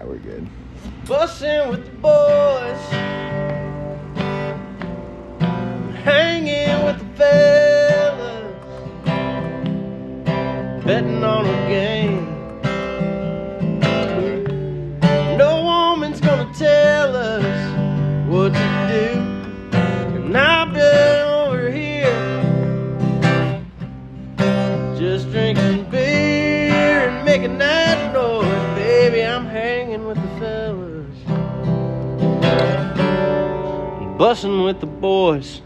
we're good. Bussin' with the boys, hanging with the fellas, betting on a game. No woman's gonna tell us what to do, and I've been over here just drinking beer and making that noise. Baby, I'm hanging with the fellas, bussin' with the boys.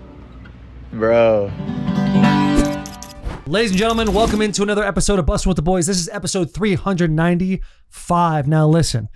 Bro. Ladies and gentlemen, welcome into another episode of Bussin' with the Boys. This is episode 395. Now listen,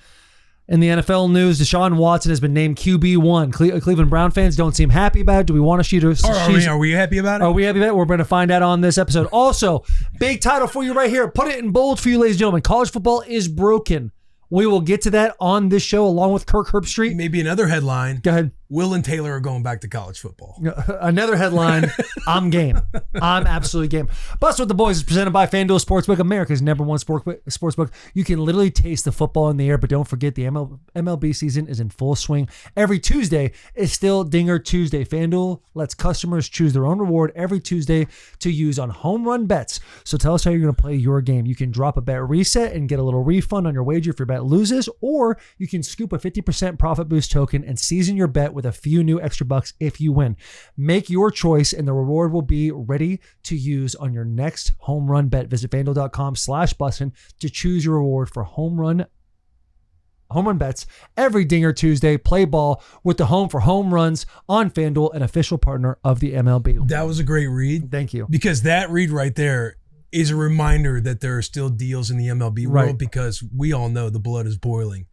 in the NFL news, Deshaun Watson has been named QB1. Cleveland Brown fans don't seem happy about it. Do we want to shoot her? Are we happy about it? Are we happy about it? We're going to find out on this episode. Also, big title for you right here. Put it in bold for you, ladies and gentlemen. College football is broken. We will get to that on this show along with Kirk Herbstreit. Maybe another headline. Go ahead. Will and Taylor are going back to college football. Another headline. I'm game. I'm absolutely game. Bussin' with the Boys is presented by FanDuel Sportsbook, America's #1 sportsbook. You can literally taste the football in the air, but don't forget the MLB season is in full swing. Every Tuesday is still Dinger Tuesday. FanDuel lets customers choose their own reward every Tuesday to use on home run bets. So tell us how you're going to play your game. You can drop a bet reset and get a little refund on your wager if your bet loses, or you can scoop a 50% profit boost token and season your bet with a few new extra bucks if you win. Make your choice and the reward will be ready to use on your next home run bet. Visit FanDuel.com/Bussin to choose your reward for home run bets every Dinger Tuesday. Play ball with the home for home runs on FanDuel, an official partner of the MLB. That was a great read. Thank you. Because that read right there is a reminder that there are still deals in the MLB world, because we all know the blood is boiling.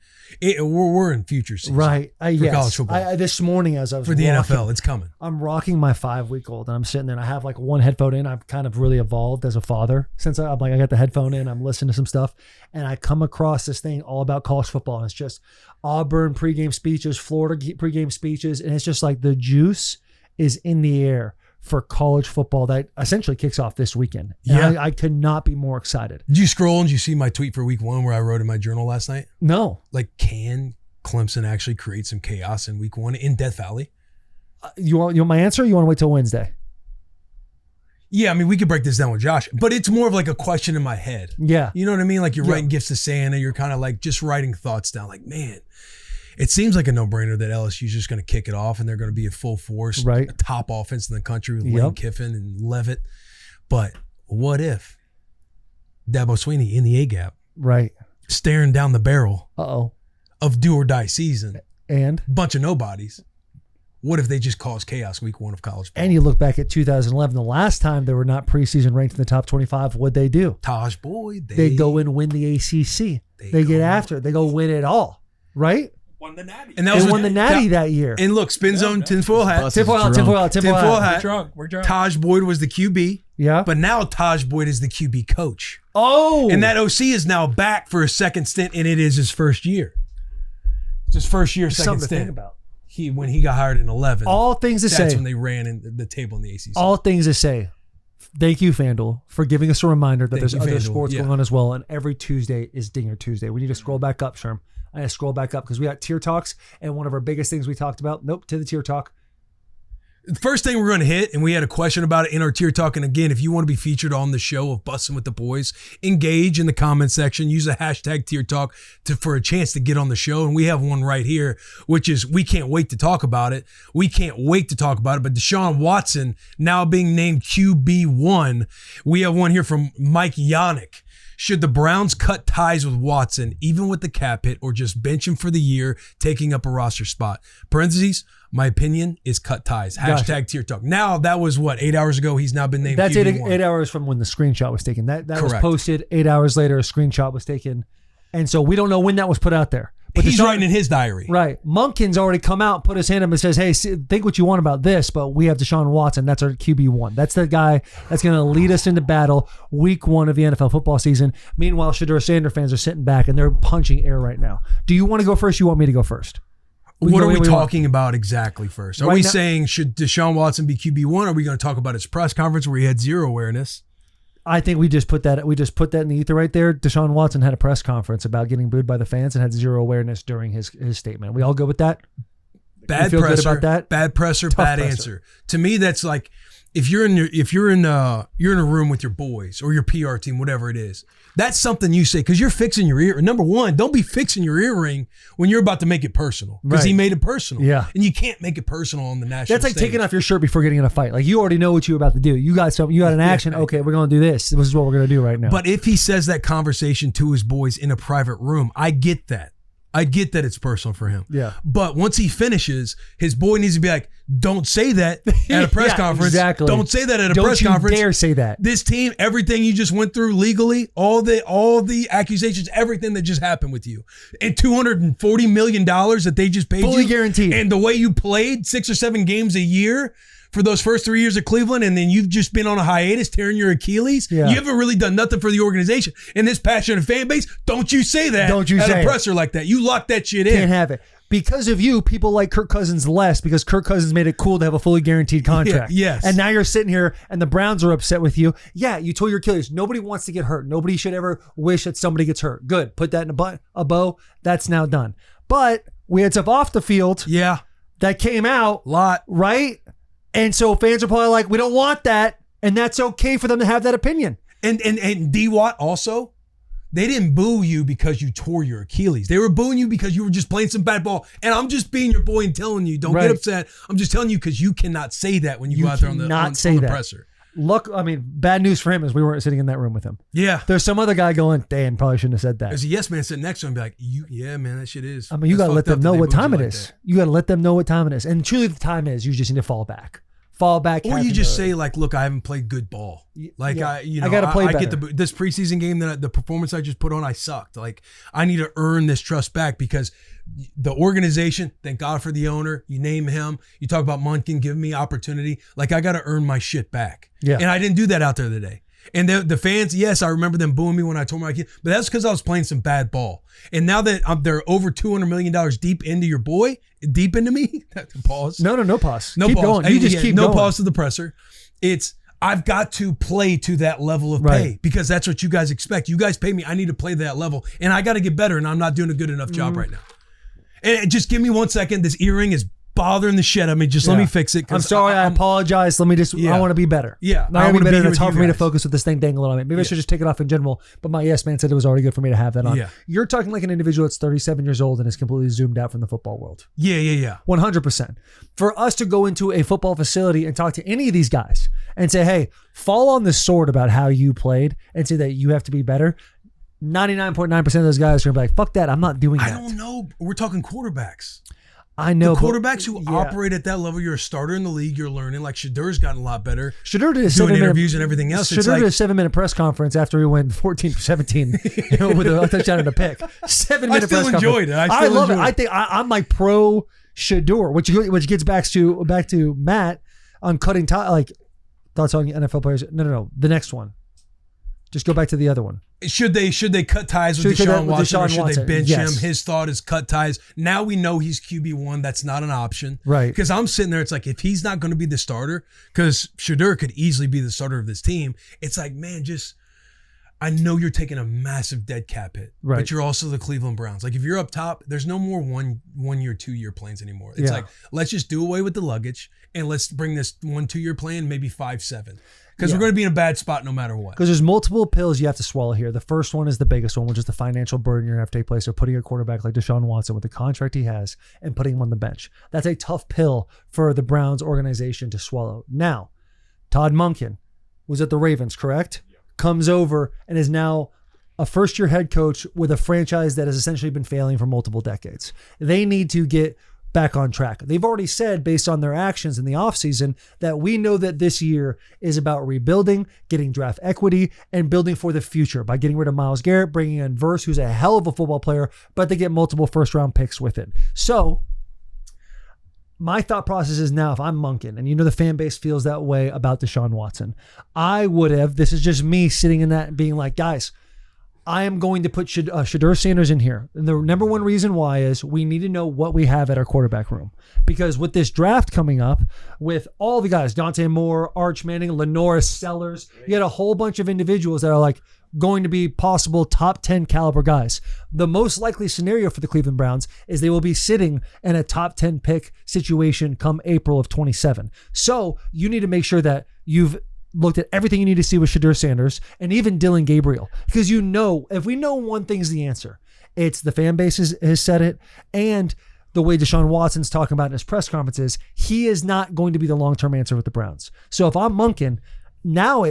We're in future season. Right. For yes. college football. This morning as I was for the walking, NFL, it's coming. I'm rocking my 5-week-old and I'm sitting there and I have like one headphone in. I've kind of really evolved as a father since I got the headphone in. I'm listening to some stuff and I come across this thing all about college football. And it's just Auburn pregame speeches, Florida pregame speeches. And it's just like the juice is in the air for college football that essentially kicks off this weekend. And I could not be more excited. Did you scroll and did you see my tweet for week 1 where I wrote in my journal last night? No. Like, can Clemson actually create some chaos in week 1 in Death Valley? You want my answer or you want to wait till Wednesday? Yeah, I mean, we could break this down with Josh, but it's more of like a question in my head. Yeah. You know what I mean? Like you're writing gifts to Santa. You're kind of like just writing thoughts down. Like, man, it seems like a no-brainer that LSU's just going to kick it off and they're going to be at full force. Right. A top offense in the country with Lane Kiffin and Levitt. But what if Dabo Swinney in the A-gap? Right. Staring down the barrel of do-or-die season. And? Bunch of nobodies. What if they just cause chaos week 1 of college football? And you look back at 2011, the last time they were not preseason ranked in the top 25, what'd they do? Taj Boyd. They go and win the ACC. They get after it. They go win it all. Right? Won the Natty. And they won the Natty that year. And look, Spin Zone, tinfoil hat. Tinfoil hat. We're drunk. Taj Boyd was the QB. Yeah. But now Taj Boyd is the QB coach. Oh. And that OC is now back for a second stint, and it is his first year. It's his first year, second Something stint. to think about. When he got hired in 11. All things to say. That's when they ran in the table in the ACC. All things to say. Thank you, FanDuel, for giving us a reminder that there's other sports going on as well. And every Tuesday is Dinger Tuesday. We need to scroll back up, Sherm. I need to scroll back up because we got tier talks. And one of our biggest things we talked about, to the tier talk. The first thing we're going to hit, and we had a question about it in our tier talk. And again, if you want to be featured on the show of Bussin' with the Boys, engage in the comment section. Use a hashtag tier talk for a chance to get on the show. And we have one right here, which is we can't wait to talk about it. We can't wait to talk about it. But Deshaun Watson now being named QB1. We have one here from Mike Yannick. Should the Browns cut ties with Watson, even with the cap hit, or just bench him for the year, taking up a roster spot? Parentheses, my opinion is cut ties. Hashtag tier talk. Now, that was 8 hours ago? He's now been named That's QB1. 8 hours from when the screenshot was taken. That was posted 8 hours later. A screenshot was taken. And so we don't know when that was put out there. But he's writing in his diary. Right. Monken's already come out, put his hand up and says, hey, think what you want about this, but we have Deshaun Watson. That's our QB1. That's the guy that's going to lead us into battle week 1 of the NFL football season. Meanwhile, Shedeur Sanders fans are sitting back and they're punching air right now. Do you want to go first? You want me to go first? What are we talking about exactly first? Are we saying should Deshaun Watson be QB1? Or are we going to talk about his press conference where he had zero awareness? I think we just put that in the ether right there. Deshaun Watson had a press conference about getting booed by the fans and had zero awareness during his statement. We all go with that? Bad feel presser, good about that? bad presser, Tough bad presser. answer. To me, that's like if you're in a room with your boys or your PR team, whatever it is. That's something you say because you're fixing your ear. Number one, don't be fixing your earring when you're about to make it personal because he Right. made it personal. Yeah. And you can't make it personal on the national That's like stage. taking off your shirt before getting in a fight. Like you already know what you're about to do. You got something. You got an action. Okay, we're gonna do this. This is what we're gonna do right now. But if he says that conversation to his boys in a private room, I get that. I get that it's personal for him. Yeah. But once he finishes, his boy needs to be like, don't say that at a press Yeah, conference. exactly. Don't say that at a Don't press you conference. dare say that. This team, everything you just went through legally, all the accusations, everything that just happened with you, and $240 million that they just paid Fully you, guaranteed. and the way you played 6 or 7 games a year for those first 3 years of Cleveland, and then you've just been on a hiatus tearing your Achilles. Yeah. You haven't really done nothing for the organization. And this passionate fan base, don't you say that Don't you at say a it. presser like that. You lock that shit in. Can't have it. Because of you, people like Kirk Cousins less because Kirk Cousins made it cool to have a fully guaranteed contract. Yeah, yes. And now you're sitting here and the Browns are upset with you. Yeah, you tore your Achilles. Nobody wants to get hurt. Nobody should ever wish that somebody gets hurt. Good. Put that in a bow. That's now done. But we had stuff off the field Yeah, that came out, lot. right? And so fans are probably like, we don't want that. And that's okay for them to have that opinion. And D-Watt also, they didn't boo you because you tore your Achilles. They were booing you because you were just playing some bad ball. And I'm just being your boy and telling you, don't Right. get upset. I'm just telling you because you cannot say that when you go out there on the presser. Look, I mean, bad news for him is we weren't sitting in that room with him. Yeah. There's some other guy going, Dan, probably shouldn't have said that. There's a yes man sitting next to him and be like, yeah, man, that shit is. I mean, you that's got to let fucked up them that know they what booed time you it like is. that. You got to let them know what time it is. And truly, the time is you just need to fall back. Fall back. Or have you to just do it. say like, look, I haven't played good ball. Like yeah. I gotta play I get better. this preseason game that the performance I just put on, I sucked. Like I need to earn this trust back because the organization, thank God for the owner. You name him. You talk about Munkin giving me opportunity. Like I got to earn my shit back. Yeah. And I didn't do that out there today. And the fans, yes, I remember them booing me when I tore my kid, but that's because I was playing some bad ball. And now that they're over $200 million deep into your boy, deep into me, pause. No pause. No keep pause. going. You just keep no going. pause to the presser. I've got to play to that level of pay Right. because that's what you guys expect. You guys pay me. I need to play to that level, and I got to get better. And I'm not doing a good enough job right now. And just give me 1 second. This earring is bothering the shit out of me. Just let Yeah. me fix it. 'cause I'm sorry. I apologize. Let me just. Yeah. I want to be better. Yeah, I want to be better. And it's with hard you for me to guys. focus with this thing dangling on me. Maybe I should just take it off in general. But my yes man said it was already good for me to have that on. Yeah. You're talking like an individual that's 37 years old and is completely zoomed out from the football world. Yeah. 100%. For us to go into a football facility and talk to any of these guys and say, hey, fall on the sword about how you played and say that you have to be better. 99.9% of those guys are going to be like, fuck that. I'm not doing I that. don't know. We're talking quarterbacks. I know. The but- quarterbacks who yeah. operate at that level, you're a starter in the league. You're learning. Like Shadur's gotten a lot better. Shadeur did a Doing 7-minute interviews and everything else. It's Shadeur did a like, 7-minute press conference after he went 14-17 with a touchdown and a pick. 7-minute I still press enjoyed conference. it. I still love it. enjoyed I it. think I'm like pro Shadeur, which gets back to Matt on cutting like thoughts on NFL players. No. The next one. Just go back to the other one. Should they cut ties with Should they cut Deshaun with Watson or Deshaun should Watson? they bench Yes. him? His thought is cut ties. Now we know he's QB1. That's not an option. Right. Because I'm sitting there, it's like if he's not going to be the starter, because Shadeur could easily be the starter of this team, it's like, man, I know you're taking a massive dead cap hit, Right. but you're also the Cleveland Browns. Like if you're up top, there's no more 1 year, 2 year plans anymore. It's Yeah. like, let's just do away with the luggage and let's bring this 1 2 year plan, maybe 5 7. Because Yeah. we're going to be in a bad spot no matter what. Because there's multiple pills you have to swallow here. The first one is the biggest one, which is the financial burden you're going to have to take place of putting a quarterback like Deshaun Watson with the contract he has and putting him on the bench. That's a tough pill for the Browns organization to swallow. Now, Todd Monken was at the Ravens, correct? Yeah. Comes over and is now a first-year head coach with a franchise that has essentially been failing for multiple decades. They need to get back on track. They've already said, based on their actions in the offseason, that we know that this year is about rebuilding, getting draft equity, and building for the future by getting rid of Myles Garrett, bringing in Verse, who's a hell of a football player, but they get multiple first-round picks with it. So my thought process is now, if I'm Monken, and you know the fan base feels that way about Deshaun Watson, I would have, this is just me sitting in that and being like, guys, I am going to put Shedeur Sanders in here. And the number one reason why is we need to know what we have at our quarterback room. Because with this draft coming up, with all the guys, Dante Moore, Arch Manning, Lenora Sellers, you had a whole bunch of individuals that are like going to be possible top 10 caliber guys. The most likely scenario for the Cleveland Browns is they will be sitting in a top 10 pick situation come April of 27. So you need to make sure that you've looked at everything you need to see with Shedeur Sanders and even Dylan Gabriel. Because if we know one thing's the answer, it's the fan base has said it, and the way Deshaun Watson's talking about in his press conferences, he is not going to be the long-term answer with the Browns. So if I'm Monken, now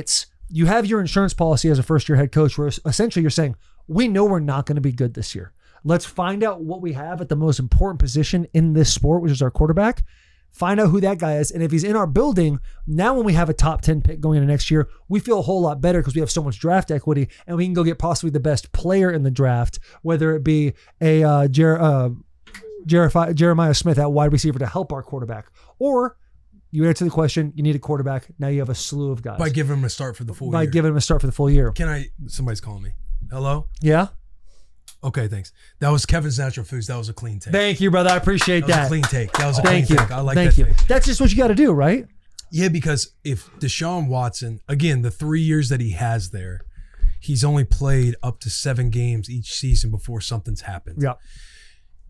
you have your insurance policy as a first-year head coach where essentially you're saying, we know we're not going to be good this year. Let's find out what we have at the most important position in this sport, which is our quarterback. Find out who that guy is. And if he's in our building, now when we have a top 10 pick going into next year, we feel a whole lot better because we have so much draft equity and we can go get possibly the best player in the draft, whether it be a Jeremiah Smith at wide receiver to help our quarterback. Or you answer the question, you need a quarterback. Now you have a slew of guys. By giving him a start for the full year. By giving him a start for the full year. Somebody's calling me. Hello? Yeah? Okay, thanks. That was Kevin's Natural Foods. That was a clean take. Thank you, brother. I appreciate that. That was a clean take. That was a clean take. I like that. Thank you. Take. That's just what you got to do, right? Yeah, because if Deshaun Watson, again, the 3 years that he has there, he's only played up to 7 games each season before something's happened. Yeah.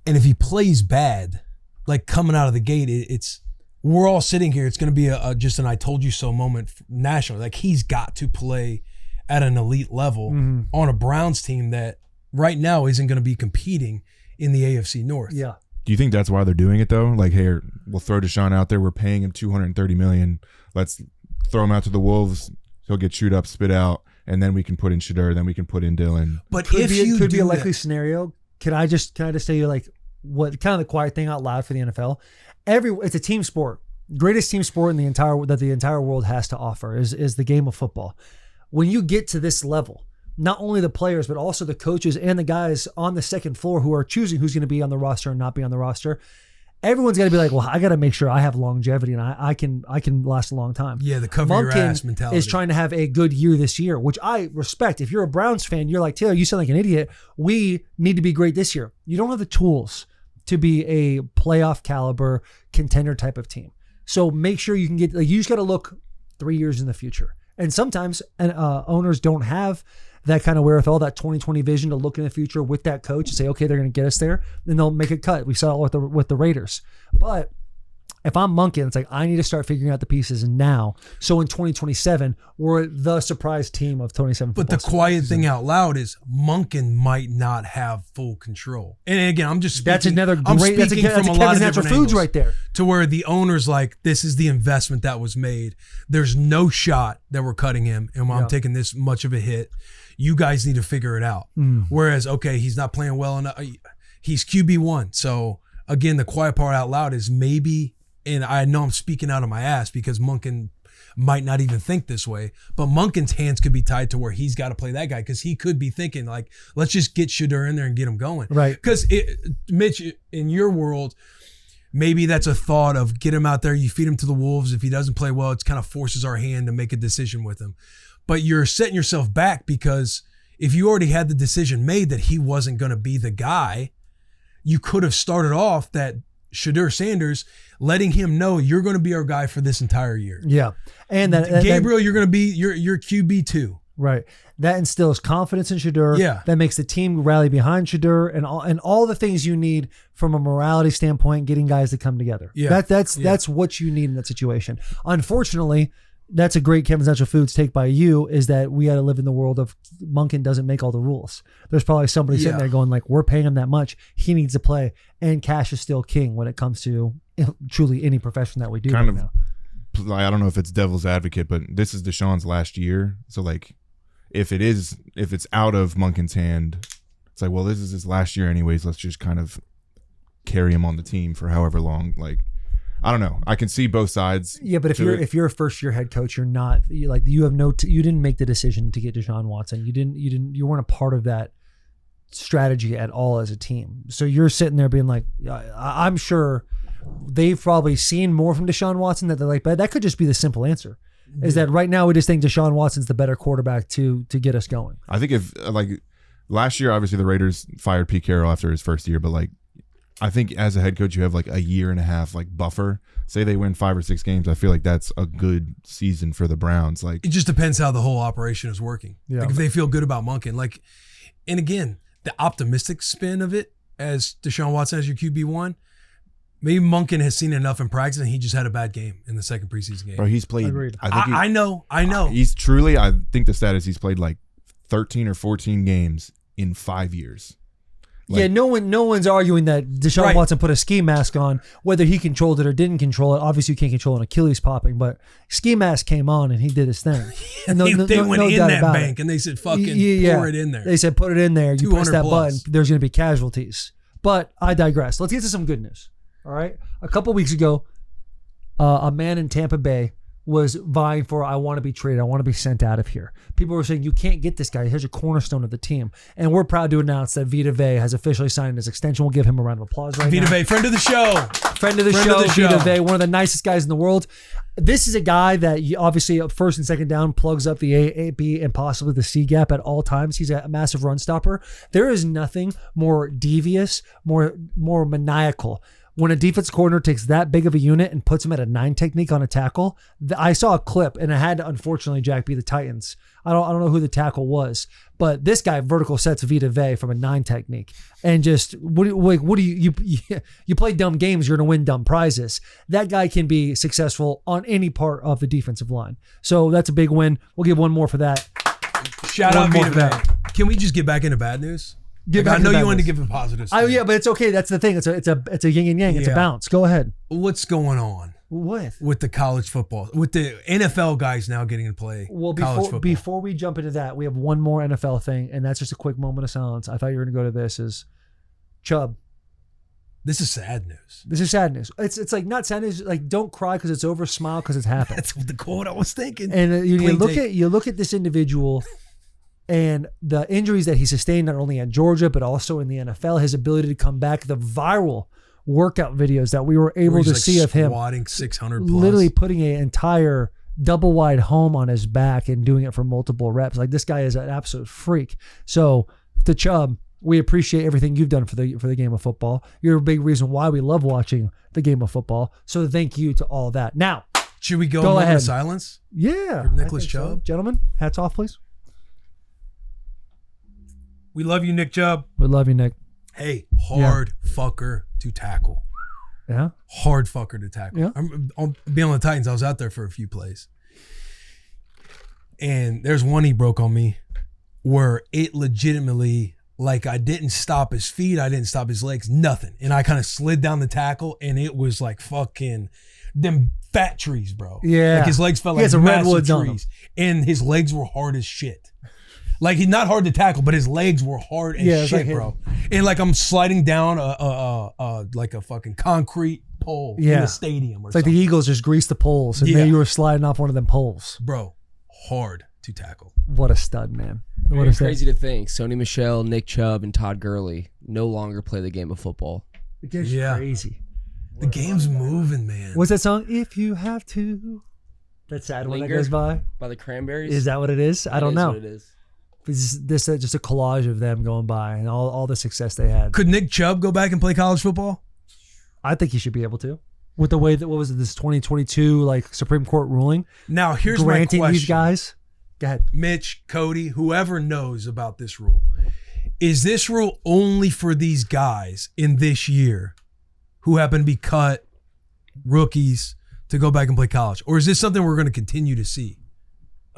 And if he plays bad, like coming out of the gate, we're all sitting here. It's going to be just an I told you so moment nationally. Like he's got to play at an elite level on a Browns team that right now isn't going to be competing in the AFC North. Yeah. Do you think that's why they're doing it though? Like, hey, we'll throw Deshaun out there. We're paying him $230 million. Let's throw him out to the Wolves. He'll get chewed up, spit out, and then we can put in Shedeur. Then we can put in Dylan. But could if be a likely scenario. Can I just tell you like what kind of the quiet thing out loud for the NFL? It's a team sport. Greatest team sport in the entire world has to offer is the game of football. When you get to this level, not only the players, but also the coaches and the guys on the second floor who are choosing who's going to be on the roster and not be on the roster, everyone's got to be like, well, I got to make sure I have longevity and I can last a long time. Yeah, the cover your ass mentality. Is trying to have a good year this year, which I respect. If you're a Browns fan, you're like, Taylor, you sound like an idiot. We need to be great this year. You don't have the tools to be a playoff caliber contender type of team. So make sure you can get, like, you just got to look 3 years in the future. And sometimes owners don't have that kind of wherewithal, that 2020 vision to look in the future with that coach and say, okay, they're going to get us there. Then they'll make a cut. We saw it with the Raiders. But if I'm Monken, it's like, I need to start figuring out the pieces now. So in 2027, we're the surprise team of 27. But the quiet thing out loud is Monken might not have full control. And again, I'm just speaking. That's another great. That's a Kevin's Natural Foods right there. To where the owner's like, this is the investment that was made. There's no shot that we're cutting him, and I'm taking this much of a hit. You guys need to figure it out. Whereas, okay, he's not playing well enough. He's QB1. So again, the quiet part out loud is maybe. And I know I'm speaking out of my ass because Monken might not even think this way, but Monken's hands could be tied to where he's got to play that guy because he could be thinking like, let's just get Shedeur in there and get him going. Right. Because Mitch, in your world, maybe that's a thought of get him out there, you feed him to the Wolves. If he doesn't play well, it kind of forces our hand to make a decision with him. But you're setting yourself back because if you already had the decision made that he wasn't going to be the guy, you could have started off that Shedeur Sanders, letting him know you're going to be our guy for this entire year. Yeah. And that Gabriel, you're going to be your QB2. Right. That instills confidence in Shedeur. Yeah. That makes the team rally behind Shedeur and all the things you need from a morality standpoint, getting guys to come together. Yeah. That's what you need in that situation. Unfortunately, that's a great Kevin's Natural Foods take by you, is that we got to live in the world of Monken doesn't make all the rules. There's probably somebody sitting there going like, we're paying him that much. He needs to play. And cash is still king when it comes to truly any profession that we do right now. I don't know if it's devil's advocate, but this is Deshaun's last year. So like, if it's out of Monken's hand, it's like, well, this is his last year anyways. Let's just kind of carry him on the team for however long. Like, I don't know. I can see both sides. Yeah, but if you're a first year head coach, you didn't make the decision to get Deshaun Watson. You weren't a part of that strategy at all as a team. So you're sitting there being like, I'm sure they've probably seen more from Deshaun Watson that they're like, but that could just be the simple answer. Is that right now we just think Deshaun Watson's the better quarterback to get us going. I think if like last year, obviously the Raiders fired Pete Carroll after his first year, but like, I think as a head coach, you have like a year and a half like buffer. Say they win 5 or 6 games, I feel like that's a good season for the Browns. Like, it just depends how the whole operation is working. Yeah. Like if they feel good about Monken, like, and again, the optimistic spin of it as Deshaun Watson as your QB1, maybe Monken has seen enough in practice and he just had a bad game in the second preseason game. bro, he's played. Agreed. I know. He's truly. I think the stat is he's played like 13 or 14 games in 5 years. Yeah, no one's arguing that Deshaun Right. Watson put a ski mask on, whether he controlled it or didn't control it. Obviously, you can't control an Achilles popping, but ski mask came on and he did his thing. And They went in doubt that about bank it. and they said, fucking Yeah. pour it in there. They said, put it in there. You press 200 that plus. button, there's going to be casualties. But I digress. Let's get to some good news. All right. A couple weeks ago, a man in Tampa Bay was vying for, I want to be traded. I want to be sent out of here. People were saying, you can't get this guy. Here's a cornerstone of the team. And we're proud to announce that Vita Vea has officially signed his extension. We'll give him a round of applause right Vita now. Vea, friend of the show. Friend of the show, Vita Vea, one of the nicest guys in the world. This is a guy that you obviously first and second down plugs up the A, B, and possibly the C gap at all times. He's a massive run stopper. There is nothing more devious, more maniacal. When a defense coordinator takes that big of a unit and puts him at a 9 technique on a tackle, I saw a clip and it had to, unfortunately, Jack, be the Titans. I don't know who the tackle was, but this guy vertical sets Vita Vea from a 9 technique and just what do you play dumb games, you're gonna win dumb prizes. That guy can be successful on any part of the defensive line, so that's a big win. We'll give one more for that. Shout One out more Vita for that. Vea. Can we just get back into bad news? Get Like, back I know to you bad wanted to news. give a positive Oh spin. yeah, but it's okay. That's the thing. It's a yin and yang. It's a Yeah. bounce. Go ahead. What's going on with the college football, with the NFL guys now getting to play Well, college football? before we jump into that, we have one more NFL thing, and that's just a quick moment of silence. I thought you were going to go to this. Is Chubb? This is sad news. This is sad news. It's like not sad news. Like don't cry because it's over. Smile because it's happened. That's what the quote I was thinking. And you Clean look take. at this individual and the injuries that he sustained not only at Georgia but also in the NFL. His ability to come back, the viral workout videos that we were able Where to he's, like, see of him, squatting 600 plus. literally putting an entire double wide home on his back and doing it for multiple reps. Like this guy is an absolute freak. So to Chubb, we appreciate everything you've done for the game of football. You're a big reason why we love watching the game of football. So thank you to all that. Now, Should we go Go moment ahead. of silence? yeah, For Nicholas I think so. Chubb? Gentlemen, hats off, please. We love you, Nick Chubb. We love you, Nick. Hey, hard fucker to tackle. Yeah. Hard fucker to tackle. Yeah. I'll be on the Titans. I was out there for a few plays. And there's one he broke on me where it legitimately, like, I didn't stop his feet. I didn't stop his legs. Nothing. And I kind of slid down the tackle and it was like fucking them fat trees, bro. Yeah. Like his legs felt He like had some massive redwoods on trees. And his legs were hard as shit. Like he's not hard to tackle, but his legs were hard as Yeah, it's shit, like bro. And like I'm sliding down like a fucking concrete pole in Yeah. a stadium or It's like something. the Eagles just greased the poles and Yeah. then you were sliding off one of them poles. Bro, hard to tackle. What a stud, man. What Very a stud. crazy to think. Sony Michel, Nick Chubb, and Todd Gurley no longer play the game of football. It gets Yeah. crazy. The game's moving, man. What's that song? If you have to. That sad one that Linger? goes by. By the Cranberries? Is that what it is? I don't That is know. what it is. This just a collage of them going by and all the success they had. Could Nick Chubb go back and play college football? I think he should be able to. With the way that, what was it, this 2022 like Supreme Court ruling Now, here's granting my question. these guys. Go ahead. Mitch, Cody, whoever knows about this rule. Is this rule only for these guys in this year who happen to be cut, rookies, to go back and play college? Or is this something we're going to continue to see?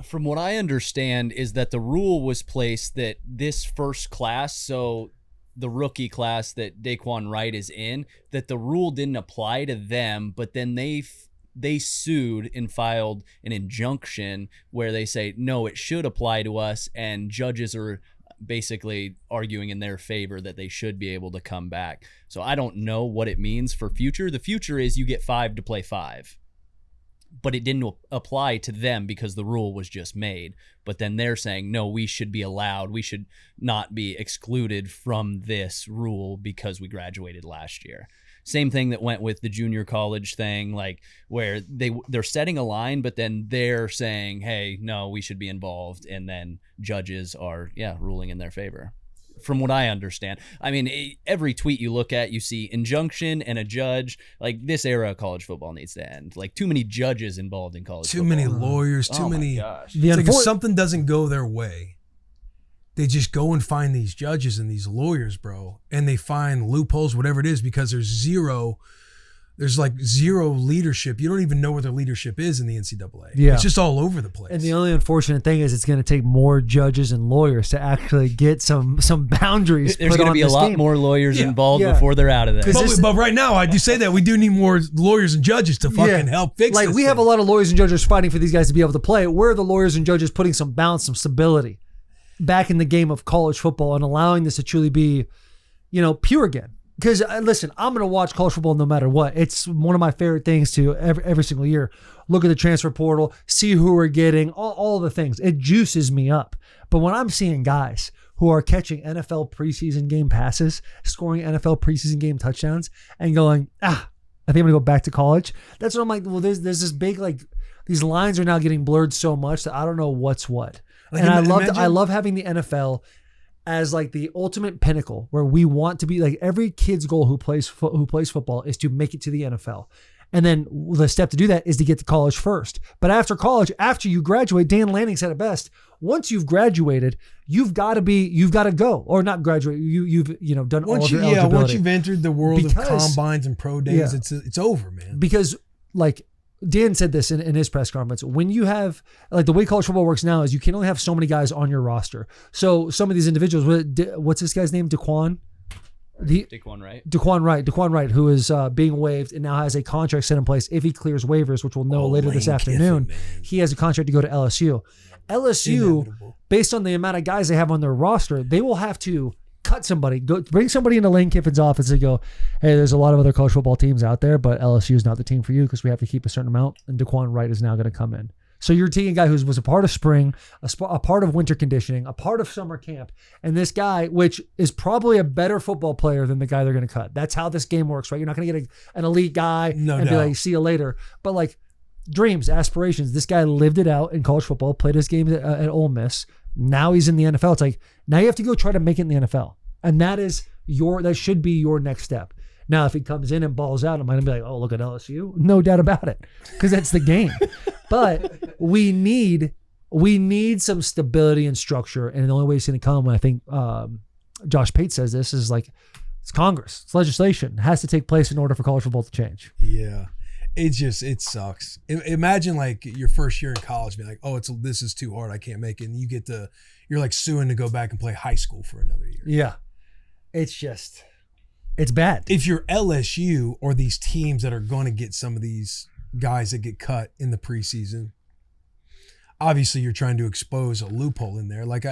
From what I understand is that the rule was placed that this first class, so the rookie class that Daquan Wright is in, that the rule didn't apply to them, but then they sued and filed an injunction where they say, no, it should apply to us, and judges are basically arguing in their favor that they should be able to come back. So I don't know what it means for future. The future is you get 5 to play 5. But it didn't apply to them because the rule was just made. But then they're saying, no, we should be allowed. We should not be excluded from this rule because we graduated last year. Same thing that went with the junior college thing, like where they're setting a line, but then they're saying, hey, no, we should be involved. And then judges are, ruling in their favor. from what I understand. I mean, every tweet you look at, you see injunction and a judge. Like, this era of college football needs to end. Like, too many judges involved in college football. Too many lawyers, too many. Gosh. It's like if something doesn't go their way, they just go and find these judges and these lawyers, bro, and they find loopholes, whatever it is, because there's zero leadership. You don't even know where their leadership is in the NCAA. Yeah. It's just all over the place. And the only unfortunate thing is it's going to take more judges and lawyers to actually get some boundaries. There's going to be a lot more lawyers involved before they're out of there. But right now, I do say that we do need more lawyers and judges to fucking help fix like this we thing. have a lot of lawyers and judges fighting for these guys to be able to play. Where are the lawyers and judges putting some balance, some stability back in the game of college football and allowing this to truly be, pure again? Because listen, I'm going to watch college football no matter what. It's one of my favorite things to every single year. Look at the transfer portal, see who we're getting, all the things. It juices me up. But when I'm seeing guys who are catching NFL preseason game passes, scoring NFL preseason game touchdowns, and going, I think I'm going to go back to college. That's what I'm like, well, there's this big, like, these lines are now getting blurred so much that I don't know what's what. And I love having the NFL as like the ultimate pinnacle where we want to be. Like, every kid's goal who plays football is to make it to the NFL. And then the step to do that is to get to college first. But after college, after you graduate, Dan Lanning said it best. Once you've graduated, you've got to go, or not graduate. You've done all of your eligibility. Once you've entered the world of combines and pro days, it's over, man. Because like Dan said this in his press conference, when you have, like, the way college football works now is you can only have so many guys on your roster. So some of these individuals, what's this guy's name? Daquan Wright, who is being waived and now has a contract set in place if he clears waivers, which we'll know later this afternoon. He has a contract to go to LSU. LSU, based on the amount of guys they have on their roster, they will have to cut somebody, bring somebody into Lane Kiffin's office and go, hey, there's a lot of other college football teams out there, but LSU is not the team for you because we have to keep a certain amount, and Daquan Wright is now going to come in. So you're taking a guy who was a part of spring, a part of winter conditioning, a part of summer camp, and this guy, which is probably a better football player than the guy they're going to cut. That's how this game works, right? You're not going to get an elite guy be like, see you later. But like, dreams, aspirations. This guy lived it out in college football, played his games at Ole Miss. Now he's in the NFL. It's like, now you have to go try to make it in the NFL. And that should be your next step. Now, if he comes in and balls out, am I going to be like, oh, look at LSU? No doubt about it, because that's the game. But we need some stability and structure. And the only way it's going to come, and I think Josh Pate says this, is like, it's Congress. It's legislation. It has to take place in order for college football to change. Yeah. It sucks. Imagine like your first year in college being like, oh, this is too hard, I can't make it. And you're like suing to go back and play high school for another year. Yeah. It's bad. If you're LSU or these teams that are going to get some of these guys that get cut in the preseason, obviously you're trying to expose a loophole in there. Like,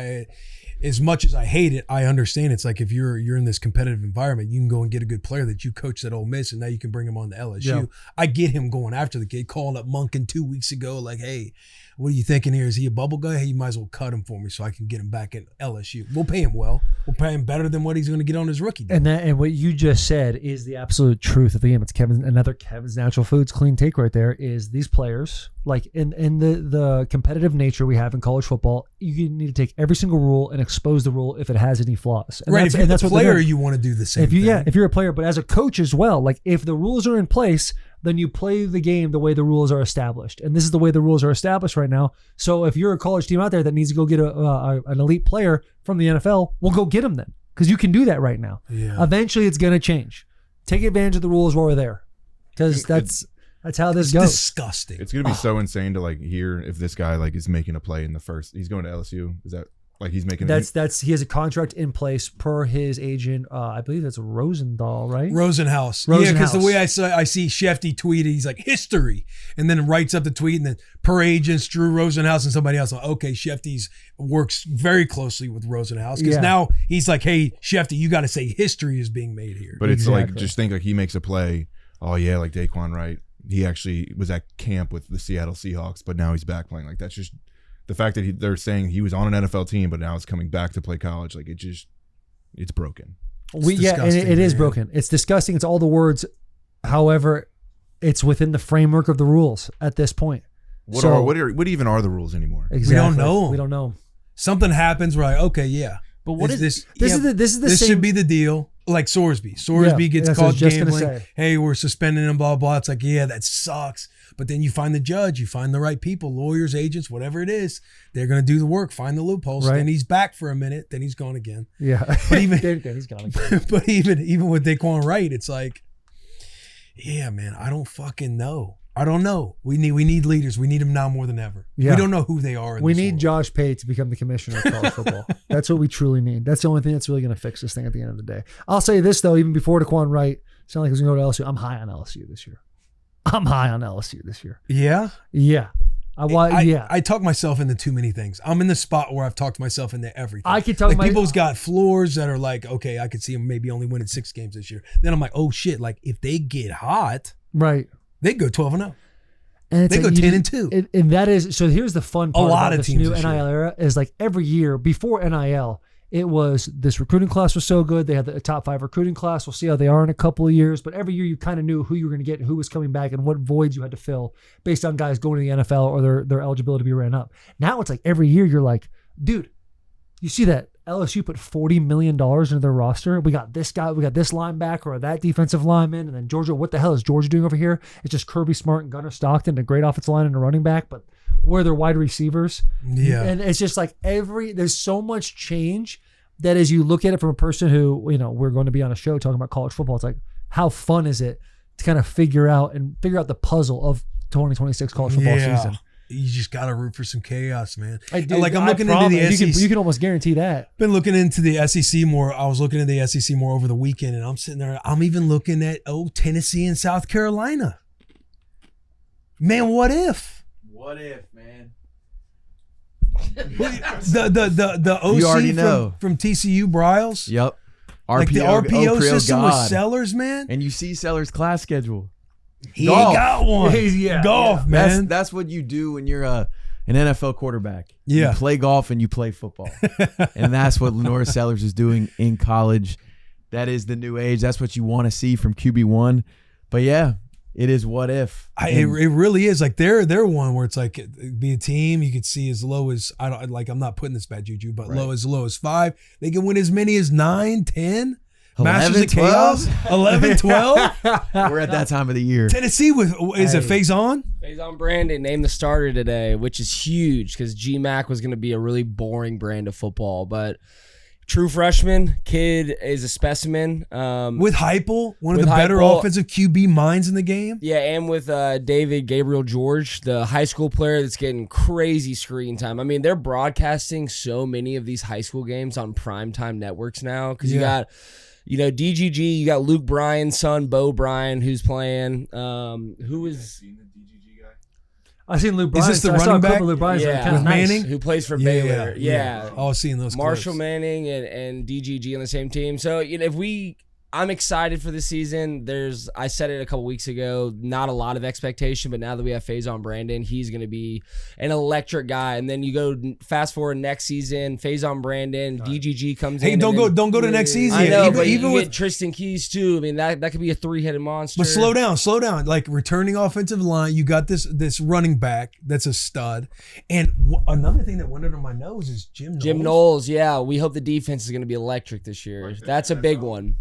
as much as I hate it, I understand. It's like, if you're in this competitive environment, you can go and get a good player that you coached at Ole Miss, and now you can bring him on to LSU. Yeah. I get him going after the kid, calling up Monken 2 weeks ago, like, hey, what are you thinking here? Is he a bubble guy? Hey, you might as well cut him for me so I can get him back at LSU. We'll pay him well. We'll pay him better than what he's going to get on his rookie deal. And what you just said is the absolute truth of the game. It's another Kevin's Natural Foods clean take right there. Is these players, like, in the competitive nature we have in college football, you need to take every single rule and expose the rule if it has any flaws. And right. If you're a player, you want to do the same thing. Yeah, if you're a player, but as a coach as well, like, if the rules are in place, then you play the game the way the rules are established. And this is the way the rules are established right now. So if you're a college team out there that needs to go get an elite player from the NFL, well, go get him then, because you can do that right now. Yeah. Eventually, it's going to change. Take advantage of the rules while we're there, because that's how this goes. Disgusting. It's going to be so insane to like hear if this guy like is making a play in the first. He's going to LSU. Is that like he's making? He has a contract in place per his agent. I believe that's Rosendahl, right? Rosenhaus. Yeah, because the way I see Shefty tweeted, he's like, history, and then writes up the tweet, and then per agents Drew Rosenhaus and somebody else. Like, okay, Shefty's works very closely with Rosenhaus, because now he's like, hey, Shefty, you got to say history is being made here. But it's like, just think like he makes a play. Oh yeah, like Daquan Wright. He actually was at camp with the Seattle Seahawks, but now he's back playing. Like, that's just the fact that they're saying he was on an NFL team, but now it's coming back to play college. Like, it's broken. And it is broken. It's disgusting. It's all the words. However, it's within the framework of the rules at this point. What even are the rules anymore? Exactly. We don't know. Something Something happens, we're like, okay, yeah. But what is this? This is the This same. should be the deal. Like Sorsby. Sorsby gets that's what I caught was just gonna gambling. say. Hey, we're suspending him, blah, blah. It's like, yeah, that sucks. But then you find the judge, you find the right people, lawyers, agents, whatever it is. They're going to do the work, find the loopholes. Right. Then he's back for a minute. Then he's gone again. Yeah. But even, Then he's gone again. but even with Daquan Wright, it's like, yeah, man, I don't fucking know. I don't know. We need leaders. We need them now more than ever. Yeah. We don't know who they are. We this need world. Josh Pate to become the commissioner of college football. That's what we truly need. That's the only thing that's really going to fix this thing at the end of the day. I'll say this, though, even before Daquan Wright, sound like he's going to go to LSU. I'm high on LSU this year. Yeah. Yeah. I talk myself into too many things. I'm in the spot where I've talked myself into everything. I could talk like my- people's got floors that are like, okay, I could see them maybe only winning 6 games this year. Then I'm like, oh shit, like if they get hot, Right. they go 12-0. And it's They like go you 10-2. And that is, so here's the fun part lot about of this teams new this NIL year. era is like every year before NIL, it was this recruiting class was so good. They had the top 5 recruiting class. We'll see how they are in a couple of years. But every year you kind of knew who you were going to get and who was coming back and what voids you had to fill based on guys going to the NFL or their eligibility to be ran up. Now it's like every year you're like, dude, you see that LSU put $40 million into their roster. We got this guy, we got this linebacker or that defensive lineman. And then Georgia, what the hell is Georgia doing over here? It's just Kirby Smart and Gunnar Stockton, a great offensive line and a running back. But where are their wide receivers? Yeah. And it's just like there's so much change that as you look at it from a person who, we're going to be on a show talking about college football, it's like, how fun is it to kind of figure out the puzzle of 2026 college football season? You just got to root for some chaos, man. I'm looking into the SEC. You can almost guarantee that. Been looking into the SEC more. I was looking at the SEC more over the weekend, and I'm sitting there. I'm even looking at Tennessee and South Carolina. Man, what if? What if, man? The OC You already know. from TCU, Bryles. Yep. Like the RPO system with Sellers, man. And you see Sellers' class schedule. He Golf. ain't got one. Golf, man. That's what you do when you're an NFL quarterback. Yeah. You play golf and you play football. And that's what Lenora Sellers is doing in college. That is the new age. That's what you want to see from QB1. But yeah, it is what if. It really is. Like they're one where it's like it'd be a team you could see as low as I'm not putting this bad juju, but low as 5. They can win as many as 9, 10. 11, Masters of 12? Chaos. 11, 12. We're at that time of the year. Tennessee is it Faison? Faison Brandon named the starter today, which is huge because GMAC was going to be a really boring brand of football. But true freshman, kid is a specimen. With Heupel, one of with the better Heupel. offensive QB minds in the game. Yeah, and with David Gabriel George, the high school player that's getting crazy screen time. I mean, they're broadcasting so many of these high school games on primetime networks now because you got, DGG, you got Luke Bryan's son, Bo Bryan, who's playing. Who is... I seen Luke Bryan. Is this the I saw a running clip back? of Luke Bryan. Yeah. Kind of With nice. Manning? who plays for Baylor. Yeah. Oh, seeing those Marshall clips. Manning and DGG on the same team. So, I'm excited for the season. I said it a couple weeks ago, not a lot of expectation, but now that we have Faison Brandon, he's going to be an electric guy. And then you go fast forward next season, Faison Brandon, DGG comes in. Hey, don't go to next season. I know, even, but even you with get Tristan Keys too. I mean, that could be a 3-headed monster. But slow down. Like returning offensive line, you got this running back that's a stud. And another thing that went under my nose is Jim Knowles. Jim Knowles, yeah. We hope the defense is going to be electric this year. That's a big one.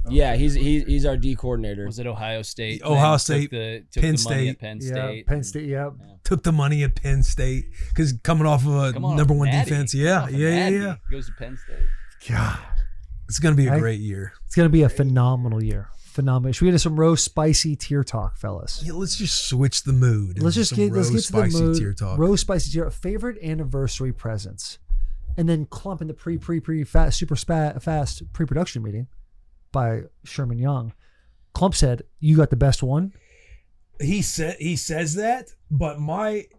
Yeah, he's our D coordinator. Was it Ohio State? Ohio State, took Penn the money State. at Penn Yeah, State. Penn State, yeah. Took the money at Penn State because coming off of a Come on, number 1 Natty. defense. Come on, Yeah. Natty. Goes to Penn State. God, it's gonna be a great year. It's going to be a phenomenal year. Phenomenal. Should we get into some roast spicy tier talk, fellas? Yeah, let's just switch the mood. Let's into get some to the spicy mood. tier talk. Roast spicy tier. Favorite anniversary presents, and then clump in the fast pre-production meeting by Sherman Young. Clump said, "You got the best one." He says that, but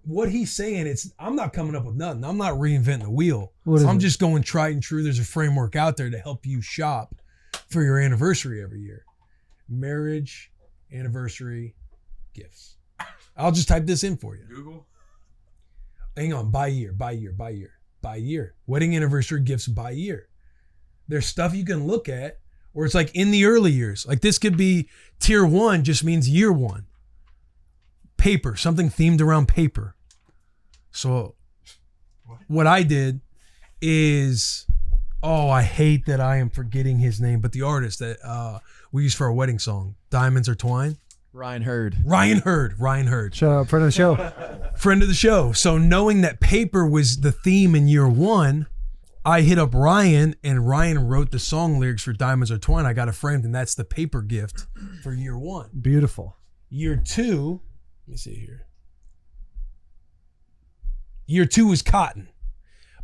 what he's saying, I'm not coming up with nothing. I'm not reinventing the wheel. What is I'm it? just going tried and true. There's a framework out there to help you shop for your anniversary every year. Marriage, anniversary, gifts. I'll just type this in for you. Google. Hang on, by year. Wedding anniversary gifts by year. There's stuff you can look at, or it's like in the early years. Like this could be tier 1, just means year 1. Paper, something themed around paper. So what I did is Oh, I hate that I am forgetting his name, but the artist that we use for our wedding song, Diamonds Are Twine. Ryan Hurd. Ryan Hurd. Shout out, friend of the show. Friend of the show. So knowing that paper was the theme in year 1, I hit up Ryan, and Ryan wrote the song lyrics for Diamonds Are Twine. I got it framed, and that's the paper gift for year 1. Beautiful. Year 2, let me see here. Year 2 was cotton,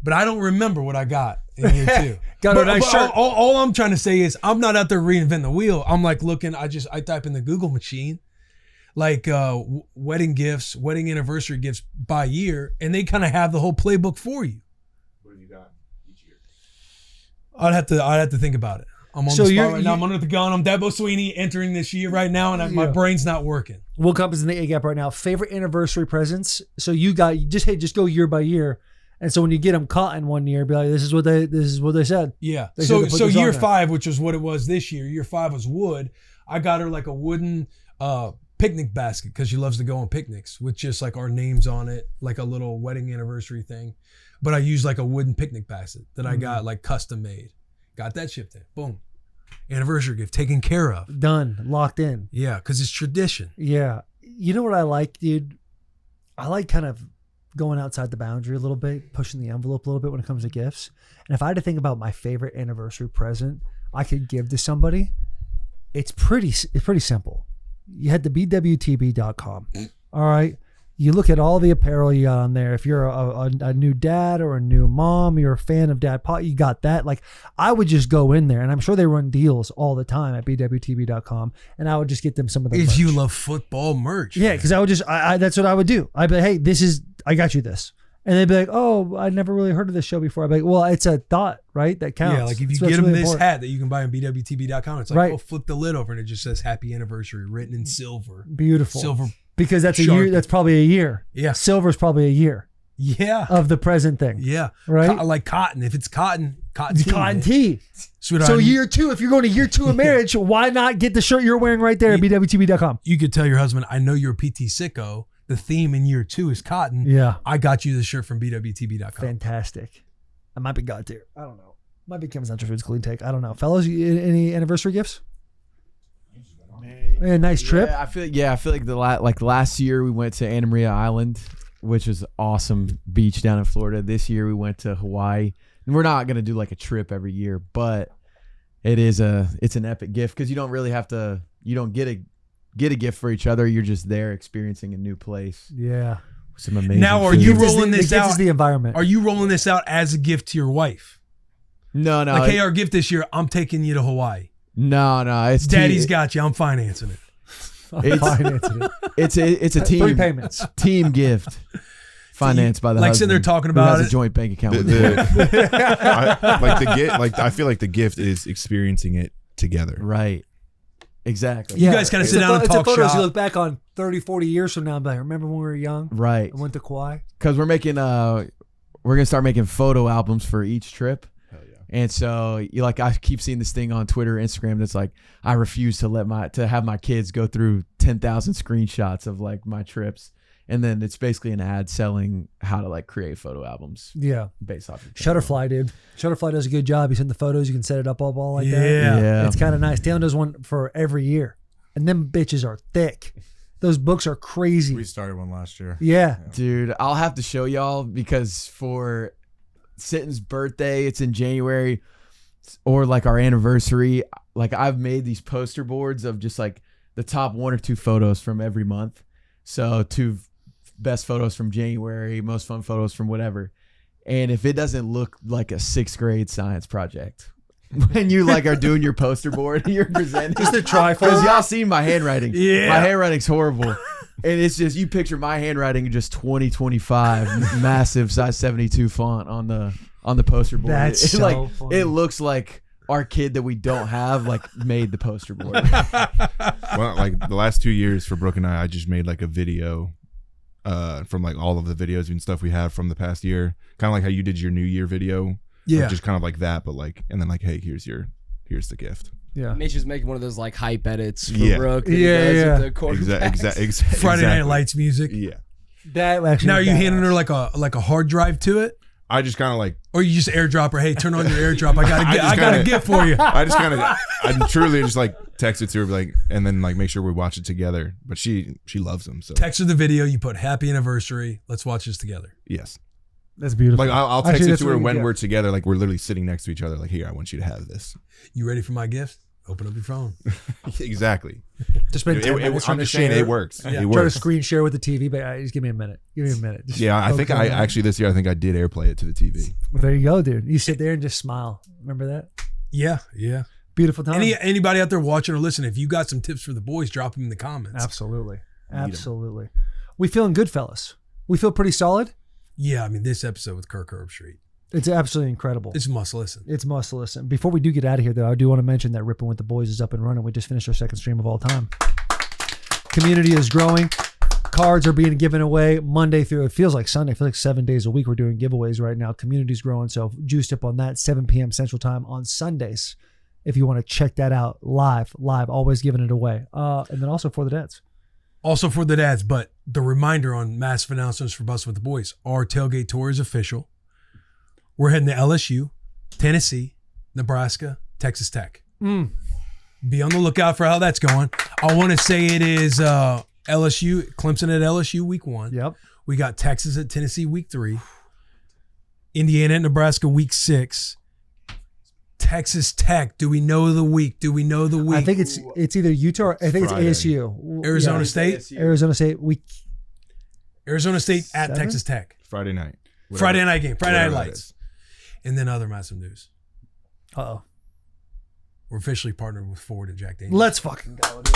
but I don't remember what I got in year 2. Got a nice shirt. All I'm trying to say is I'm not out there reinventing the wheel. I'm like looking. I type in the Google machine, like wedding gifts, wedding anniversary gifts by year, and they kind of have the whole playbook for you. What have you got each year? I'd have to think about it. I'm on the spot right now. I'm under the gun. I'm Dabo Sweeney entering this year right now, and my brain's not working. Will Cup is in the A gap right now. Favorite anniversary presents. So you got just go year by year, and so when you get them caught in one year, be like, this is what they said. Yeah. They So should've put this year on there. 5, which was what it was this year. Year 5 was wood. I got her like a wooden picnic basket because she loves to go on picnics with just like our names on it, like a little wedding anniversary thing. But I used like a wooden picnic basket that I got like custom made. Got that shipped in. Boom. Anniversary gift taken care of. Done. Locked in. Yeah, because it's tradition. Yeah. You know what I like, dude? I like kind of going outside the boundary a little bit, pushing the envelope a little bit when it comes to gifts. And if I had to think about my favorite anniversary present I could give to somebody, it's pretty simple. You head to bwtb.com. All right. You look at all the apparel you got on there. If you're a new dad or a new mom, you're a fan of Dad Pot, you got that. Like, I would just go in there, and I'm sure they run deals all the time at bwtb.com, and I would just get them some of the If merch. you love football merch. Yeah, because I would just, that's what I would do. I'd be like, hey, I got you this. And they'd be like, oh, I never really heard of this show before. I'd be like, well, it's a thought, right? That counts. Yeah, like if you So get it's them really this important. hat that you can buy on bwtb.com, it's like, Right. oh, flip the lid over and it just says happy anniversary written in silver. Beautiful. Silver. Because that's a Sharpie. year. That's probably a year. Yeah. Silver's probably a year Yeah. of the present thing. Yeah. Right? Like cotton. If it's cotton It's tea. cotton man. tea. Sweetheart, So year 2, if you're going to year 2 of marriage, why not get the shirt you're wearing right there at bwtb.com? you could tell your husband, I know you're a PT sicko. The theme in year 2 is cotton. Yeah. I got you the shirt from bwtb.com. Fantastic. I might be God tier. I don't know. Might be Kevin's Central Foods clean take. I don't know. Fellas, any anniversary gifts? A nice trip. I feel like last year we went to Anna Maria Island, which is awesome beach down in Florida. This year we went to Hawaii. And we're not gonna do like a trip every year, but it's an epic gift because you don't really have to. You don't get a gift for each other. You're just there experiencing a new place. Yeah. Some amazing. Now, are food. you The gift is rolling the this gift out? is the environment. Are you rolling this out as a gift to your wife? No. Like, hey, our gift this year, I'm taking you to Hawaii. No. It's Daddy's got you. I'm financing it. I'm financing it. It's a team 3 payments. team gift financed by the Like husband, sitting there talking who about has it. a joint bank account with I feel like the gift is experiencing it together. right. Exactly. You guys kinda It's sit down and it's talk photos shop. you look back on 30, 40 years from now and be like, remember when we were young? Right. I went to Kauai. Because we're gonna start making photo albums for each trip. And so I keep seeing this thing on Twitter, Instagram that's like, I refuse to have my kids go through 10,000 screenshots of like my trips. And then it's basically an ad selling how to like create photo albums Yeah. based off your Shutterfly, dude. Shutterfly does a good job. You send the photos, you can set it up all like that. Yeah. It's kind of nice. Taylor does one for every year. And them bitches are thick. Those books are crazy. We started one last year. Yeah. Dude, I'll have to show y'all because for Sitton's birthday, it's in January, or like our anniversary, like I've made these poster boards of just like the top 1 or 2 photos from every month. So 2 best photos from January, most fun photos from whatever. And if it doesn't look like a 6th grade science project when you like are doing your poster board, you're presenting Just a trifold. because y'all seen my handwriting. Yeah. My handwriting's horrible. And it's just, you picture my handwriting in just 2025 massive size 72 font on the poster board. That's it, so like funny. it looks like our kid that we don't have like made the poster board. Well, like the last 2 years for Brooke and I just made like a video from like all of the videos and stuff we have from the past year. Kind of like how you did your New Year video. Yeah. Like, just kind of like that, but like, and then like, hey, here's the gift. Yeah. Mitch is making one of those like hype edits for Yeah. Brooke. that he Yeah, does yeah. with the quarterbacks. Friday Night exactly. Lights music. Yeah. That actually. Now are you badass. handing her like a hard drive to it? I just kind of like, Or you just airdrop her, hey, turn on your airdrop. I got a gift for you. I truly just like text it to her, like, and then like make sure we watch it together. But she loves them. So Text her the video. You put happy anniversary. Let's watch this together. yes, That's beautiful. like I'll text Actually, it to her that's when really we're together. Like we're literally sitting next to each other. Like, here, I want you to have this. You ready for my gift? Open up your phone. Exactly. Just spend 10 minutes trying I'm to just saying share. it works. Yeah. It Try to works. screen share with the TV, but just give me a minute. Just Yeah, I think focus I on it. actually this year I think I did AirPlay it to the TV. Well, there you go, dude. You sit there and just smile. Remember that? Yeah. Beautiful time. Anybody out there watching or listening, if you got some tips for the boys, drop them in the comments. Absolutely. We feeling good, fellas. We feel pretty solid. Yeah, I mean, this episode with Kirk Herbstreit, It's absolutely incredible. it's a must listen. It's must listen. Before we do get out of here, though, I do want to mention that Ripping with the Boys is up and running. We just finished our second stream of all time. Community is growing. Cards are being given away Monday through, it feels like Sunday. I feel like 7 days a week we're doing giveaways right now. Community's growing. So juiced up on that, 7 p.m. Central Time on Sundays. If you want to check that out live, always giving it away. And then also for the dads. Also for the dads, but the reminder on massive announcements for Bussin' with the Boys. Our Tailgate Tour is official. We're heading to LSU, Tennessee, Nebraska, Texas Tech. Be on the lookout for how that's going. I want to say it is LSU, Clemson at LSU week 1. Yep. We got Texas at Tennessee week 3. Indiana at Nebraska week 6. Texas Tech. Do we know the week? I think it's either Utah or I think Friday. it's ASU. Arizona State. Arizona State. Arizona State at 7? Texas Tech. Friday night. Friday night game. Friday night whatever that lights. is. And then other massive news. Uh-oh. We're officially partnered with Ford and Jack Daniels. Let's fucking go, dude.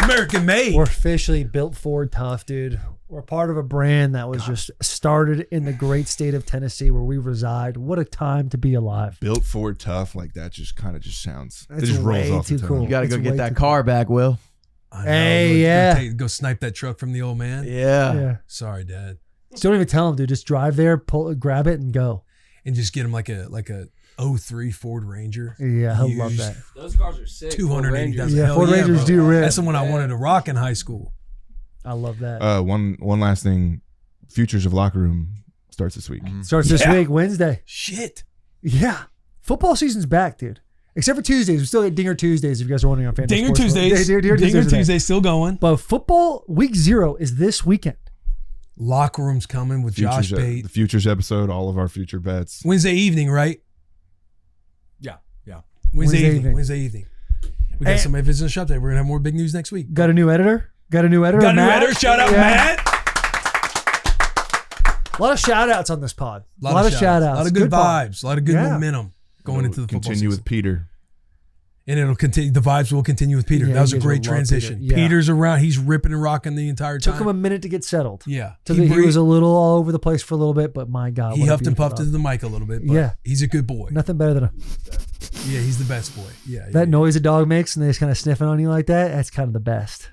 American made. We're officially built Ford tough, dude. We're part of a brand that was just started in the great state of Tennessee where we reside. What a time to be alive. Built Ford tough, like that just kind of just sounds. That's it just rolls way off too the cool. tongue. You got to It's go way get that too car back, Will. I know, Hey, go yeah. Go snipe that truck from the old man. Yeah. Yeah. Sorry, Dad. Just don't even tell him, dude. Just drive there, grab it, and go. And just get him like a 03 Ford Ranger. Yeah, he'll love Used. that. Those cars are sick. 280,000. Yeah, Hell Ford Rangers bro. do rip. That's the one I wanted to rock in high school. I love that. One last thing. Futures of Locker Room starts this week. Starts this week, Wednesday. Shit. Yeah. Football season's back, dude. Except for Tuesdays. We still get Dinger Tuesdays if you guys are wondering on Fantasy Dinger Sports. Tuesdays. Dinger Dinger today. Tuesdays still going. But football week 0 is this weekend. Locker room's coming with Josh Pate. The Futures episode, all of our future bets. Wednesday evening, right? Yeah. Wednesday evening. We got somebody visiting the shop today. We're going to have more big news next week. Got a new editor? Got a new Matt? editor. Shout out, Yeah. Matt. A lot of shout outs on this pod. A lot of shout outs. A lot of good pod. vibes. A lot of good Yeah. momentum going into the football Continue season. with Peter. And it'll continue. The vibes will continue with Peter. Yeah, that was a you guys great will love transition. Peter. Yeah. Peter's around. He's ripping and rocking the entire time. Took him a minute to get settled. Yeah. He breathed- was a little all over the place for a little bit, but my God. He what a huffed and beautiful puffed dog. into the mic a little bit, but Yeah. he's a good boy. Nothing better than Yeah, he's the best boy. Yeah. that yeah. noise a dog makes and they just kind of sniffing on you like that. That's kind of the best.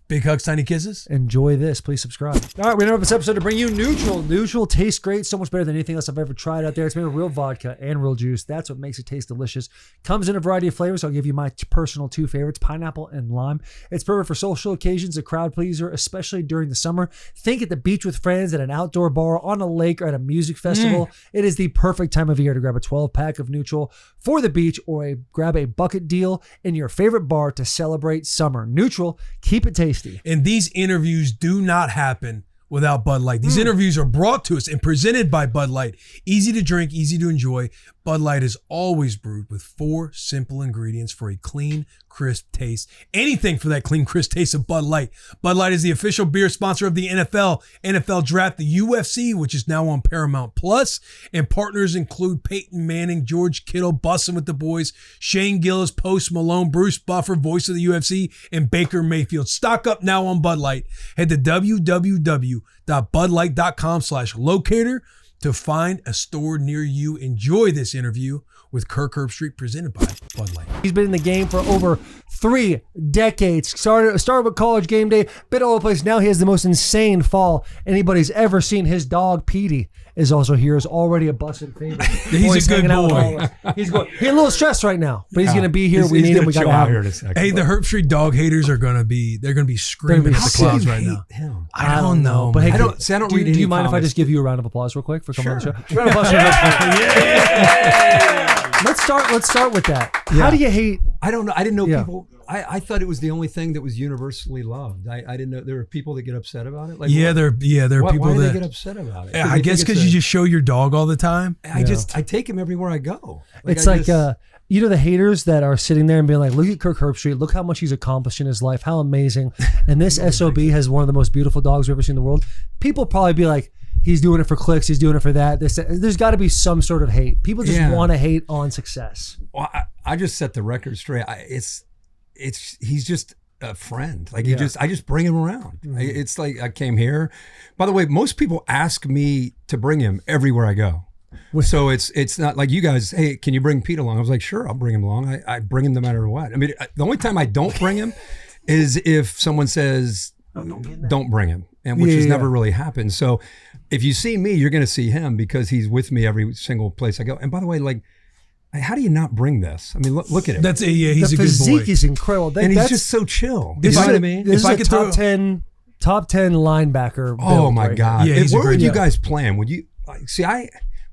Big hugs, tiny kisses. Enjoy this. Please subscribe. All right, we interrupt this episode to bring you Neutral. Neutral tastes great. So much better than anything else I've ever tried out there. It's made with real vodka and real juice. That's what makes it taste delicious. Comes in a variety of flavors. I'll give you my personal 2 favorites, pineapple and lime. It's perfect for social occasions, a crowd pleaser, especially during the summer. Think at the beach with friends, at an outdoor bar, on a lake, or at a music festival. It is the perfect time of year to grab a 12-pack of Neutral for the beach or grab a bucket deal in your favorite bar to celebrate summer. Neutral, keep it tasty. And these interviews do not happen without Bud Light. These interviews are brought to us and presented by Bud Light. Easy to drink, easy to enjoy. Bud Light is always brewed with 4 simple ingredients for a clean, crisp taste. Anything for that clean, crisp taste of Bud Light. Bud Light is the official beer sponsor of the NFL, NFL Draft, the UFC, which is now on Paramount Plus, and partners include Peyton Manning, George Kittle, Bussin' with the Boys, Shane Gillis, Post Malone, Bruce Buffer, voice of the UFC, and Baker Mayfield. Stock up now on Bud Light. Head to www.budlight.com/locator to find a store near you. Enjoy this interview with Kirk Herbstreit presented by Bud Light. He's been in the game for over 3 decades. Started with college game day, been all over the place. Now he has the most insane fall anybody's ever seen. His dog, Pate, is also here. Is already a Bussin favorite. He's a good hanging out with boy. all of us. He's a little stressed right now, but he's going to be here. We need him. We got to have him. Hey, the Herbstreit dog haters are gonna be screaming at the clouds right now. Him. I don't know. But hey, man. I don't read do any you mind if I comments. just give you a round of applause real quick for coming on the show? Round of applause for Herbstreit. Let's start with that. How do you hate? I don't know. I didn't know Yeah. people. I thought it was the only thing that was universally loved. I didn't know there were people that get upset about it. Like, There are people why do that they get upset about it? I guess because you just show your dog all the time. I take him everywhere I go. It's like you know, the haters that are sitting there and being like, look at Kirk Herbstreit, look how much he's accomplished in his life, how amazing. And this SOB has one of the most beautiful dogs we've ever seen in the world. People probably be like, he's doing it for clicks, he's doing it for that. There's got to be some sort of hate. People just want to hate on success. Well, I just set the record straight. He's just a friend. Like I just bring him around. It's like I came here. By the way, most people ask me to bring him everywhere I go. So it's not like you guys, hey, can you bring Pete along? I was like, sure, I'll bring him along. I bring him no matter what. I mean, the only time I don't bring him is if someone says, don't bring him, and which has never really happened. So if you see me, you're going to see him because he's with me every single place I go. And by the way, like, how do you not bring this? I mean, look at him. He's the a good physique boy. is incredible. And he's just so chill. This You know is what a, I mean? This If is I a could top throw- 10 linebacker. Oh build my right God! Yeah, he's Where would great- you guys play him? Would you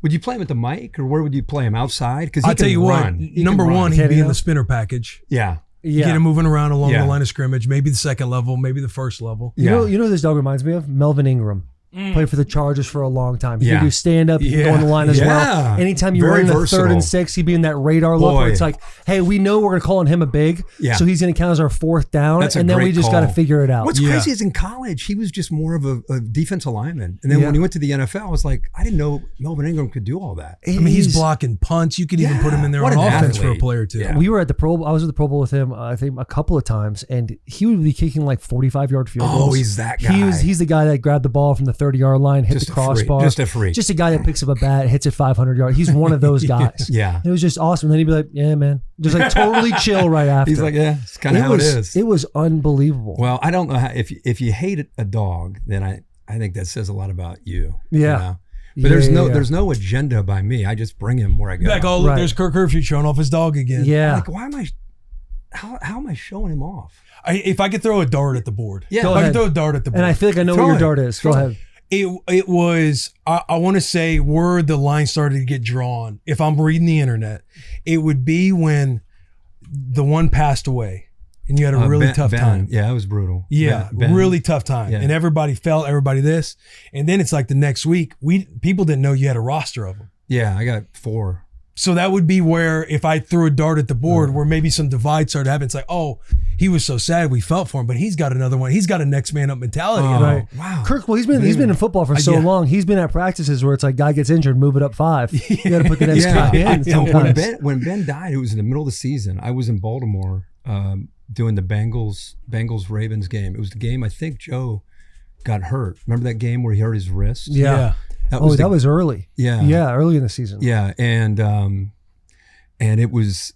would you play him at the mic, or where would you play him outside? Because I'll tell you run. what. He Number can run. one, he'd be in Cameo? the spinner package. Yeah. Yeah. Get him moving around along Yeah. the line of scrimmage. Maybe the second level. Maybe the first level. You know who this dog reminds me of? Melvin Ingram. Played for the Chargers for a long time. He could do stand up, he could go on the line as well. Anytime you Very run in the versatile. 3rd and 6, he'd be in that radar look where Boy. it's like, hey, we know we're gonna call on him a big, Yeah. so he's gonna count as our 4th down, That's a and then we great just gotta call. figure it out. What's crazy is in college, he was just more of a defensive lineman. And then when he went to the NFL, I was like, I didn't know Melvin Ingram could do all that. I mean, he's blocking punts. You could even put him in there What on an offense for a athlete. player too. Yeah. We were at the Pro Bowl. I was at the Pro Bowl with him, I think, a couple of times, and he would be kicking like 45-yard field goals. Oh, he's that guy. He's the guy that grabbed the ball from the 30-yard line, hit Just the a freak. crossbar. Just a freak. Just a guy that picks up a bat, hits it 500 yards. He's one of those guys. Yeah. It was just awesome. Then he'd be like, yeah, man. Just like totally chill right after. He's like, yeah, it's kind of how it is. It was unbelievable. Well, I don't know how, if you hate a dog, then I think that says a lot about you. Yeah. You know? But Yeah, there's no agenda by me. I just bring him where I go. Like, oh, look, Right. there's Kirk Herbstreit showing off his dog again. Yeah. Like, why am I? How am I showing him off? If I could throw a dart at the board. Yeah. If Go I ahead. could throw a dart at the board. And I feel like I know Throw what your it. dart is. Go Throw ahead. It was, I want to say where the line started to get drawn. If I'm reading the internet, it would be when the one passed away and you had a really tough Ben. time. Yeah, it was brutal. Yeah, Ben. really tough time. Yeah. And everybody felt, everybody this. And then it's like the next week, people didn't know you had a roster of them. Yeah, I got 4. So that would be where if I threw a dart at the board where maybe some divide started happening, it's like, oh, he was so sad we felt for him, but he's got another one. He's got a next man up mentality. Oh, And Right. wow. Kirk, well, he's been in football for so Yeah. long. He's been at practices where it's like guy gets injured, move it up 5. You got to put the next guy in You know, sometimes. when Ben died, it was in the middle of the season. I was in Baltimore doing the Bengals Ravens game. It was the game I think Joe got hurt. Remember that game where he hurt his wrist? Yeah. That That was early. Yeah. Yeah, early in the season. Yeah, and it was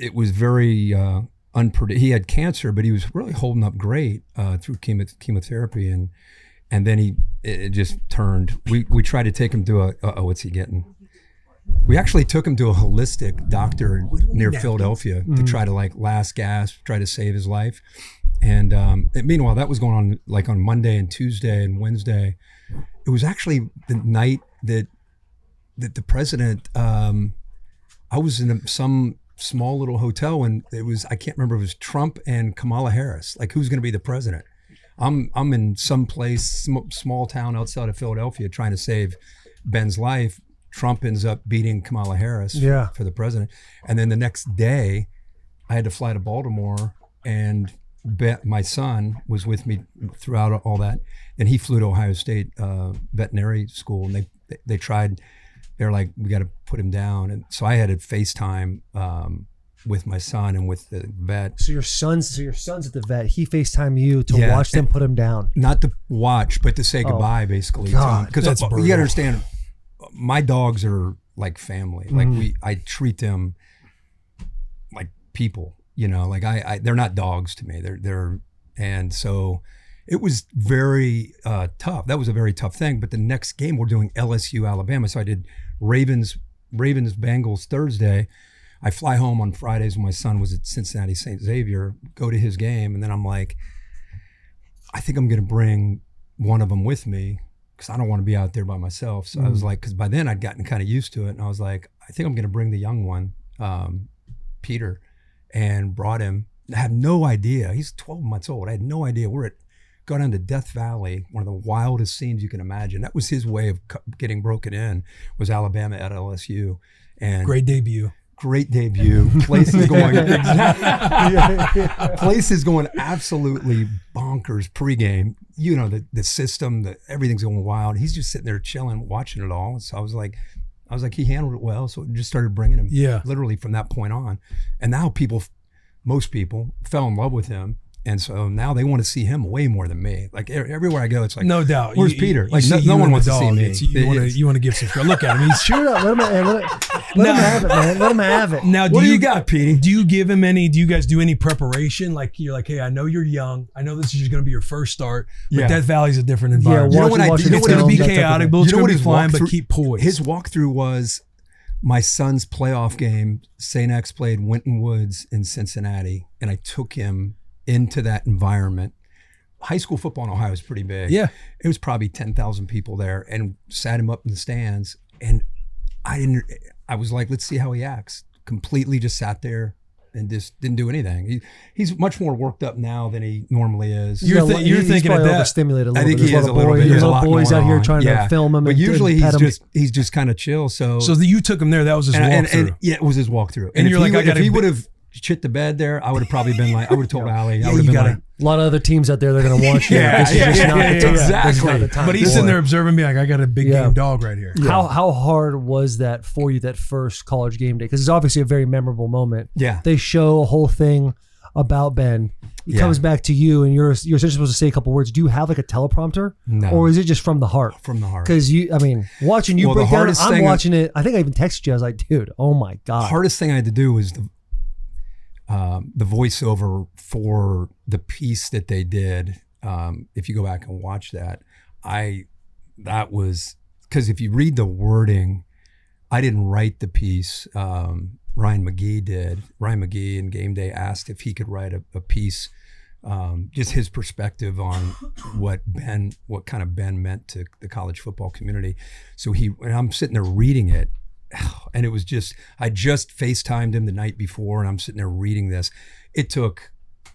very unpredictable. He had cancer, but he was really holding up great through chemotherapy, and then it just turned. We tried to take him to what's he getting? We actually took him to a holistic doctor near Philadelphia to try to last gasp, try to save his life. And meanwhile, that was going on like on Monday and Tuesday and Wednesday. It was actually the night that the president. I was in some small little hotel, and it was, I can't remember if it was Trump and Kamala Harris. Like, who's going to be the president? I'm in some place, small town outside of Philadelphia, trying to save Ben's life. Trump ends up beating Kamala Harris for the president. And then the next day, I had to fly to Baltimore, and my son was with me throughout all that. And he flew to Ohio State veterinary school, and they tried. They're like, we got to put him down. And so I had to FaceTime with my son and with the vet. So your son's at the vet. He FaceTime you to Yeah, watch them put him down. Not to watch, but to say goodbye, basically. God, Because that's you got brutal. to understand, my dogs are like family. Like I treat them like people. You know, like they're not dogs to me. And so it was very tough. That was a very tough thing. But the next game we're doing LSU Alabama. So I did Ravens Bengals Thursday. I fly home on Fridays when my son was at Cincinnati St. Xavier, go to his game, and then I'm like, I think I'm going to bring one of them with me because I don't want to be out there by myself. So I was like, because by then I'd gotten kind of used to it, and I was like, I think I'm going to bring the young one, Peter, and brought him. I had no idea. He's 12 months old. I had no idea. Go down to Death Valley, one of the wildest scenes you can imagine. That was his way of getting broken in, was Alabama at LSU. And Great debut. Place is going absolutely bonkers pregame. You know, the system, everything's going wild. He's just sitting there chilling, watching it all. So I was like, he handled it well. So we just started bringing him literally from that point on. And now most people fell in love with him. And so now they want to see him way more than me. Like everywhere I go, it's like, no doubt. Where's Peter? Like no one wants to see me. You want to give some credit. Look at him. He's Shoot up. Let him have it, man. Let him have it. Now, what do you got, Petey? Do you give him any? Do you guys do any preparation? Like you're like, hey, I know you're young. I know this is going to be your first start, but Death Valley's a different environment. Yeah, you know what I do? It's going to be chaotic, but it's going to be fine. But keep poised. His walkthrough was my son's playoff game. St. X played Winton Woods in Cincinnati, and I took him into that environment. High school football in Ohio is pretty big. Yeah. It was probably 10,000 people there, and sat him up in the stands. And I was like, let's see how he acts. Completely just sat there and just didn't do anything. He's much more worked up now than he normally is. You're thinking of that. Overstimulated a little I think bit. he is a little bit. There's a lot of going boys out here on. trying to film him. But and usually pet him. he's just kind of chill. So you took him there. That was his walkthrough. And yeah, it was his walkthrough. And you're like, if he would have shit the bed there, I would have probably been like, I would have told Allie. I would have been like, a lot of other teams out there, they're going to want you. This is just not the time. exactly. This is not the time. But he's sitting there observing me like, I got a big game dog right here. How hard was that for you, that first college game day? Because it's obviously a very memorable moment. Yeah. They show a whole thing about Ben. He comes back to you, and you're essentially supposed to say a couple words. Do you have like a teleprompter? No. Or is it just from the heart? From the heart. Because watching you break down, I'm watching it. I think I even texted you. I was like, dude, oh my God. The hardest thing I had to do was the voiceover for the piece that they did. If you go back and watch that was because if you read the wording, I didn't write the piece. Ryan McGee did. Ryan McGee in GameDay asked if he could write a piece, just his perspective on what kind of Ben meant to the college football community. So and I'm sitting there reading it, and it was I just FaceTimed him the night before, and I'm sitting there reading this. It took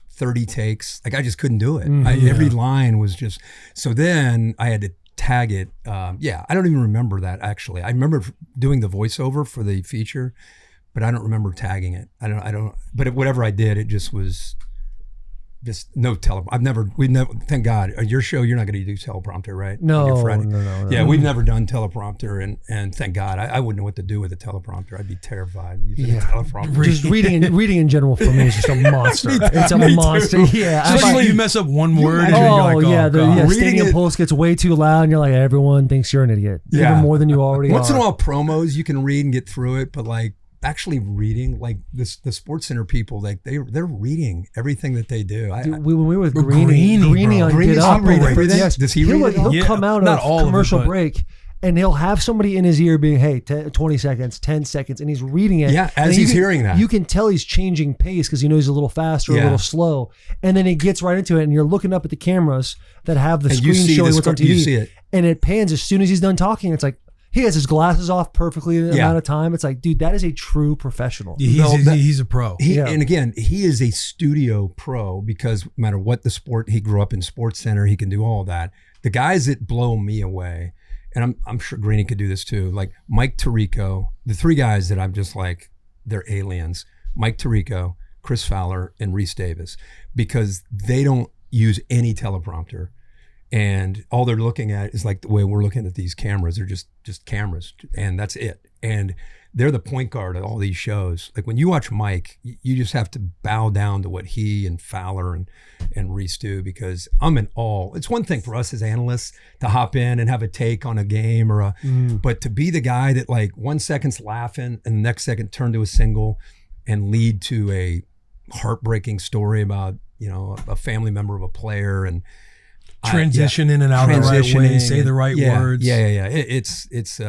30 takes. Like I just couldn't do it. Every line was just, so then I had to tag it. I don't even remember that actually. I remember doing the voiceover for the feature, but I don't remember tagging it. I don't, but whatever I did, it just was just no we've never, thank God, your show, you're not going to do teleprompter, right? No. Yeah, we've never done teleprompter, and thank God, I wouldn't know what to do with a teleprompter. I'd be terrified. Teleprompter. Just reading in general for me is just a monster. It's a monster. Yeah. Especially you mess up one word. God. Stadium Pulse gets way too loud, and you're like, everyone thinks you're an idiot. Yeah. Even more than you already Once are. in a while, promos, you can read and get through it, but like, actually reading, like the Sports Center people, like they're reading everything that they do. When we were with Greeny on Get Up, yes, does he read it? He'll come out of commercial break, and he'll have somebody in his ear being, hey, 20 seconds, 10 seconds, and he's reading it. Yeah, as he's hearing that. You can tell he's changing pace because he knows he's a little fast or a little slow. And then he gets right into it, and you're looking up at the cameras that have the screen showing what's on TV. You see it. And it pans as soon as he's done talking. It's like, he has his glasses off perfectly in the amount of time. It's like, dude, that is a true professional. He's a pro. And again, he is a studio pro because no matter what the sport, he grew up in Sports Center, he can do all that. The guys that blow me away, and I'm sure Greeny could do this too, like Mike Tirico, the three guys that I'm just like, they're aliens. Mike Tirico, Chris Fowler, and Reese Davis, because they don't use any teleprompter. And all they're looking at is like the way we're looking at these cameras. They're just cameras, and that's it. And they're the point guard of all these shows. Like when you watch Mike, you just have to bow down to what he and Fowler and Reese do, because I'm in awe. It's one thing for us as analysts to hop in and have a take on a game but to be the guy that like 1 second's laughing and the next second turn to a single and lead to a heartbreaking story about, a family member of a player, and Transition in and out the right way, say the right words. Yeah. It's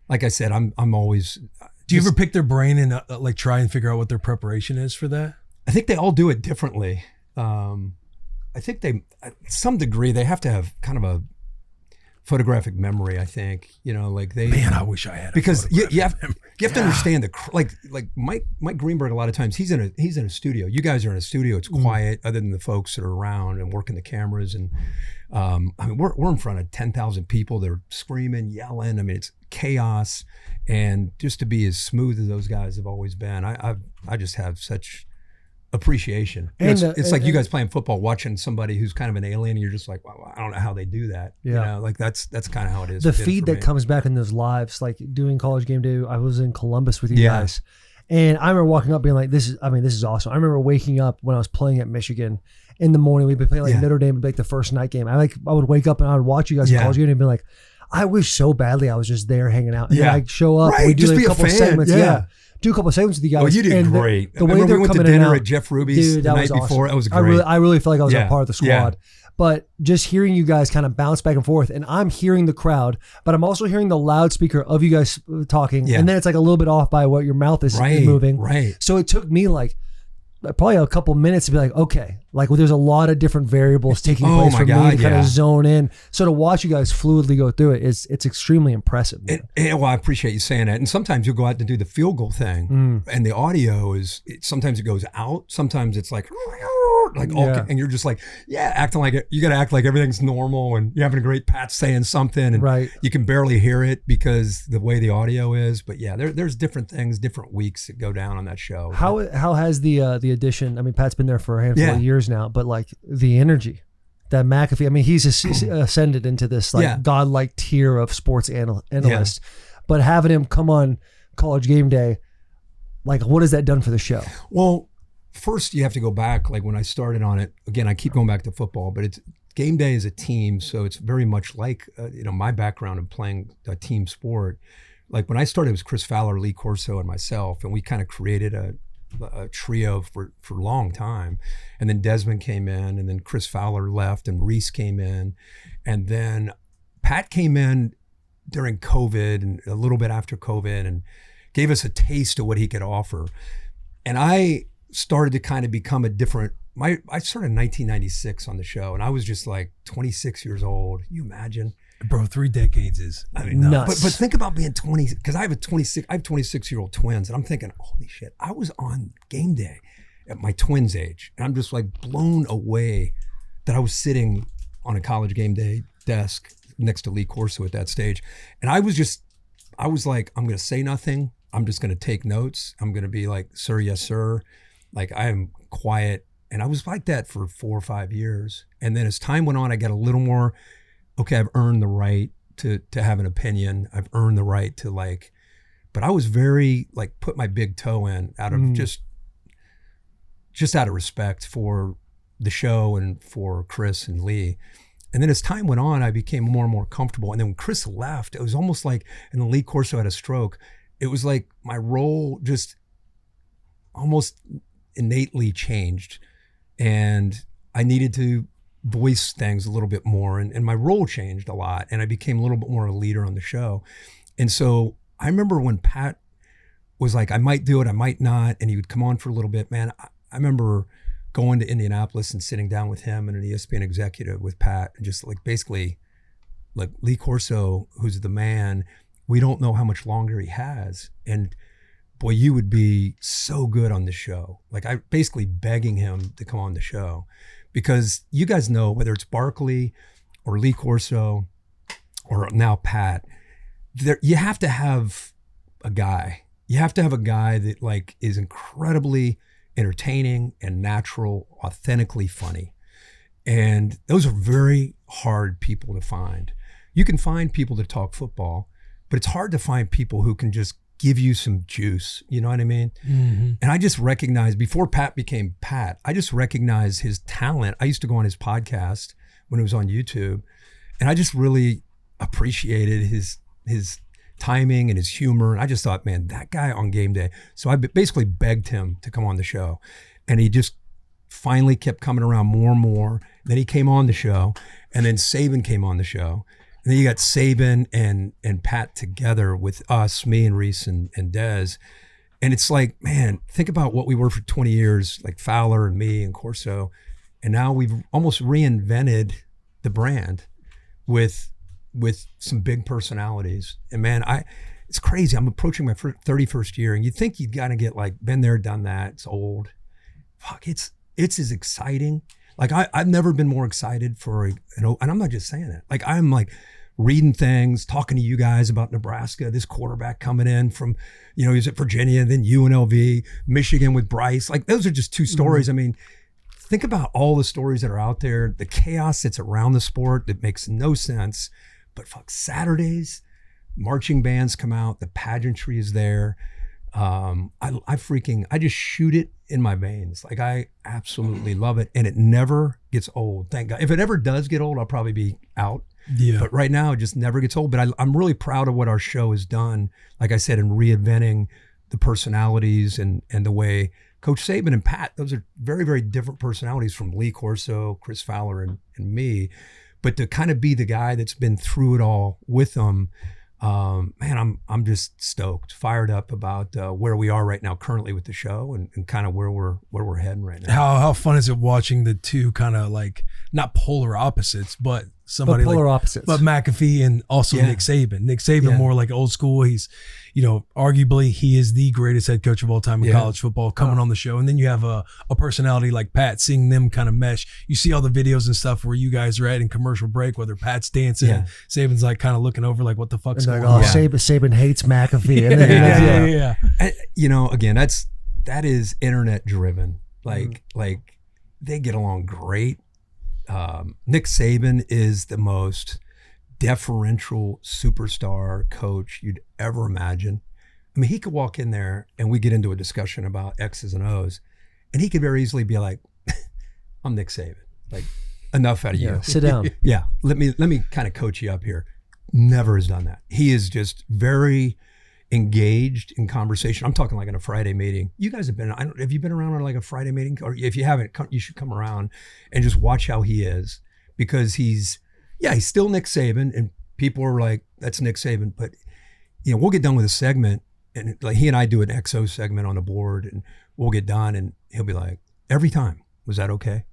like I said, I'm always. Do you ever pick their brain and like try and figure out what their preparation is for that? I think they all do it differently. I think to some degree, they have to have kind of a photographic memory. I think, like they. Man, I wish I had. Because you have to understand like Mike Greenberg. A lot of times he's in a studio. You guys are in a studio. It's quiet, other than the folks that are around and working the cameras. And I mean, we're in front of 10,000 people. They're screaming, yelling. I mean, it's chaos. And just to be as smooth as those guys have always been, I just have such appreciation. And, it's like you guys playing football, watching somebody who's kind of an alien, and you're just like, wow, I don't know how they do that. Yeah. Like that's kind of how it is. The feed that comes back in those lives, like doing College Game Day, I was in Columbus with you guys, and I remember walking up being like, this is awesome. I remember waking up when I was playing at Michigan in the morning. We'd be playing like Notre Dame, would be like the first night game. I would wake up and I would watch you guys in College Game Day and be like, I wish so badly I was just there hanging out. And then I show up, we do like a couple segments. Do a couple of segments with you guys. Oh, you did great. The way we went to dinner at Jeff Ruby's dude, the night before. That was great. I really feel like I was a part of the squad. Yeah. But just hearing you guys kind of bounce back and forth, and I'm hearing the crowd, but I'm also hearing the loudspeaker of you guys talking, and then it's like a little bit off by what your mouth is moving. Right. So it took me like probably a couple minutes to be like, okay, like there's a lot of different variables taking place for me to kind of zone in. So to watch you guys fluidly go through it, it's extremely impressive. Well, I appreciate you saying that. And sometimes you'll go out to do the field goal thing, and the audio sometimes it goes out, sometimes it's like and you're just like, acting like it. You got to act like everything's normal, and you're having a great Pat saying something, and you can barely hear it because the way the audio is. But there's different things, different weeks that go down on that show. How has the addition? I mean, Pat's been there for a handful of years now, but like the energy that McAfee. I mean, he's ascended into this like godlike tier of sports analyst. But having him come on College Game Day, like what has that done for the show? Well, first, you have to go back. Like when I started on it, again, I keep going back to football, but it's Game Day is a team, so it's very much like my background of playing a team sport. Like when I started, it was Chris Fowler, Lee Corso, and myself, and we kind of created a trio for a long time. And then Desmond came in, and then Chris Fowler left, and Reese came in, and then Pat came in during COVID and a little bit after COVID, and gave us a taste of what he could offer. And I started to kind of become a different. I started in 1996 on the show, and I was just like 26 years old. You imagine, bro? 3 decades is nuts. But think about being 20, because I have 26-year-old twins, and I'm thinking, holy shit, I was on Game Day at my twins' age, and I'm just like blown away that I was sitting on a College Game Day desk next to Lee Corso at that stage, and I was like, I'm gonna say nothing. I'm just gonna take notes. I'm gonna be like, sir, yes, sir. Like I am quiet. And I was like that for 4 or 5 years. And then as time went on, I got a little more, okay, I've earned the right to have an opinion. I've earned the right to but I was very put my big toe in out of just out of respect for the show and for Chris and Lee. And then as time went on, I became more and more comfortable. And then when Chris left, it was almost like, and then Lee Corso had a stroke. It was like my role just almost innately changed, and I needed to voice things a little bit more, and my role changed a lot, and I became a little bit more of a leader on the show. And so I remember when Pat was like, I might do it, I might not, and he would come on for a little bit, man. I remember going to Indianapolis and sitting down with him and an ESPN executive with Pat, and just basically Lee Corso, who's the man, we don't know how much longer he has, and boy, you would be so good on the show. I basically begging him to come on the show, because you guys know, whether it's Barkley or Lee Corso or now Pat, you have to have a guy. You have to have a guy that is incredibly entertaining and natural, authentically funny. And those are very hard people to find. You can find people to talk football, but it's hard to find people who can just give you some juice, you know what I mean? Mm-hmm. And I just recognized, before Pat became Pat, I just recognized his talent. I used to go on his podcast when it was on YouTube, and I just really appreciated his timing and his humor. And I just thought, man, that guy on Game Day. So I basically begged him to come on the show, and he just finally kept coming around more and more. Then he came on the show, and then Saban came on the show. And then you got Saban and Pat together with us, me and Reese and Dez. And it's like, man, think about what we were for 20 years, like Fowler and me and Corso. And now we've almost reinvented the brand with some big personalities. And man, it's crazy. I'm approaching my 31st year, and you think you'd got to get like been there, done that. It's old. Fuck, it's as exciting. Like I've never been more excited for and I'm not just saying it. Like I'm like reading things, talking to you guys about Nebraska, this quarterback coming in from, he's at Virginia, then UNLV, Michigan with Bryce. Like those are just two stories. I mean, think about all the stories that are out there, the chaos that's around the sport that makes no sense. But fuck, Saturdays, marching bands come out, the pageantry is there. I just shoot it in my veins. Like I absolutely love it, and it never gets old. Thank God. If it ever does get old, I'll probably be out. Yeah. But right now, it just never gets old. But I'm really proud of what our show has done. Like I said, in reinventing the personalities and the way Coach Saban and Pat, those are very, very different personalities from Lee Corso, Chris Fowler, and me. But to kind of be the guy that's been through it all with them, man, I'm just stoked, fired up about where we are right now currently with the show and kind of where we're heading right now. How fun is it watching the two kind of like not polar opposites, but somebody polar like, opposites. But McAfee and also Nick Saban. Nick Saban more like old school. He's, arguably he is the greatest head coach of all time in college football coming on the show. And then you have a personality like Pat, seeing them kind of mesh. You see all the videos and stuff where you guys are at in commercial break, whether Pat's dancing, Saban's like kind of looking over like, what the fuck's going on? Saban hates McAfee. And then, And, again, that is internet driven. Like they get along great. Nick Saban is the most deferential superstar coach you'd ever imagine. I mean, he could walk in there and we get into a discussion about X's and O's, and he could very easily be like, I'm Nick Saban. Like, enough out of you. Sit down. Yeah. Let me kind of coach you up here. Never has done that. He is just very engaged in conversation. I'm talking like in a Friday meeting. You guys have been, have you been around on like a Friday meeting? Or if you haven't, you should come around and just watch how he is, because he's still Nick Saban, and people are like, that's Nick Saban. But, we'll get done with a segment, and like he and I do an XO segment on the board, and we'll get done, and he'll be like, every time, was that okay?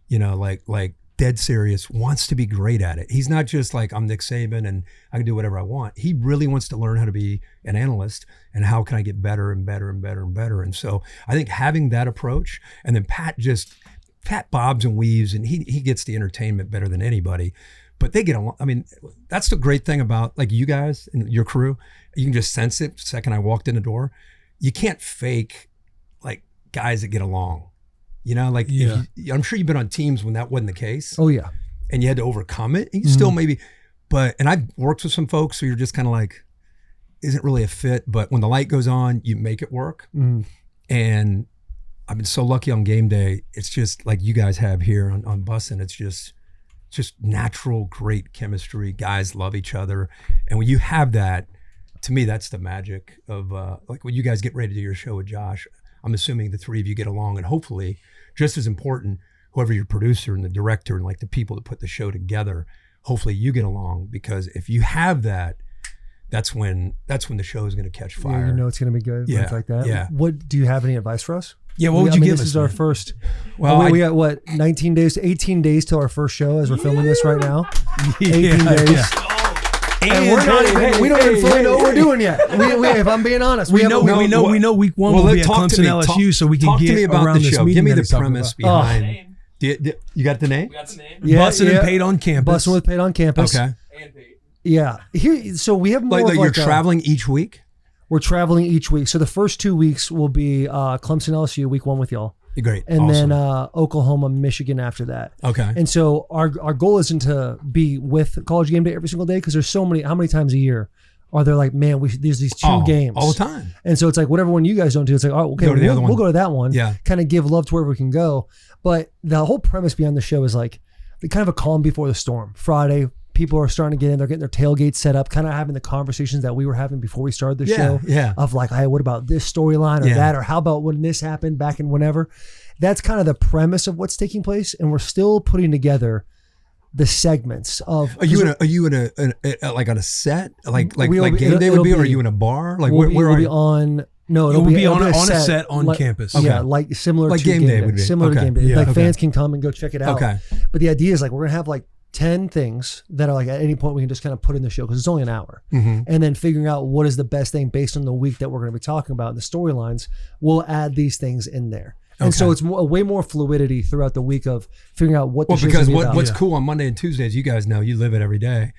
Like dead serious, wants to be great at it. He's not just like, I'm Nick Saban and I can do whatever I want. He really wants to learn how to be an analyst and how can I get better and better and better and better. And so I think having that approach, and then Pat bobs and weaves, and he gets the entertainment better than anybody. But they get along. I mean, that's the great thing about like you guys and your crew. You can just sense it the second I walked in the door. You can't fake like guys that get along. I'm sure you've been on teams when that wasn't the case. Oh yeah. And you had to overcome it. And you still maybe, and I've worked with some folks who you're just kind of like, isn't really a fit. But when the light goes on, you make it work. And I've been so lucky on game day. It's just like you guys have here on Bussin. It's just natural, great chemistry. Guys love each other. And when you have that, to me, that's the magic of like when you guys get ready to do your show with Josh, I'm assuming the three of you get along, and hopefully, just as important, whoever your producer and the director and like the people that put the show together, hopefully you get along, because if you have that, that's when the show is going to catch fire. Yeah, it's going to be good. Yeah, like that. Yeah. What do you have any advice for us? Yeah, what would you give us? This is our first. Well, we got what, 19 days, 18 days till our first show as we're filming this right now. 18 days. Yeah. And we're not even, we don't even fully know what we're doing yet. We, if I'm being honest, we know week one will be at Clemson LSU, so we can get to me about around the this show. meeting. Give me the premise behind. You got the name? We got the name. Yeah, Bussin and Pate on campus. Bussin with Pate on campus. Okay. And Pate. Yeah. Here, so we have more Like of you're like traveling each week? We're traveling each week. So the first 2 weeks will be Clemson LSU week 1 with y'all. Great. And awesome. then Oklahoma, Michigan after that. Okay. And so our goal isn't to be with College Game Day every single day, because there's so many. How many times a year are there like, man, there's these two games all the time? And so it's like whatever one you guys don't do, it's like, oh, okay, Go to the other one. we'll go to that one. Yeah. Kind of give love to where we can go. But the whole premise behind the show is like the kind of a calm before the storm. Friday, people are starting to get in. They're getting their tailgate set up, kind of having the conversations that we were having before we started the show. Yeah. Of like, hey, what about this storyline or that? Or how about when this happened back in whenever? That's kind of the premise of what's taking place. And we're still putting together the segments of. Are you in a like on a set like We'll be- game day it'll would be, or are be- you in a bar? Like We'll where are be you? on. No, It'll be on a set set on like- campus. Yeah, Okay. like similar Like to Game Day would be. Similar to Okay. Game Day. Yeah, Like okay. fans can come and go check it out. Okay. But the idea is like we're gonna have like 10 things that are like at any point we can just kind of put in the show because it's only an hour. Mm-hmm. And then figuring out what is the best thing based on the week that we're going to be talking about and the storylines, we'll add these things in there. And so it's way more fluidity throughout the week of figuring out what the Well, show's because gonna be about. what's cool on Monday and Tuesdays, you guys know, you live it every day.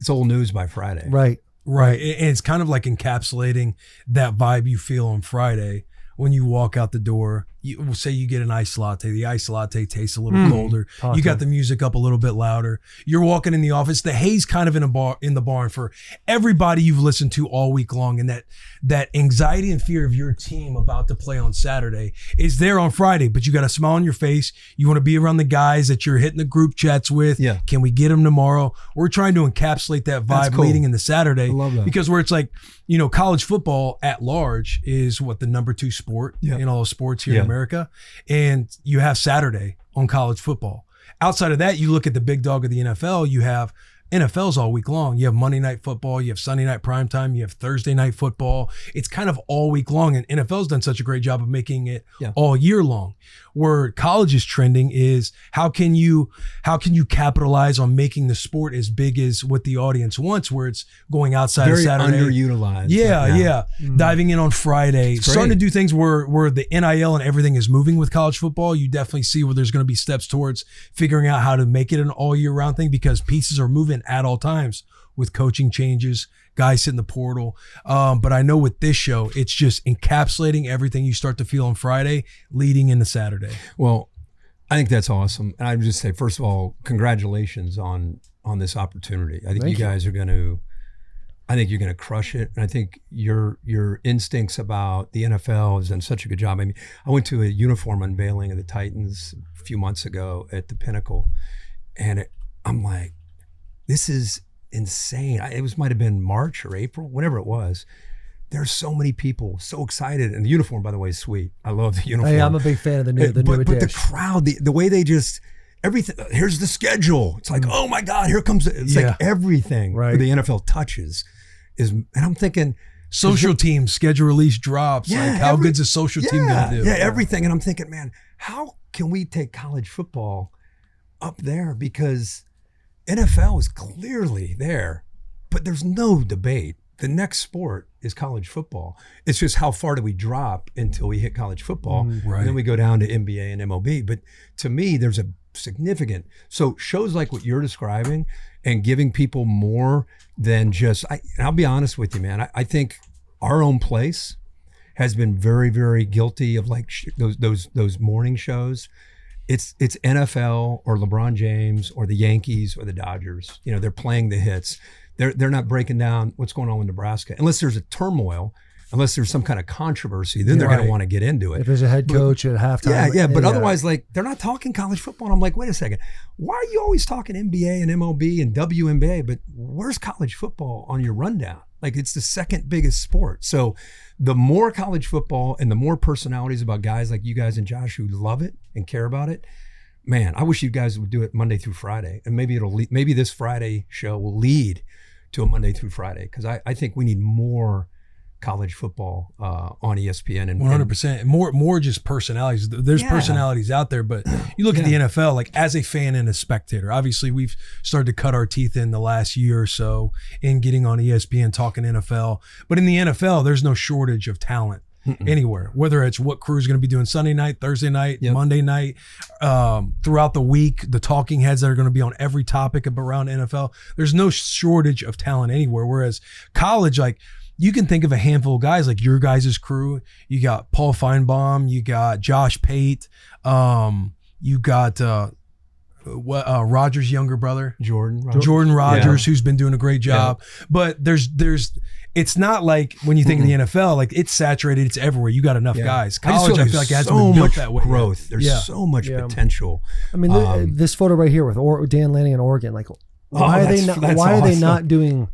It's old news by Friday. Right. Right. And it's kind of like encapsulating that vibe you feel on Friday when you walk out the door. You say you get an iced latte. The iced latte tastes a little colder. You got the music up a little bit louder. You're walking in the office. The hay's kind of in the barn for everybody you've listened to all week long. And that anxiety and fear of your team about to play on Saturday is there on Friday, but you got a smile on your face. You want to be around the guys that you're hitting the group chats with. Yeah. Can we get them tomorrow? We're trying to encapsulate that That's vibe cool. leading into Saturday. I love that. Because where it's like, college football at large is what the number 2 sport in all sports here in America. And you have Saturday on college football. Outside of that, you look at the big dog of the NFL, you have NFL's all week long. You have Monday night football, you have Sunday night primetime, you have Thursday night football. It's kind of all week long. And NFL's done such a great job of making it all year long. Where college is trending is how can you capitalize on making the sport as big as what the audience wants, where it's going outside Very of Saturday. underutilized. Yeah, right now. yeah. Diving in on Friday, It's starting to great. do things where the NIL and everything is moving with college football. You definitely see where there's going to be steps towards figuring out how to make it an all year round thing because pieces are moving at all times with coaching changes, guys hitting the portal. But I know with this show, it's just encapsulating everything you start to feel on Friday leading into Saturday. Well, I think that's awesome. And I would just say, first of all, congratulations on this opportunity. I think you guys are going to, I think you're going to crush it. And I think your instincts about the NFL has done such a good job. I mean, I went to a uniform unveiling of the Titans a few months ago at the Pinnacle. And I'm like, this is insane. It might have been March or April, whenever it was. There's so many people so excited. And the uniform, by the way, is sweet. I love the uniform. Hey, I'm a big fan of the new But the edition. crowd, the way they just, everything, here's the schedule. It's like, oh my God, here comes, it's like everything Right. the NFL touches is, and I'm thinking, Social teams, schedule release drops. Yeah, like how good's a social team going to do? Yeah, everything. And I'm thinking, man, how can we take college football up there? Because NFL is clearly there, but there's no debate. The next sport is college football. It's just how far do we drop until we hit college football? Right. And then we go down to NBA and MLB. But to me, there's a significant, so shows like what you're describing and giving people more than just, and I'll be honest with you, man, I think our own place has been very, very guilty of like those morning shows. It's NFL or LeBron James or the Yankees or the Dodgers. They're playing the hits. They're not breaking down what's going on with Nebraska unless there's a turmoil, unless there's some kind of controversy. Then they're going to want to get into it. If there's a head coach at halftime. Yeah. But otherwise, like they're not talking college football. And I'm like, wait a second, why are you always talking NBA and MLB and WNBA? But where's college football on your rundown? Like it's the second biggest sport. So the more college football and the more personalities about guys like you guys and Josh who love it and care about it, man, I wish you guys would do it Monday through Friday. And maybe this Friday show will lead to a Monday through Friday. Because I think we need more college football on ESPN and 100%. More just personalities. There's personalities out there, but you look at the NFL, like as a fan and a spectator, obviously we've started to cut our teeth in the last year or so in getting on ESPN talking NFL. But in the NFL, there's no shortage of talent anywhere, whether it's what crew is going to be doing Sunday night, Thursday night, Monday night, throughout the week, the talking heads that are going to be on every topic around NFL. There's no shortage of talent anywhere. Whereas college, like, you can think of a handful of guys like your guys' crew. You got Paul Feinbaum, you got Josh Pate, you got Rogers' younger brother, Jordan Rogers, who's been doing a great job. But it's not like when you think of the NFL, like it's saturated, it's everywhere. You got enough guys. College, I feel like it hasn't been built that way. Growth. There's so much potential. I mean, this photo right here with Dan Lanning in Oregon, like Why are they not doing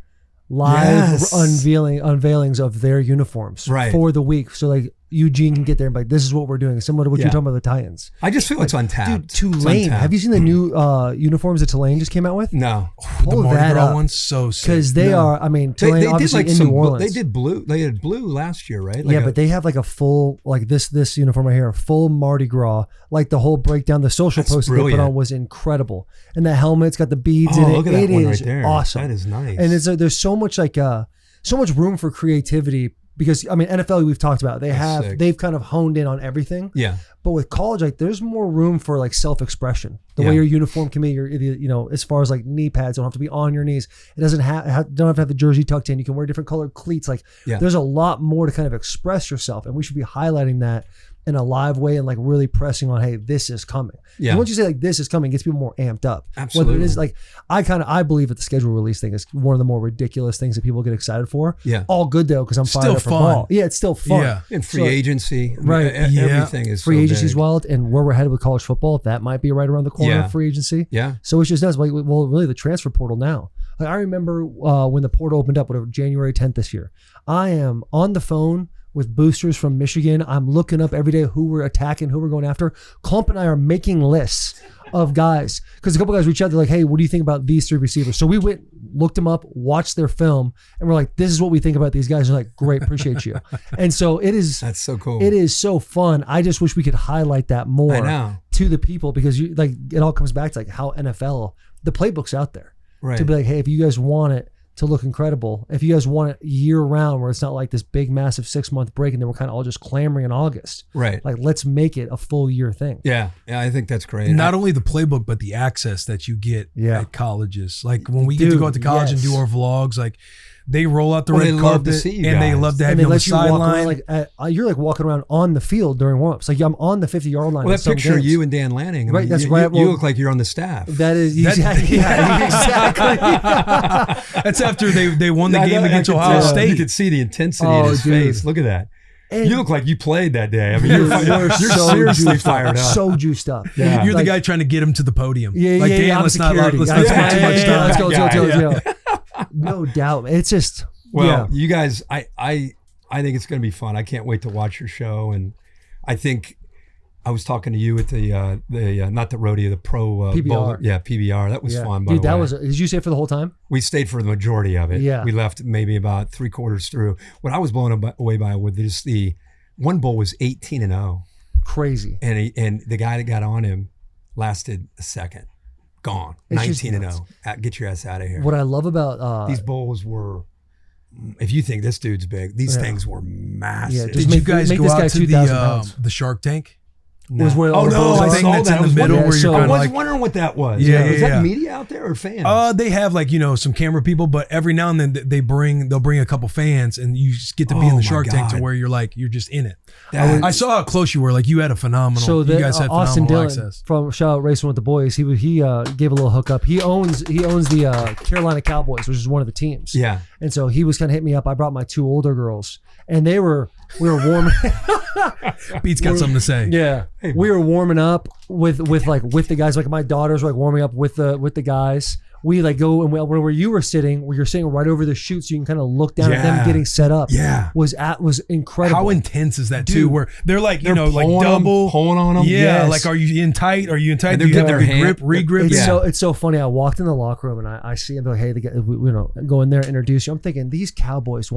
live unveilings of their uniforms for the week? So like Eugene can get there and be like, this is what we're doing. Similar to what you're talking about the Titans. I just feel it's untapped. Dude, Tulane. Have you seen the new uniforms that Tulane just came out with? No. The Mardi Gras one's so sick. Because they are, I mean, Tulane they obviously did like in New Orleans. They did blue. They had blue last year, right? Like but they have like a full, like this uniform right here, a full Mardi Gras. Like the whole breakdown, the social post that they put on was incredible. And the helmet's got the beads in it. Look at that it one is right there. Awesome. That is nice. And there's so much so much room for creativity. Because I mean, NFL we've talked about, they've kind of honed in on everything. Yeah. But with college, like there's more room for like self-expression. The way your uniform can be, as far as like knee pads don't have to be on your knees. It doesn't don't have to have the jersey tucked in. You can wear different colored cleats. Like there's a lot more to kind of express yourself, and we should be highlighting that in a live way and like really pressing on, hey, this is coming. Yeah. And once you say like this is coming, it gets people more amped up. Absolutely. Whether it is like I believe that the schedule release thing is one of the more ridiculous things that people get excited for. Yeah. All good though, because I'm fired up for ball. Yeah, it's still fun. Yeah. And free agency. Right. Everything is free so agency's big. wild, and where we're headed with college football, that might be right around the corner of free agency. Yeah. So it's just us. Like, well, really the transfer portal now. Like I remember when the portal opened up, whatever, January 10th this year. I am on the phone with boosters from Michigan. I'm looking up every day who we're attacking, who we're going after. Clump and I are making lists of guys, because a couple guys reached out. They're like, hey, what do you think about these three receivers? So we went, looked them up, watched their film, and we're like, this is what we think about these guys. They're like, great, appreciate you. And so that's so cool. It is so fun. I just wish we could highlight that more to the people, because it all comes back to like how NFL, the playbook's out there. Right. To be like, hey, if you guys want it to look incredible, if you guys want it year round, where it's not like this big massive 6-month break and then we're kind of all just clamoring in August, right? Like, let's make it a full year thing. Yeah, I think that's great. Not only the playbook, but the access that you get at colleges. Like when we get to go out to college and do our vlogs, like they roll out the red carpet and they love to have you on the sideline. Like you're like walking around on the field during warm-ups. Like I'm on the 50-yard line. Well, that picture of you and Dan Lanning, right? That's right. You look like you're on the staff. That is exactly. That's after they won the game against Ohio State. You could see the intensity in his face. Look at that. And you look like you played that day. I mean, you're so seriously fired up. So juiced up. Yeah. You're the guy trying to get him to the podium. Yeah, like, Dan, let's not spend too much time. Let's go. No doubt. It's just you guys. I think it's going to be fun. I can't wait to watch your show, and I think I was talking to you at the not the rodeo, the pro PBR. Bowler. Yeah, PBR. That was fun. Dude, did you stay for the whole time? We stayed for the majority of it. Yeah, we left maybe about 3/4 through. What I was blown away by with just the one bowl was 18-0. Crazy. And the guy that got on him lasted a second. Gone. 19-0. Get your ass out of here. What I love about these bowls were, if you think this dude's big, these things were massive. Did you guys go out to the Shark Tank? No. Was one I saw that's in the middle where you're I was wondering what that was. Is that media out there or fans? They have like some camera people, but every now and then they'll bring a couple fans, and you just get to be in the Shark Tank to where you're just in it. I saw how close you were. Like you had a phenomenal. So you guys had Austin phenomenal Dillon access. From Shout Out Racing with the Boys, he gave a little hookup. He owns the Carolina Cowboys, which is one of the teams. Yeah, and so he was kind of hitting me up. I brought my 2 older girls, and we were warming. Pete's got something to say. Yeah, we were warming up with the guys. Like my daughters were like warming up with the guys. We like go and where you were sitting, where you're sitting right over the chute, so you can kind of look down at them getting set up. Yeah, was incredible. How intense is that too? Where they're like like double pulling on them. Yeah, yes. Like are you in tight? Are you in tight? And they're getting their hand regrip. It's so funny. I walked in the locker room and I see them. They're like, hey, they go in there, introduce you. I'm thinking these Cowboys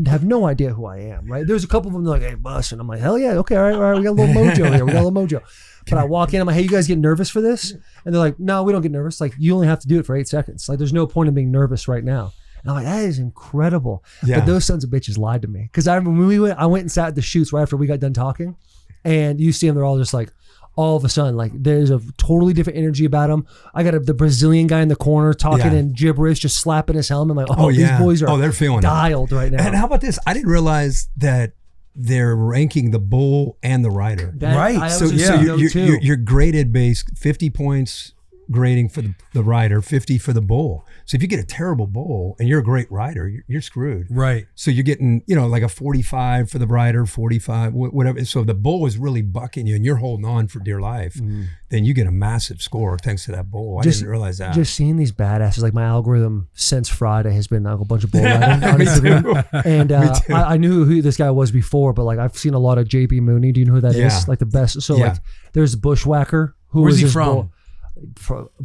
have no idea who I am. Right? There's a couple of them. They're like, hey, Bussin. I'm like, hell yeah, okay, all right. We got a little mojo here. We got a little mojo. But I walk in, I'm like, hey, you guys get nervous for this? And they're like, no, we don't get nervous. Like, you only have to do it for 8 seconds. Like, there's no point in being nervous right now. And I'm like, that is incredible. Yeah. But those sons of bitches lied to me. Because I remember when I went and sat at the chutes right after we got done talking. And you see them, they're all just like, all of a sudden, like, there's a totally different energy about them. I got the Brazilian guy in the corner talking in gibberish, just slapping his helmet. Like, these boys are they're feeling dialed right now. And how about this? I didn't realize that they're ranking the bull and the rider. Right. So you're graded based 50 points grading for the rider, 50 for the bull. So if you get a terrible bull and you're a great rider, you're screwed. Right. So you're getting, like a 45 for the rider, 45, whatever. So if the bull is really bucking you and you're holding on for dear life, then you get a massive score thanks to that bull. I didn't realize that. Just seeing these badasses, like my algorithm since Friday has been like a bunch of bull riding on Instagram. And I knew who this guy was before, but like I've seen a lot of JB Mooney. Do you know who that is? Like the best. So like there's Bushwhacker. Where's he from?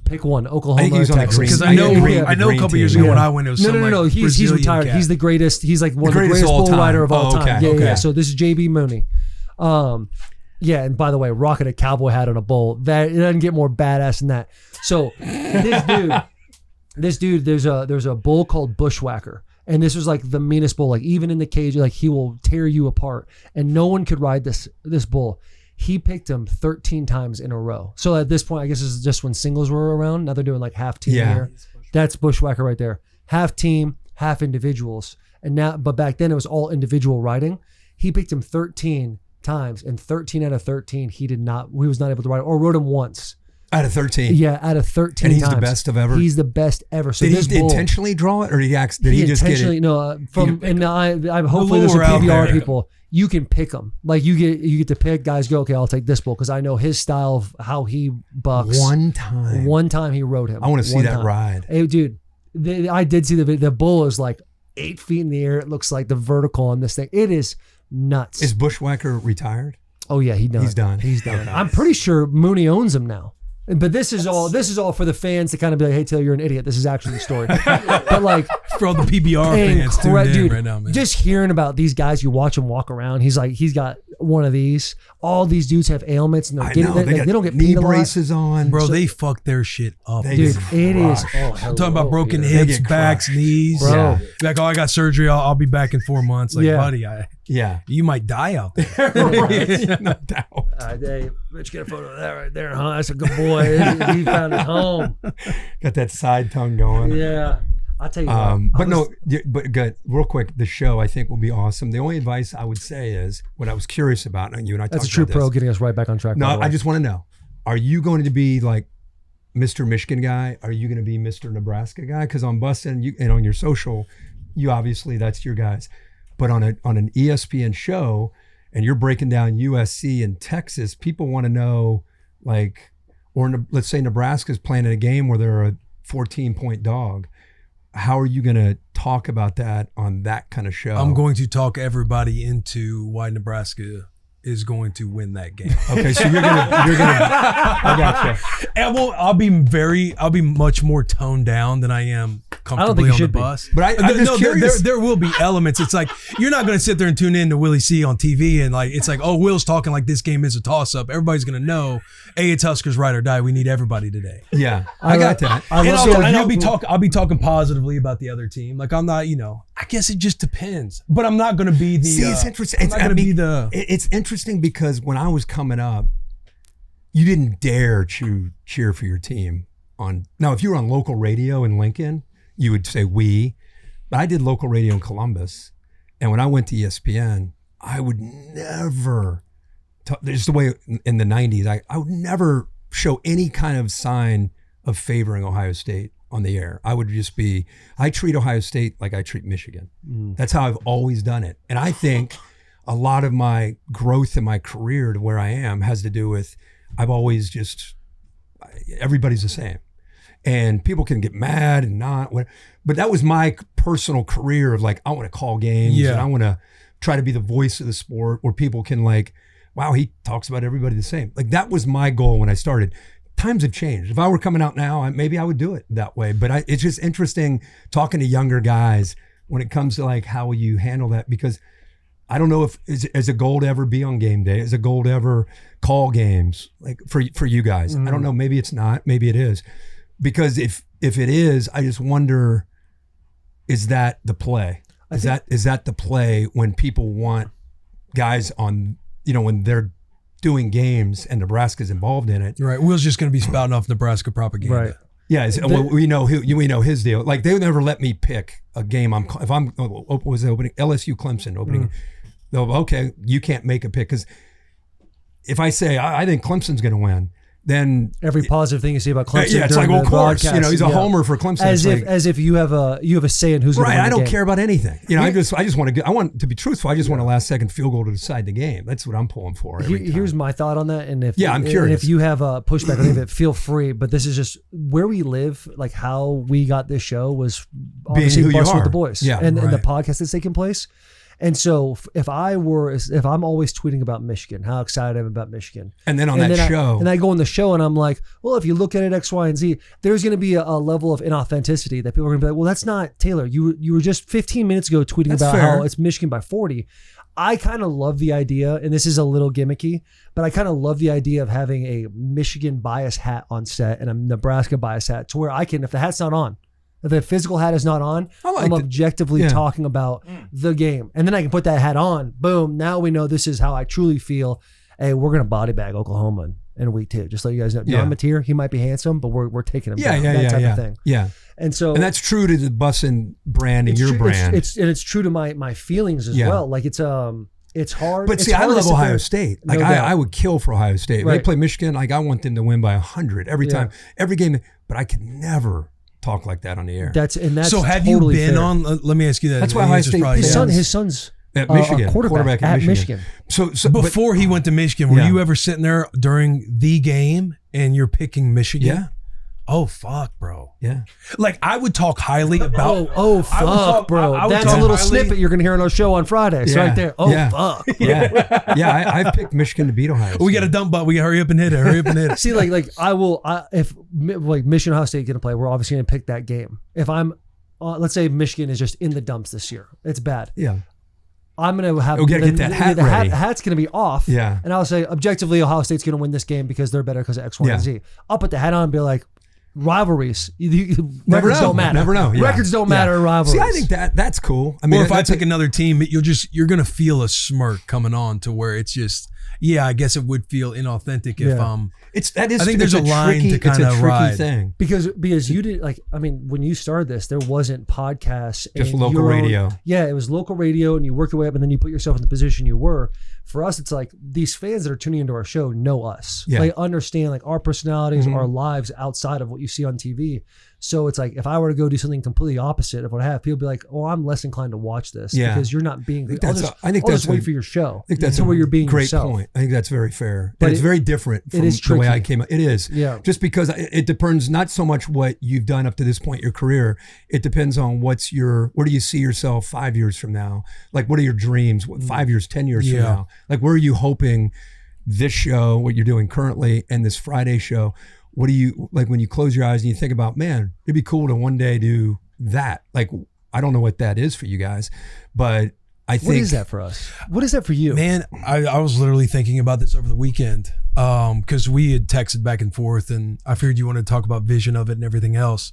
Pick one, Oklahoma, I think he was on the Texas. green- Because I I know green a couple team. years ago when I went, it was No. He's Brazilian retired. cat. He's the greatest. He's like one of the greatest greatest of all bull time. rider of all Okay. time. Yeah, Okay. yeah. So this is JB Mooney. Yeah, and by the way, rocking a cowboy hat on a bull. That it doesn't get more badass than that. So this dude, there's a bull called Bushwhacker. And this was like the meanest bull. Like even in the cage, like he will tear you apart. And no one could ride this bull. He picked him 13 times in a row. So at this point, I guess this is just when singles were around. Now they're doing like half team here. That's Bushwhacker right there. Half team, half individuals. But back then it was all individual riding. He picked him 13 times, and 13 out of 13 he was not able to ride or rode him once. Out of 13. Yeah, out of 13 And he's times. the best of ever? He's the best ever. So Did this he bull, intentionally draw it, or did he just get it? No, I hopefully there's some lure out PBR there. people. You can pick them. Like you get to pick. Guys go, okay, I'll take this bull because I know his style of how he bucks. One time he rode him. I want to see One that time. ride. Hey, dude, I did see the bull is like 8 feet in the air. It looks like the vertical on this thing. It is nuts. Is Bushwhacker retired? Oh yeah, he's done. He's done. Okay. I'm pretty sure Mooney owns him now. But this is all for the fans to kind of be like, hey Taylor, you're an idiot. This is actually the story. But like For all the PBR fans tuned in dude, right now, man. just hearing about these guys, you watch them walk around. He's got one of these. All these dudes have ailments and I know. they don't get knee paid a lot. braces on. Bro, they fuck their shit up. They Dude, get it is. crushed. Oh, I'm talking about broken Peter. They hips, get backs, crushed. knees. Bro. Yeah. Like, I got surgery. I'll be back in 4 months. Like, Yeah. buddy, Yeah. you might die out there. Right. No doubt. Hey, let's get a photo of that right there, huh? That's a good boy. He found his home. Got that side tongue going. Yeah. I'll tell you what. But good. Real quick, the show I think will be awesome. The only advice I would say is what I was curious about, and you and I That's a talked true about pro this. getting us right back on track. No, by the way. I just want to know: are you going to be like Mr. Michigan guy? Are you going to be Mr. Nebraska guy? Because on Bussin and on your social, you obviously that's your guys. But on an ESPN show, and you're breaking down USC and Texas, people want to know like, let's say Nebraska's playing in a game where they're a 14-point dog. How are you going to talk about that on that kind of show? I'm going to talk everybody into why Nebraska is going to win that game. Okay, so you're gonna. I gotcha. And I'll be much more toned down than I am comfortably you on the should be. bus. But I'm just curious. There will be elements. It's like you're not going to sit there and tune in to Willie C on TV and like it's like, oh, Will's talking like this game is a toss up. Everybody's going to know, it's Huskers ride or die. We need everybody today. Yeah, I got that. I'll be talking positively about the other team. Like I'm not, I guess it just depends. But I'm not going to be the. See, it's interesting. I'm not going to be the. It's interesting because when I was coming up, you didn't dare cheer for your team on. Now, if you were on local radio in Lincoln, you would say we. But I did local radio in Columbus, and when I went to ESPN, I would never. Just the way in the '90s, I would never show any kind of sign of favoring Ohio State on the air. I would just be. I treat Ohio State like I treat Michigan. That's how I've always done it, and I think a lot of my growth in my career to where I am has to do with I've always just everybody's the same, and people can get mad and not. But that was my personal career of like I want to call games and I want to try to be the voice of the sport where people can like, wow, he talks about everybody the same. Like that was my goal when I started. Times have changed. If I were coming out now, maybe I would do it that way. But it's just interesting talking to younger guys when it comes to like how you handle that, because I don't know if is a goal to ever be on game day, is a goal to ever call games like for you guys. I don't know. Maybe it's not. Maybe it is, because if it is, I just wonder, is that the play? Is that the play when people want guys on, when they're doing games and Nebraska's involved in it? Right. Will's just going to be spouting off Nebraska propaganda. Right. Yeah, we know his deal. Like they would never let me pick a game. Was opening LSU Clemson opening. Okay, you can't make a pick because if I say I think Clemson's going to win, then Every positive thing you see about Clemson. yeah, it's like, during well, of the course, broadcast, he's a homer for Clemson. As if you have a say in who's going to right. win I the don't game. care about anything. I just want to. I want to be truthful. I just want a last second field goal to decide the game. That's what I'm pulling for. Here's my thought on that, and if I'm curious. and if you have a pushback on it, feel free. But this is just where we live. Like how we got this show was obviously who you Bussin' with are. the Boys, Yeah, and the right. podcast that's taking place. And so if I'm always tweeting about Michigan, how excited I am about Michigan, And then on and that then show, I go on the show and I'm like, well, if you look at it X, Y, and Z, there's going to be a level of inauthenticity that people are going to be like, well, that's not Taylor. You were just 15 minutes ago tweeting That's about fair. how it's Michigan by 40. I kind of love the idea, and this is a little gimmicky, but I kind of love the idea of having a Michigan bias hat on set and a Nebraska bias hat to where I can, if the hat's not on, if the physical hat is not on, I'm objectively talking about the game. And then I can put that hat on. Boom. Now we know this is how I truly feel. Hey, we're going to body bag Oklahoma in week 2. Just let you guys know. John Mateer, he might be handsome, but we're taking him down. That type of thing. Yeah. And so, And that's true to the Bussin' brand and your true, brand. it's true to my feelings as well. Like it's hard. But it's see, I hard to love sit Ohio there- State. No Like doubt. I would kill for Ohio State. When they Right. play Michigan, like I want them to win by 100 every Yeah. time, every game. But I can never talk like that on the air. That's So have totally you been fair. on? Let me ask you that. That's The why Ohio answer's State probably His fans- yes. son's At Michigan, a quarterback at Michigan. So but- Before he went to Michigan, were Yeah. you ever sitting there during the game and you're picking Michigan? Yeah. Oh fuck, bro. yeah. Like I would talk highly about. Oh I would fuck, talk- bro! I would That's talk a little highly- snippet you're gonna hear on our show on Friday. It's Yeah. right there. Oh Yeah. fuck! Yeah. I picked Michigan to beat Ohio State. We got a dump button. We gotta hurry up and hit it. Hurry up and hit it. See, like if Michigan Ohio State gonna play, we're obviously gonna pick that game. If I'm, let's say Michigan is just in the dumps this year, it's bad. Yeah. I'm gonna have. We gotta get that hat ready. The hat's gonna be off. Yeah. And I'll say objectively, Ohio State's gonna win this game because they're better because of X, Y, Yeah. and Z. I'll put the hat on and be like, rivalries. Never Records know. don't matter. Never know. Yeah. Records don't matter. Yeah. Rivalries. See, I think that's cool. I mean, Or if I that's pick another team, you're gonna feel a smirk coming on to where it's just I guess it would feel inauthentic if Yeah. I think it's there's a line tricky, to it's a kinda tricky ride. thing. Because you did when you started this, there wasn't podcasts, Just and local your own- radio. Yeah, it was local radio, and you worked your way up, and then you put yourself in the position you were. For us, it's like these fans that are tuning into our show know us. Yeah. They understand like our personalities, Mhm. our lives outside of what you see on TV. So it's like if I were to go do something completely opposite of what I have, people be like, "Oh, I'm less inclined to watch this Yeah. because you're not being." I I'll just wait a- for your show. I think that's to where you're being great yourself. point. I think that's very fair. But And it's it- very different from it is the way I tricky. came up. It is. Yeah. Just because it depends not so much what you've done up to this point in your career. It depends on where do you see yourself 5 years from now? Like what are your dreams? What 5 years, 10 years from Yeah. now? Like where are you hoping this show, what you're doing currently, and this Friday show, what do you like when you close your eyes and you think about, man, it'd be cool to one day do that. Like I don't know what that is for you guys, but I think What is that for us? What is that for you? Man, I was literally thinking about this over the weekend because we had texted back and forth, and I figured you wanted to talk about vision of it and everything else.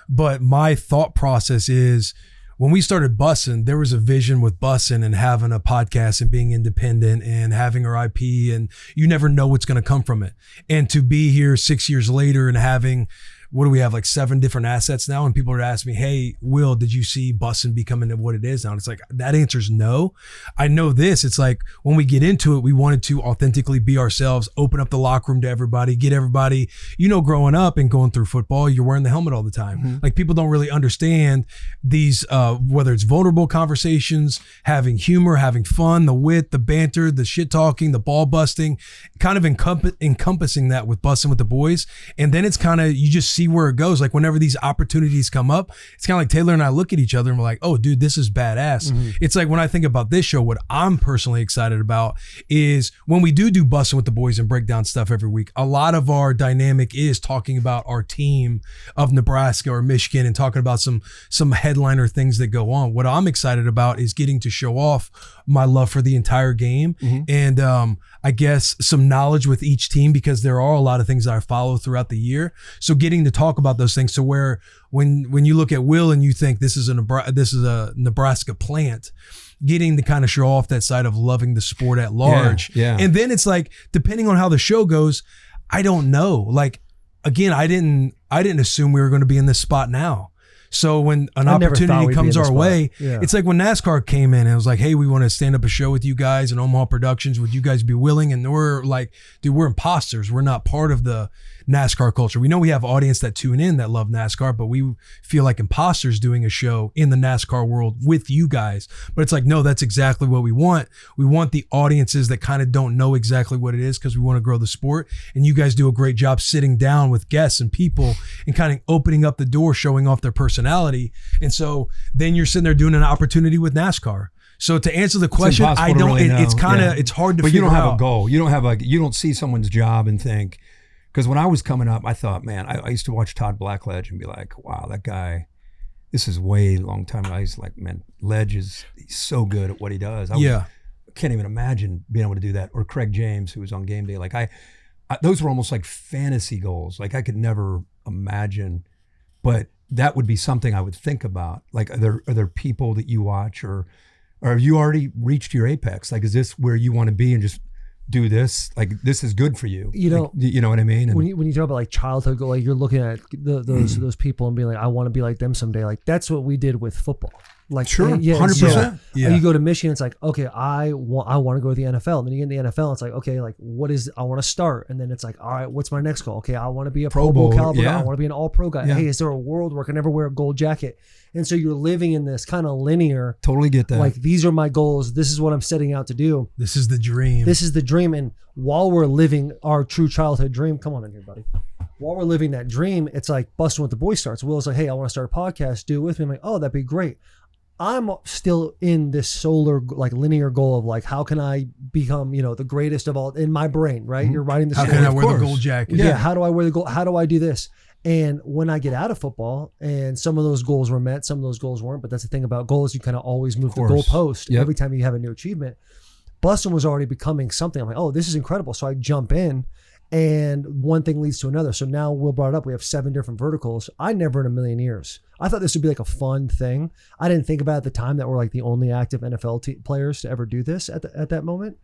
But my thought process is when we started Bussin', there was a vision with Bussin' and having a podcast and being independent and having our IP, and you never know what's going to come from it. And to be here 6 years later and having, what do we have, like 7 different assets now? And people are asking me, hey, Will, did you see Bussin' becoming what it is now? And it's like, that answer's no. I know this. It's like when we get into it, we wanted to authentically be ourselves, open up the locker room to everybody, get everybody, growing up and going through football, you're wearing the helmet all the time. Mm-hmm. Like people don't really understand these, whether it's vulnerable conversations, having humor, having fun, the wit, the banter, the shit talking, the ball busting, kind of encompassing that with Bussin' with the Boys. And then it's kind of, you just see where it goes. Like whenever these opportunities come up, it's kind of like Taylor and I look at each other and we're like, oh dude, this is badass. It's like when I think about this show, what I'm personally excited about is when we do Bussin' with the Boys and break down stuff every week, a lot of our dynamic is talking about our team of Nebraska or Michigan and talking about some headliner things that go on. What I'm excited about is getting to show off my love for the entire game and I guess some knowledge with each team because there are a lot of things that I follow throughout the year. So getting to talk about those things, so where when you look at Will and you think this is a Nebraska plant, getting to kind of show off that side of loving the sport at large. Yeah. And then it's like, depending on how the show goes, I don't know. Like, again, I didn't assume we were going to be in this spot now. So when an I never thought opportunity we'd be comes in this our spot. way, Yeah. it's like when NASCAR came in and it was like, hey, we want to stand up a show with you guys and Omaha Productions. Would you guys be willing? And we're like, dude, we're imposters. We're not part of the NASCAR culture. We know we have audience that tune in that love NASCAR, but we feel like imposters doing a show in the NASCAR world with you guys. But it's like, no, that's exactly what we want. We want the audiences that kind of don't know exactly what it is because we want to grow the sport. And you guys do a great job sitting down with guests and people and kind of opening up the door, showing off their personality. And so then you're sitting there doing an opportunity with NASCAR. So to answer the question, impossible I to don't. really know. It's kind of Yeah. it's hard to. But figure you don't have out. a goal. You don't have you don't see someone's job and think. Because when I was coming up, I thought, man, I used to watch Todd Blackledge and be like, wow, that guy. This is way long time ago. He's like, man, he's so good at what he does. I can't even imagine being able to do that. Or Craig James, who was on GameDay. Like I those were almost like fantasy goals. Like I could never imagine, but that would be something I would think about. Like, are there people that you watch, or have you already reached your apex? Like, is this where you want to be and just do this? Like, this is good for you. You know, like, you know what I mean? And when you talk about like childhood goal, like you're looking at those people and being like, I want to be like them someday. Like that's what we did with football. Like Sure, yeah, 100%. So, Yeah. You go to Michigan, it's like, okay, I want to go to the NFL. And then you get in the NFL, it's like, okay, like I want to start. And then it's like, all right, what's my next goal? Okay, I want to be a Pro Bowl caliber guy. yeah. I want to be an all-pro guy. Yeah. Hey, is there a world where I can never wear a gold jacket? And so you're living in this kind of linear, totally get that. like these are my goals. This is what I'm setting out to do. This is the dream. This is the dream. And while we're living our true childhood dream, come on in here, buddy. While we're living that dream, it's like Bussin' with the Boys starts. Will's like, hey, I want to start a podcast. Do it with me. I'm like, oh, that'd be great. I'm still in this solar, like linear goal of like, how can I become, the greatest of all in my brain, right? You're writing the How story. can I wear the course. gold jacket? Yeah. How do I wear the goal? How do I do this? And when I get out of football, and some of those goals were met, some of those goals weren't. But that's the thing about goals. You kind of always move the course. goalpost Yep. every time you have a new achievement. Bussin' was already becoming something. I'm like, oh, this is incredible. So I jump in, and one thing leads to another. So now Will brought it up. We have 7 different verticals. I never in a million years. I thought this would be like a fun thing. I didn't think about at the time that we're like the only active NFL players to ever do this at that moment.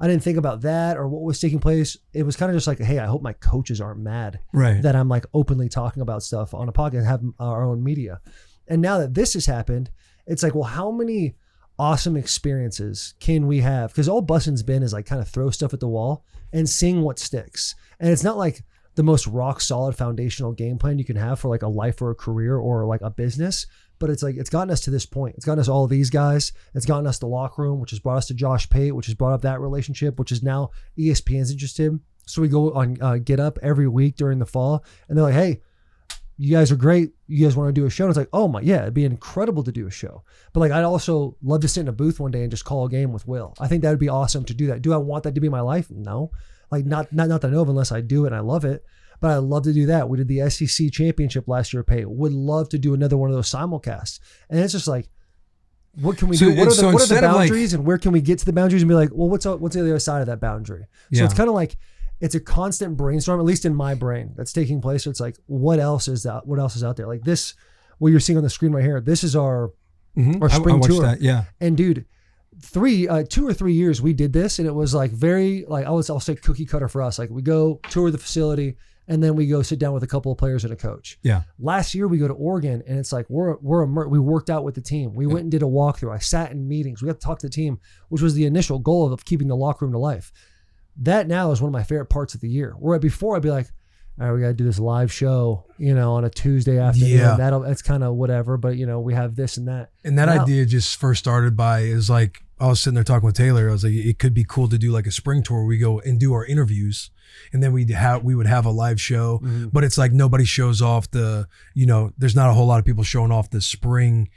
I didn't think about that or what was taking place. It was kind of just like, hey, I hope my coaches aren't mad right. that I'm like openly talking about stuff on a podcast and have our own media. And now that this has happened, it's like, well, how many awesome experiences can we have? Because all Bussin's been is like kind of throw stuff at the wall and seeing what sticks. And it's not like the most rock solid foundational game plan you can have for like a life or a career or like a business. But it's like, it's gotten us to this point. It's gotten us all of these guys. It's gotten us the locker room, which has brought us to Josh Pate, which has brought up that relationship, which is now ESPN's interested. So we go on Get Up every week during the fall, and they're like, hey, you guys are great. You guys want to do a show? And it's like, oh my, yeah, it'd be incredible to do a show. But like, I'd also love to sit in a booth one day and just call a game with Will. I think that would be awesome to do that. Do I want that to be my life? No. Like not that I know of unless I do it and I love it. But I'd love to do that. We did the SEC championship last year at Pate. Would love to do another one of those simulcasts. And it's just like, what can we do? What are the boundaries and where can we get to the boundaries and be like, well, what's the other side of that boundary? So it's kind of like, it's a constant brainstorm, at least in my brain, that's taking place. So it's like, what else is that? What else is out there? Like this, what you're seeing on the screen right here, this is our spring tour. That, yeah. And dude, 2 or 3 years we did this, and it was like very like I'll say cookie cutter for us. Like we go tour the facility, and then we go sit down with a couple of players and a coach. Yeah. Last year we go to Oregon, and it's like we worked out with the team. We went and did a walkthrough. I sat in meetings. We got to talk to the team, which was the initial goal of keeping the locker room to life. That now is one of my favorite parts of the year. Where before I'd be like, all right, we got to do this live show, on a Tuesday afternoon. Yeah. That's kind of whatever, but we have this and that. And that idea just first started by is like, I was sitting there talking with Taylor. I was like, it could be cool to do like a spring tour where we go and do our interviews, and then we would have a live show. But it's like nobody shows off the, there's not a whole lot of people showing off the spring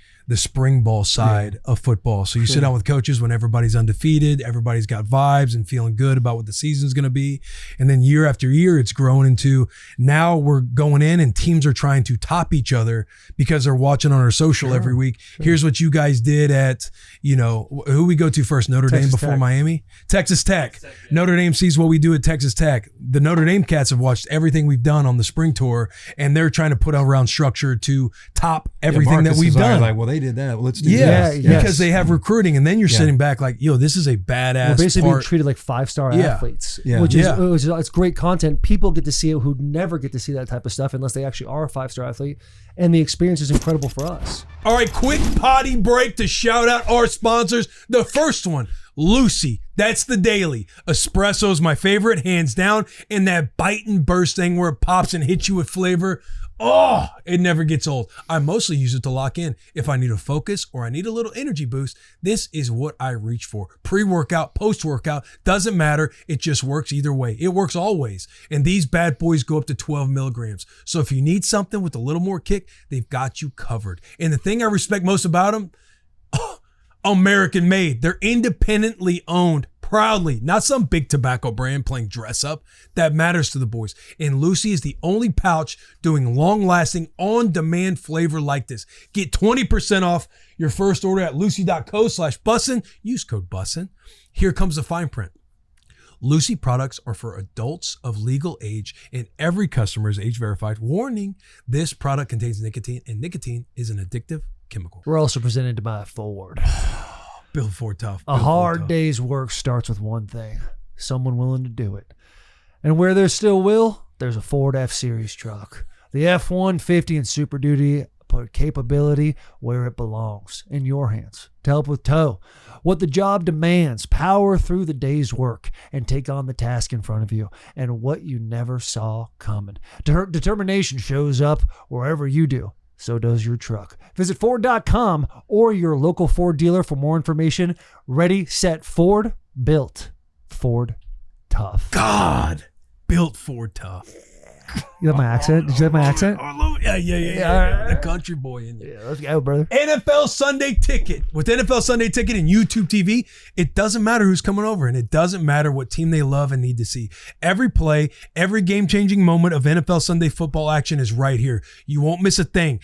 ball side of football. So you sit down with coaches when everybody's undefeated, everybody's got vibes and feeling good about what the season's going to be. And then year after year, it's grown into now we're going in and teams are trying to top each other because they're watching on our social every week. Here's what you guys did at, who we go to first, Notre Dame before Tech. Miami? Texas Tech. Notre Dame sees what we do at Texas Tech. The Notre Dame cats have watched everything we've done on the spring tour, and they're trying to put around structure to top everything that we've done. Like, well, they did that. Let's do Yeah, this. because they have recruiting, and then you're sitting back like, yo, this is a badass. We're basically being part. treated like 5-star athletes, Yeah. which is it's great content. People get to see it who never get to see that type of stuff unless they actually are a 5-star athlete, and the experience is incredible for us. All right, quick potty break to shout out our sponsors. The first one, Lucy. That's the daily. Espresso's my favorite, hands down. And that bite and burst thing where it pops and hits you with flavor. Oh, it never gets old. I mostly use it to lock in. If I need a focus or I need a little energy boost, this is what I reach for. Pre-workout, post-workout, doesn't matter. It just works either way. It works always. And these bad boys go up to 12 milligrams. So if you need something with a little more kick, they've got you covered. And the thing I respect most about them, American made. They're independently owned. Proudly, not some big tobacco brand playing dress up. That matters to the boys. And Lucy is the only pouch doing long-lasting, on-demand flavor like this. Get 20% off your first order at lucy.co/bussin. Use code bussin. Here comes the fine print. Lucy products are for adults of legal age, and every customer is age verified. Warning, this product contains nicotine, and nicotine is an addictive chemical. We're also presented by Ford. Build Ford tough. A hard day's work starts with one thing: someone willing to do it. And where there's still will, there's a Ford F-Series truck. The F-150 and Super Duty put capability where it belongs, in your hands, to help with tow. What the job demands, power through the day's work, and take on the task in front of you, and what you never saw coming. Determination shows up wherever you do. So does your truck. Visit Ford.com or your local Ford dealer for more information. Ready, set, Ford. Built Ford tough. God, built Ford tough. You have my accent? Did you have my accent? Yeah. The country boy in you. Yeah, let's go, brother. NFL Sunday Ticket. With NFL Sunday Ticket and YouTube TV, it doesn't matter who's coming over, and it doesn't matter what team they love and need to see. Every play, every game-changing moment of NFL Sunday football action is right here. You won't miss a thing.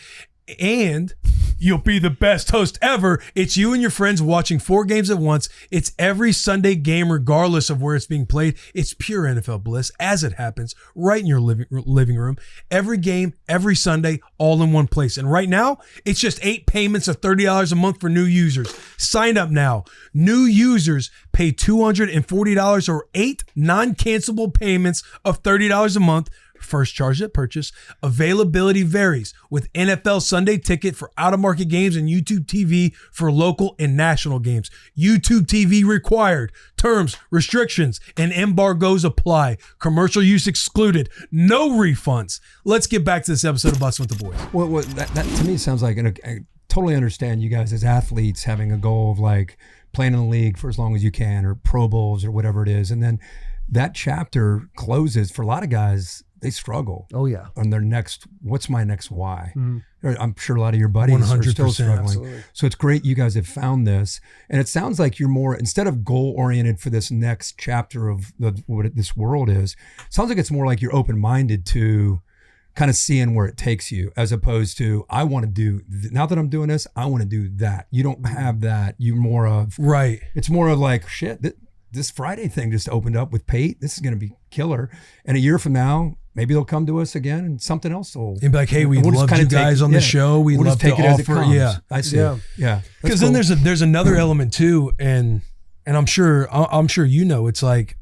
And you'll be the best host ever. It's you and your friends watching 4 games at once. It's every Sunday game regardless of where it's being played. It's pure NFL bliss as it happens right in your living room. Every game, every Sunday, all in one place. And right now, it's just 8 payments of $30 a month for new users. Sign up now. New users pay $240 or 8 non-cancelable payments of $30 a month. First charge at purchase. Availability varies with NFL Sunday Ticket for out-of-market games and YouTube TV for local and national games. YouTube TV required. Terms, restrictions, and embargoes apply. Commercial use excluded. No refunds. Let's get back to this episode of Bussin' with the Boys. Well, that to me sounds like, I totally understand you guys as athletes having a goal of like playing in the league for as long as you can, or Pro Bowls or whatever it is. And then that chapter closes for a lot of guys. They struggle. Oh, yeah. On their next, what's my next why? Mm-hmm. I'm sure a lot of your buddies 100%, are still struggling. Absolutely. So it's great you guys have found this. And it sounds like you're more, instead of goal-oriented for this next chapter of what this world is, it sounds like it's more like you're open-minded to kind of seeing where it takes you, as opposed to, I want to do, now that I'm doing this, I want to do that. You don't have that. You're more of, right. It's more of like, shit, this Friday thing just opened up with Pate. This is going to be killer. And a year from now, maybe they'll come to us again and something else will. And be like, hey, we love you guys on the show. We'd love to offer. Yeah. I see. Yeah. Because then there's another element too. And I'm sure you know, it's like,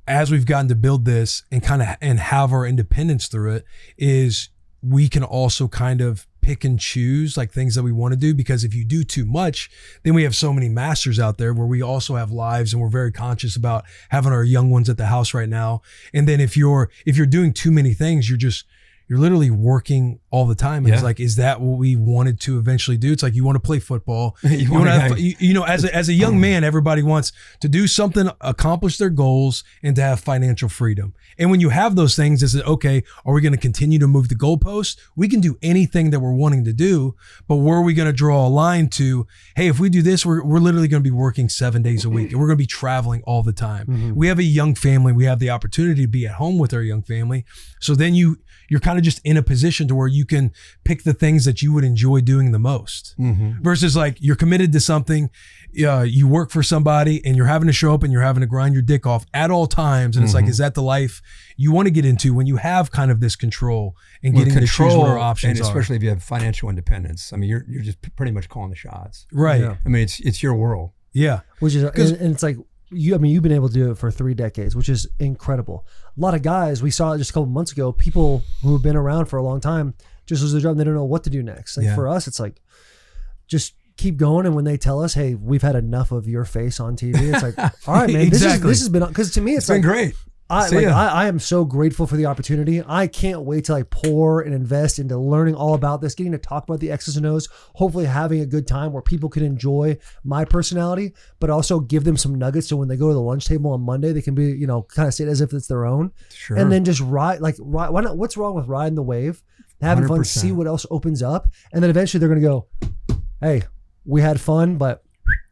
as we've gotten to build this and have our independence through it, is we can also kind of pick and choose like things that we want to do, because if you do too much, then we have so many masters out there where we also have lives, and we're very conscious about having our young ones at the house right now. And then if you're doing too many things, you're literally working all the time. And it's like, is that what we wanted to eventually do? It's like, you want to play football. You want to have, as a young man, everybody wants to do something, accomplish their goals, and to have financial freedom. And when you have those things, is it okay? Are we going to continue to move the goalposts? We can do anything that we're wanting to do, but where are we going to draw a line to, hey, if we do this, we're literally going to be working 7 days a week, and we're going to be traveling all the time. Mm-hmm. We have a young family. We have the opportunity to be at home with our young family. So then you're kind kind of just in a position to where you can pick the things that you would enjoy doing the most. Versus like you're committed to something, you work for somebody and you're having to show up and you're having to grind your dick off at all times. And it's like, is that the life you want to get into when you have kind of this control and getting to choose what our options and are? especially if you have financial independence. I mean, you're just pretty much calling the shots. Right. Yeah. I mean, it's your world. Yeah. Which is, and it's like, you've been able to do it for 3 decades, which is incredible. A lot of guys, we saw it just a couple months ago, people who have been around for a long time, just lose their job and they don't know what to do next. Like for us, it's like, just keep going. And when they tell us, hey, we've had enough of your face on TV, it's like, all right, man, this has been, because to me, it's been like, great. I am so grateful for the opportunity. I can't wait to like pour and invest into learning all about this, getting to talk about the X's and O's, hopefully having a good time where people can enjoy my personality, but also give them some nuggets so when they go to the lunch table on Monday, they can be, you know, kind of see it as if it's their own. Sure. And then just ride. Why not? What's wrong with riding the wave, having fun, 100%. see what else opens up, and then eventually they're going to go, hey, we had fun, but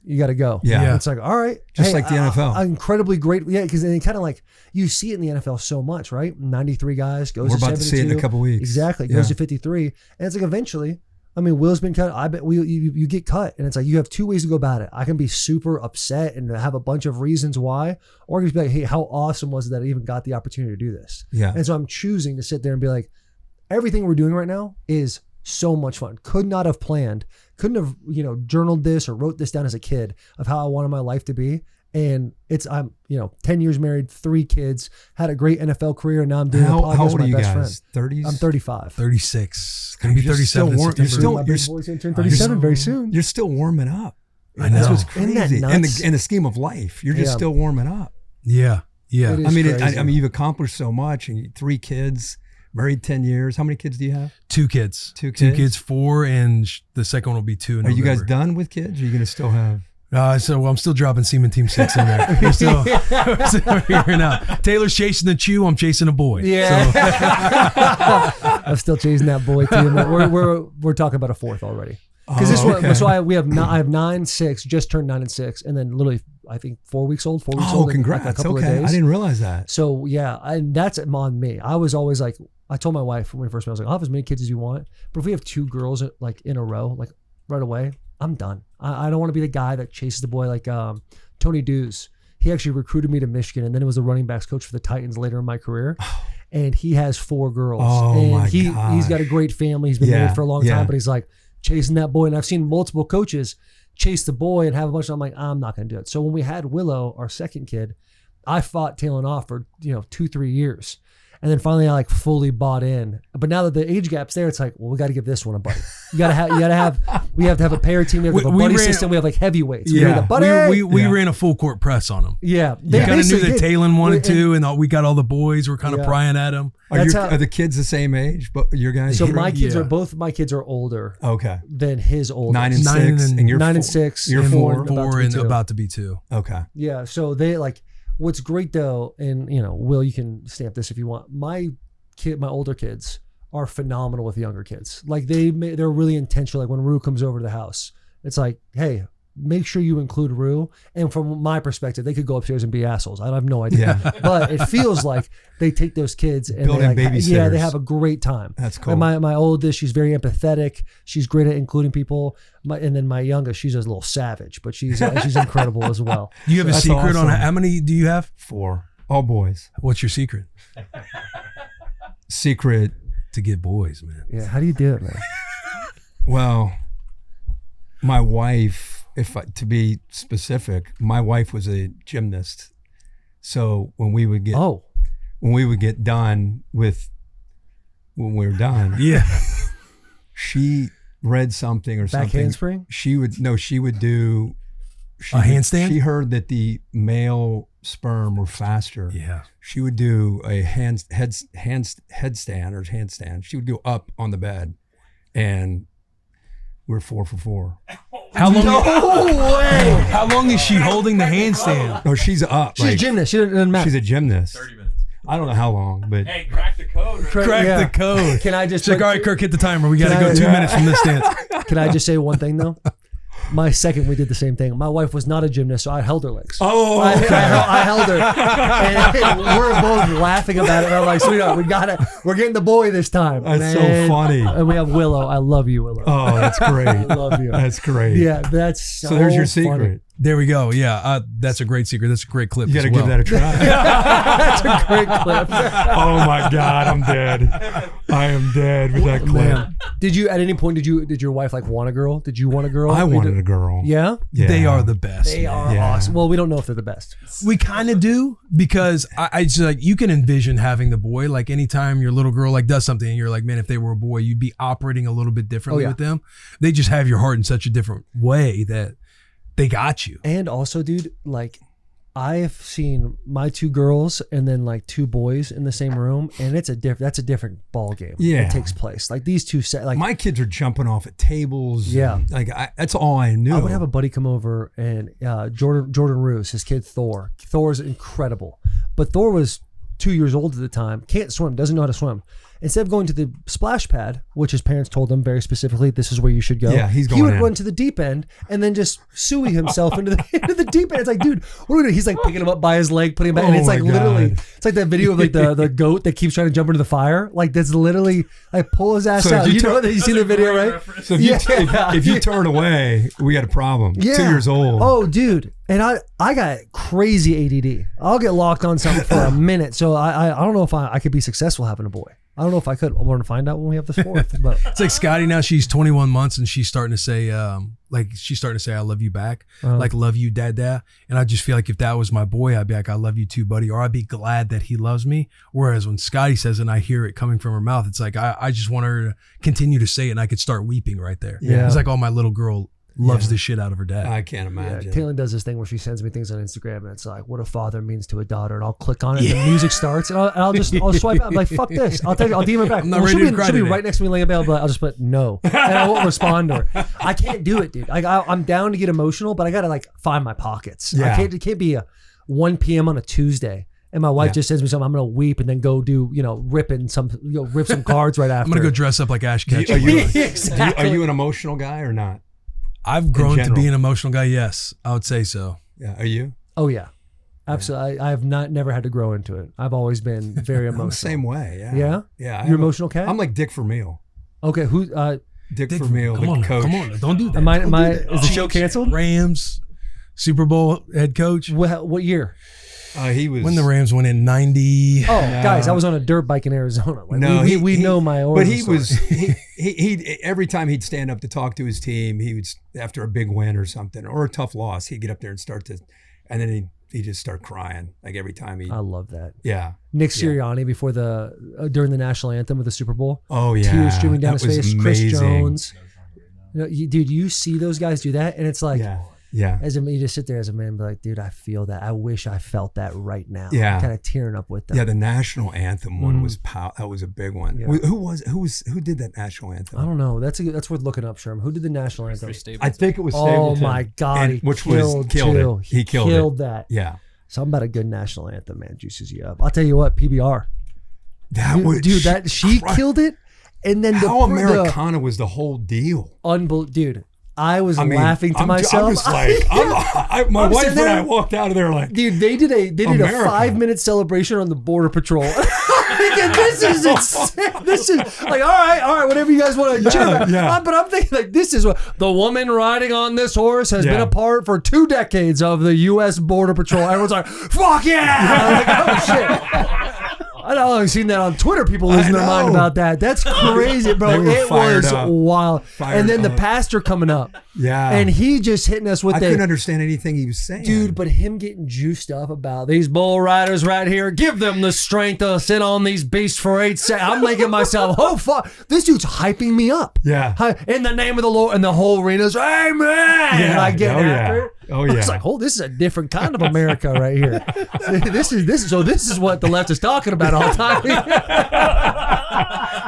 you got to go. Yeah. It's like, all right. Just like the NFL. Incredibly great. Yeah. Because then kind of like you see it in the NFL so much, right? 93 guys goes We're to 72. about to see it in a couple weeks. Exactly. Goes to 53. And it's like eventually, I mean, Will's been cut. I bet you get cut. And it's like you have 2 ways to go about it. I can be super upset and have a bunch of reasons why, or I can just be like, hey, how awesome was it that I even got the opportunity to do this? Yeah. And so I'm choosing to sit there and be like, everything we're doing right now is so much fun. Could not have planned, couldn't have, journaled this or wrote this down as a kid of how I wanted my life to be. And I'm 10 years married, 3 kids, had a great NFL career. And now I'm doing a podcast how with old my are you best guys? friend. 30s? I'm 35. 36. Gonna be You're 37 in still warm- you're September. still- My big boy's gonna turn 37 very soon. You're still warming up. I know. That's what's Isn't that crazy. nuts? In the scheme of life, you're just Yeah. still warming up. Yeah. Yeah. It is I mean, crazy. I mean, you've accomplished so much, and 3 kids, married 10 years. How many kids do you have? 2 kids. 2 2 kids? kids, 4, and the second one will be 2 in Are you guys November. done with kids? Or are you going to still have? So I'm still dropping Seaman Team 6 in there. We're still figuring out. Taylor's chasing the chew. I'm chasing a boy. Yeah. So, I'm still chasing that boy too. We're talking about a 4th already. Because this one, okay. so I have 9, 6, just turned 9 and 6, and then literally I think 4 weeks old. 4 weeks Oh, old. in congrats. like a couple Okay. of days. I didn't realize that. So yeah, and that's on me. I was always like, I told my wife when we first met, I was like, I'll have as many kids as you want, but if we have 2 girls like in a row, like right away, I'm done. I don't want to be the guy that chases the boy like Tony Dews. He actually recruited me to Michigan, and then it was the running backs coach for the Titans later in my career. And he has 4 girls. Oh, and my he's gosh. got a great family. He's been Yeah, married for a long yeah. time, but he's like chasing that boy. And I've seen multiple coaches chase the boy and have a bunch of, I'm like, I'm not going to do it. So when we had Willow, our second kid, I fought tailing off for 2-3 years. And then finally I like fully bought in. But now that the age gap's there, it's like, well, we got to give this one a buddy. We have to have a pair team. We have to have a buddy system. We have like heavyweights. We have the buddy. we ran a full court press on them. Yeah. You kind of knew that Talon wanted to, and we got all the boys. We're kind of Yeah. prying at them. Are the kids the same age? But your guys? So my kids Yeah. are both my kids are older Okay. than his oldest. 9 and 9 6, and- and you're 9 and 4. 6. You're and 4. 4 and 2. about to be 2. Okay. Yeah. So they like, what's great though, and Will, you can stamp this if you want. My older kids are phenomenal with younger kids. Like they're really intentional. Like when Rue comes over to the house, it's like, hey, make sure you include Rue. And from my perspective, they could go upstairs and be assholes. I have no idea. Yeah. But it feels like they take those kids and Built-in they babysitters. they have a great time. That's cool. And my oldest, she's very empathetic. She's great at including people. And then my youngest, she's a little savage, but she's incredible as well. Do you have a That's secret on awesome. how many do you have? 4. All boys. What's your secret? Secret. To get boys, man. Yeah. How do you do it, man? Well, my wife, to be specific, my wife was a gymnast. So when we would get done with, when we were done, Yeah. she read something or Back something. handspring? She would do A handstand? She heard that the male sperm were faster. Yeah. She would do a headstand. She would go up on the bed, and we're 4 for 4. How long? No way. How long is she holding the handstand? No, she's up. She's a gymnast. She doesn't matter. She's a gymnast. 30 minutes. I don't know how long, but Hey, crack the code. Right? Crack Yeah. the code. Can I just She's like, all right, Kirk, hit the timer. We got to Can go I- 2 minutes from this stance. Can I just say one thing though? My second, we did the same thing. My wife was not a gymnast, so I held her legs. Oh, I held her, and we're both laughing about it. And I'm like, sweetheart, we're getting the boy this time. That's so Man. funny. And we have Willow. I love you, Willow. Oh, that's great. I love you. That's great. Yeah, that's so there's your funny. secret. There we go. Yeah, that's a great secret. That's a great clip. You got to as well. give that a try. That's a great clip. Oh my God, I'm dead. I am dead with that clip. Man, did you at any point did your wife like want a girl? Did you want a girl? I wanted a girl. Yeah, Yeah. They are the best. they are Yeah. awesome. Well, we don't know if they're the best. We kind of do because I just like you can envision having the boy. Like anytime your little girl like does something and you're like, man, if they were a boy, you'd be operating a little bit differently Oh, yeah. with them. They just have your heart in such a different way that they got you. And also, dude, like I've seen my 2 girls and then like 2 boys in the same room, and that's a different ball game. Yeah. that takes place. Like these two like My kids are jumping off at tables. Yeah. and, like that's all I knew. I would have a buddy come over and Jordan Roos, his kid Thor. Thor's incredible, but Thor was 2 years old at the time, can't swim, doesn't know how to swim. Instead of going to the splash pad, which his parents told him very specifically, this is where you should go. Yeah, he's He going would in. run to the deep end and then just suey himself into the deep end. It's like, dude, what are we doing? He's like picking him up by his leg, putting him back, and Oh it's like my literally, God. it's like that video of like the goat that keeps trying to jump into the fire. Like that's literally like pull his ass So if out. you You know turn- that you see the video, right? So if you, Yeah. if you turn away, we got a problem. Yeah. 2 years old. Oh, dude. And I got crazy ADD. I'll get locked on something for a minute. So I don't know if I could be successful having a boy. I don't know if I could. I want to find out when we have the 4th. But It's like Scotty now. She's 21 months and she's starting to say, I love you back, like love you, dad. And I just feel like if that was my boy, I'd be like, I love you too, buddy, or I'd be glad that he loves me. Whereas when Scotty says it and I hear it coming from her mouth, it's like I just want her to continue to say it, and I could start weeping right there. Yeah. It's like, oh, my little girl loves the shit out of her dad. I can't yeah, imagine. Caitlin does this thing where she sends me things on Instagram, and it's like what a father means to a daughter, and I'll click on it, and the music starts, and I'll swipe out. I'm like, fuck this. I'll DM her back. I'm not ready to cry she'll be today. right next to me laying in bed, but I'll just put no, and I won't respond to her. I can't do it, dude. I'm down to get emotional, but I gotta like find my pockets. Yeah. It can't be a 1 p.m. on a Tuesday. And my wife just sends me something. I'm gonna weep and then go do, rip some cards right after. I'm gonna go dress up like Ash Ketchum. Exactly. Are you an emotional guy or not? I've grown to general. be an emotional guy. Yes, I would say so. Yeah. Are you? Oh yeah, absolutely. I have never had to grow into it. I've always been very I'm emotional. the same way. Yeah. Yeah? Yeah. You're emotional cat? I'm like Dick Vermeil. Okay, who? Dick Vermeil, the coach. Come on, don't do that. Am I? Don't do that. Is the show canceled? Rams, Super Bowl head coach. What year? He was When the Rams went in 90. Oh, guys, I was on a dirt bike in Arizona. Like, No, we know my But origin he story. was he every time he'd stand up to talk to his team, he would after a big win or something or a tough loss, he'd get up there and and then he'd just start crying like every time he. I love that. Yeah. Nick Sirianni before during the national anthem of the Super Bowl. Oh yeah. Tears streaming down That his was face. Chris amazing. Jones. Dude, you see those guys do that, and it's like. Yeah. Yeah. As you just sit there as a man and be like, dude, I feel that. I wish I felt that right now. Yeah. Kind of tearing up with them. Yeah, the national anthem one was that was a big one. Yeah. Who did that national anthem? I don't know. That's worth looking up, Sherm. Who did the national anthem? I think it was Oh Stapleton. my God, And- which was killed too. it. He killed it. that. Yeah. Something about a good national anthem, man, juices you up. I'll tell you what, PBR. That was Dude, she killed it. And then How Americana was the whole deal. Dude, I was I mean, laughing to I'm myself. just like, my I'm wife sitting and I there- walked out of there like, Dude, they did a America. 5-minute celebration on the Border Patrol. This is insane. This is like, all right, whatever you guys want to cheer about. yeah. But I'm thinking like, this is what the woman riding on this horse has been Yeah. a part for 2 decades of the U.S. Border Patrol. Everyone's like, fuck yeah! I'm like, oh shit. I've only seen that on Twitter. People losing their mind know. about that. That's crazy, bro. They were It fired was up. wild. Fired And then the up. pastor coming up. yeah. And he just hitting us with I the couldn't understand anything he was saying. dude, but him getting juiced up about these bull riders right here, give them the strength to sit on these beasts for 8 seconds. I'm making myself, oh fuck, this dude's hyping me up. Yeah. In the name of the Lord, and the whole arena's, amen. And I get after it. Oh yeah. It's like, oh, this is a different kind of America right here. This is what the left is talking about all the time.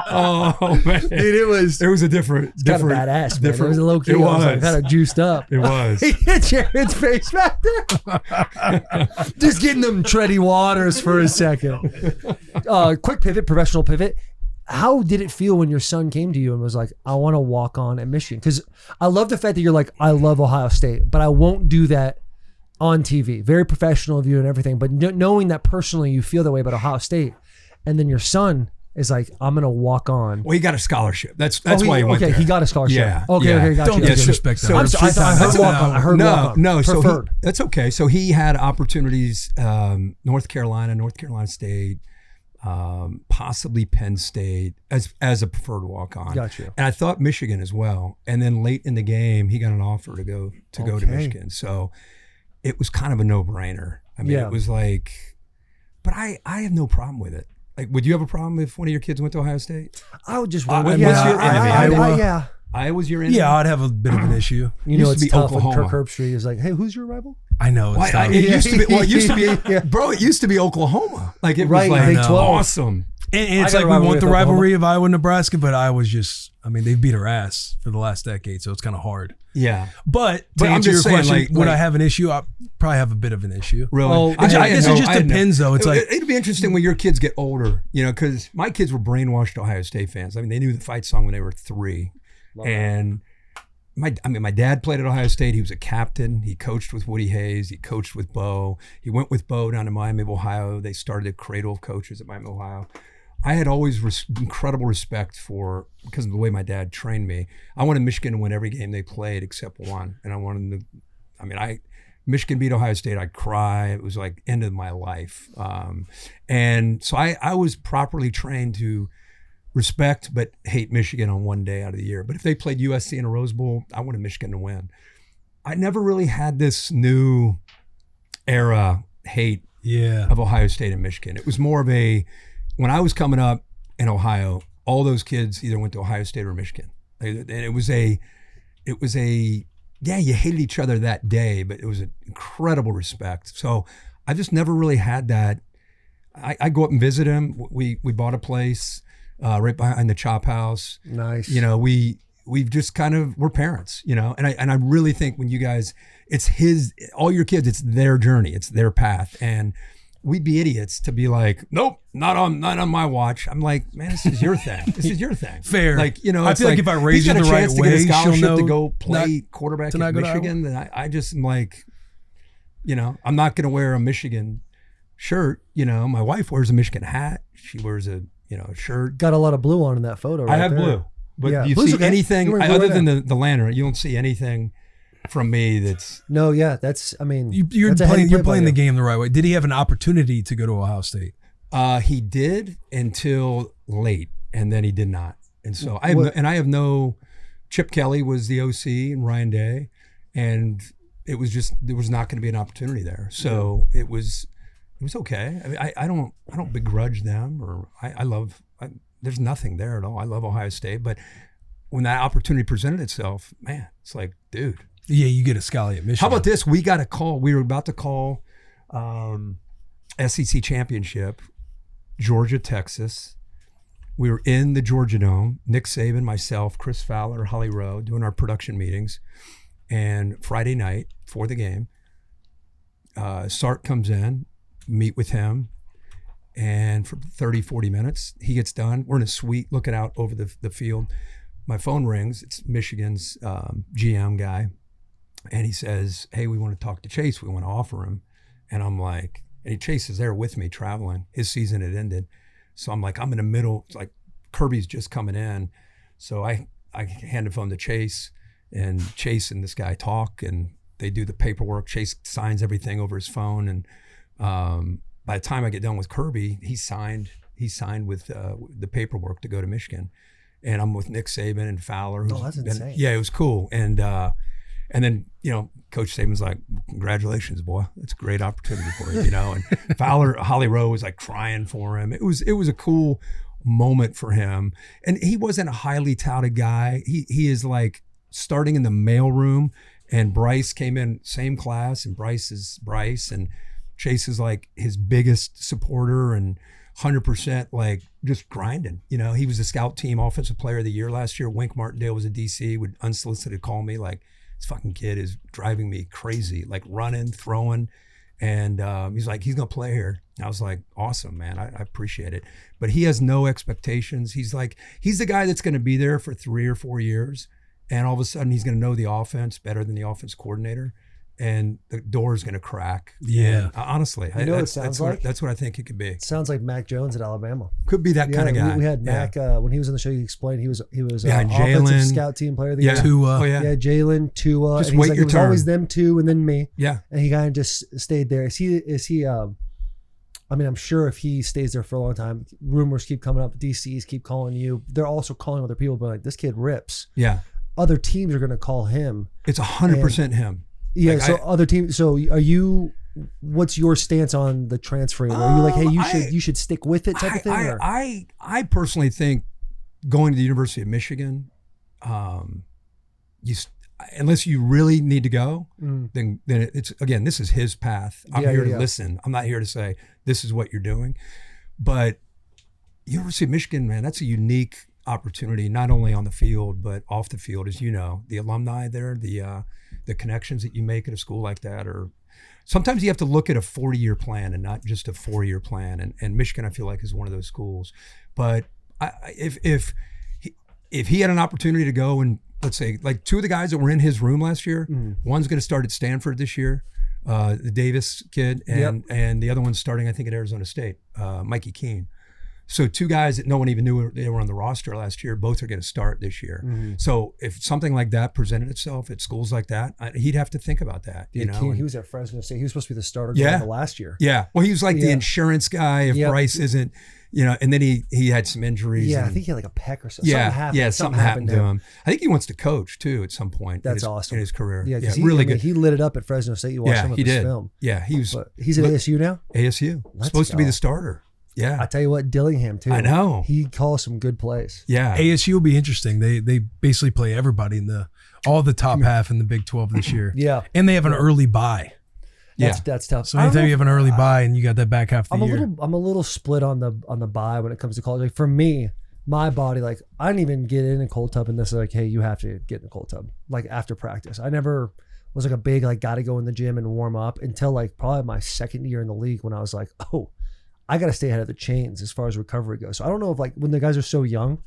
Oh man. Dude, it was a different kind of badass, man. It was a low key. It I was like, was. kind of juiced up. It was. He hit Jared's face back there. Just getting them tready waters for a second. Quick pivot, professional pivot. how did it feel when your son came to you and was like, I want to walk on at Michigan? Because I love the fact that you're like, I love Ohio State, but I won't do that on TV. Very professional of you and everything. But knowing that personally you feel that way about Ohio State, and then your son is like, I'm going to walk on. Well, he got a scholarship. That's why he went there. Okay, he got a scholarship. Yeah. Okay, gotcha. Don't disrespect that. I'm sorry, I heard walk on. I heard walk on. No, so Preferred. that's okay. So he had opportunities, North Carolina State, possibly Penn State as a preferred walk-on. Gotcha. And I thought Michigan as well. And then late in the game, he got an offer to go to Michigan. So it was kind of a no-brainer. I mean, it was like, but I have no problem with it. Like, would you have a problem if one of your kids went to Ohio State? I would just Iowa. Iowa's your enemy? Yeah, I'd have a bit of an issue. You know, Used to it's be tough when Oklahoma. Kirk Herbstreit is like, hey, who's your rival? I know. It's tough. It used to be. Well, it used to be, bro. It used to be Oklahoma. Like it Right, was like Big 12. awesome. And it's I like got a we want the rivalry with rivalry of Iowa and Nebraska, but Iowa's just, I mean, they've beat our ass for the last decade, so it's kind of hard. Yeah, But to But I'm answer your just saying, question, like- would I have an issue? I probably have a bit of an issue. really. Oh, I guess it just depends, though. It's like, it'd be interesting when your kids get older, you know, because my kids were brainwashed Ohio State fans. I mean, they knew the fight song when they were 3, and my dad played at Ohio State. He was a captain. He coached with Woody Hayes. He coached with Bo. He went with Bo down to Miami of Ohio. They started a cradle of coaches at Miami of Ohio. I had always incredible respect for, because of the way my dad trained me. I wanted Michigan to win every game they played except one, and I wanted them to. I mean, Michigan beat Ohio State. I'd cry. It was like end of my life. And so I was properly trained to respect but hate Michigan on one day out of the year. But if they played USC in a Rose Bowl, I wanted Michigan to win. I never really had this new era hate of Ohio State and Michigan. It was more of a, when I was coming up in Ohio, all those kids either went to Ohio State or Michigan. And it was a, yeah, you hated each other that day, but it was an incredible respect. So I just never really had that. I go up and visit him. We bought a place right behind the Chop House. Nice. You know, we've just kind of, we're parents, you know, and I really think when you guys, it's all your kids, it's their journey, it's their path. And we'd be idiots to be like, nope, not on my watch. I'm like, man, this is your thing. This is your thing. Fair. Like, you know, I it's feel like if I raise he's got you the a chance right to get a way, she'll scholarship know to go play not quarterback to at not go to Michigan, then I just am like, you know, I'm not going to wear a Michigan shirt. You know, my wife wears a Michigan hat. She wears a shirt. Got a lot of blue on in that photo. Right I have there. blue, but Yeah. do you Blue's see okay. anything You're wearing blue other right than the lantern? You don't see anything from me that's. No, yeah, that's. I mean, you're that's a heady playing play by the you. game the right way. Did he have an opportunity to go to Ohio State? He did until late, and then he did not. And so I have no. Chip Kelly was the OC and Ryan Day, and it was just there was not going to be an opportunity there. So it was okay. I mean, I don't begrudge them, or I love. There's nothing there at all. I love Ohio State, but when that opportunity presented itself, man, it's like, dude. Yeah, you get a Scally at Michigan. How about this? We got a call. We were about to call SEC championship, Georgia, Texas. We were in the Georgia Dome, Nick Saban, myself, Chris Fowler, Holly Rowe, doing our production meetings. And Friday night for the game, Sark comes in, meet with him. And for 30, 40 minutes, he gets done. We're in a suite looking out over the field. My phone rings. It's Michigan's GM guy. And he says, hey, we want to talk to Chase. We want to offer him. And I'm like, and Chase is there with me traveling. His season had ended. So I'm like, I'm in the middle. It's like Kirby's just coming in. So I hand the phone to Chase, and Chase and this guy talk, and they do the paperwork. Chase signs everything over his phone. And by the time I get done with Kirby, he signed with the paperwork to go to Michigan. And I'm with Nick Saban and Fowler. Oh, that's insane. Yeah, it was cool. And then, you know, Coach Saban's like, congratulations, boy. It's a great opportunity for you, you know. And Fowler, Holly Rowe was like crying for him. It was a cool moment for him. And he wasn't a highly touted guy. He is like starting in the mailroom, and Bryce came in same class, and Bryce is Bryce, and Chase is like his biggest supporter and 100% like just grinding. You know, he was the scout team offensive player of the year last year. Wink Martindale was a DC, would unsolicited call me like, this fucking kid is driving me crazy, like running, throwing. And he's like, he's going to play here. I was like, awesome, man. I appreciate it. But he has no expectations. He's the guy that's going to be there for 3 or 4 years. And all of a sudden he's going to know the offense better than the offense coordinator. And the door is going to crack. Yeah. And, honestly, You know what it sounds like? That's what I think it could be. It sounds like Mac Jones at Alabama. Could be that kind of guy. We had Yeah. Mac when he was on the show. He explained he was Yeah, offensive Jalen. scout team player of the Yeah. year. Tua. Oh, yeah. Yeah, Jalen, Tua. Just and he's wait like, your it was turn. always them two and then me. Yeah. And he kind of just stayed there. Is he I mean, I'm sure if he stays there for a long time, rumors keep coming up. DCs keep calling you. They're also calling other people, but like, this kid rips. Yeah. Other teams are going to call him. It's 100% him. Yeah. Like, So other teams. So are you? What's your stance on the transferring? Are you like, hey, you should stick with it type of thing? Or? I personally think going to the University of Michigan, unless you really need to go, then it's, again, this is his path. I'm here to listen. I'm not here to say this is what you're doing. But University of Michigan, man, that's a unique opportunity, not only on the field but off the field. As you know, the alumni there, the connections that you make at a school like that, or sometimes you have to look at a 40-year plan and not just a 4-year plan. And Michigan, I feel like, is one of those schools. But if he had an opportunity to go and, let's say, like 2 of the guys that were in his room last year, one's going to start at Stanford this year, the Davis kid, and the other one's starting, I think, at Arizona State, Mikey Keene. So 2 guys that no one even knew they were on the roster last year, both are going to start this year. So if something like that presented itself at schools like that, he'd have to think about that. Yeah, you know, Keene, he was at Fresno State. He was supposed to be the starter going into last year. Yeah. Well, he was like the insurance guy if Bryce isn't, you know, and then he had some injuries. Yeah, and, I think he had like a peck or something. Something happened to him. I think he wants to coach too at some point. That's awesome in his career. Yeah, really good. He lit it up at Fresno State. You watched some of his film. Yeah, he was. But he's at ASU now. ASU supposed to be the starter. Yeah, I tell you what, Dillingham too. I know he calls some good plays. Yeah, ASU will be interesting. They basically play everybody in all the top half in the Big 12 this year. Yeah, and they have an early bye. That's tough. So anytime you have an early bye and you got that back half of the year, I'm a little split on the bye when it comes to college. Like for me, my body, like I didn't even get in a cold tub and this is like, hey, you have to get in a cold tub like after practice. I never was like a big like got to go in the gym and warm up until like probably my second year in the league when I was like, oh, I got to stay ahead of the chains as far as recovery goes. So I don't know if like when the guys are so young,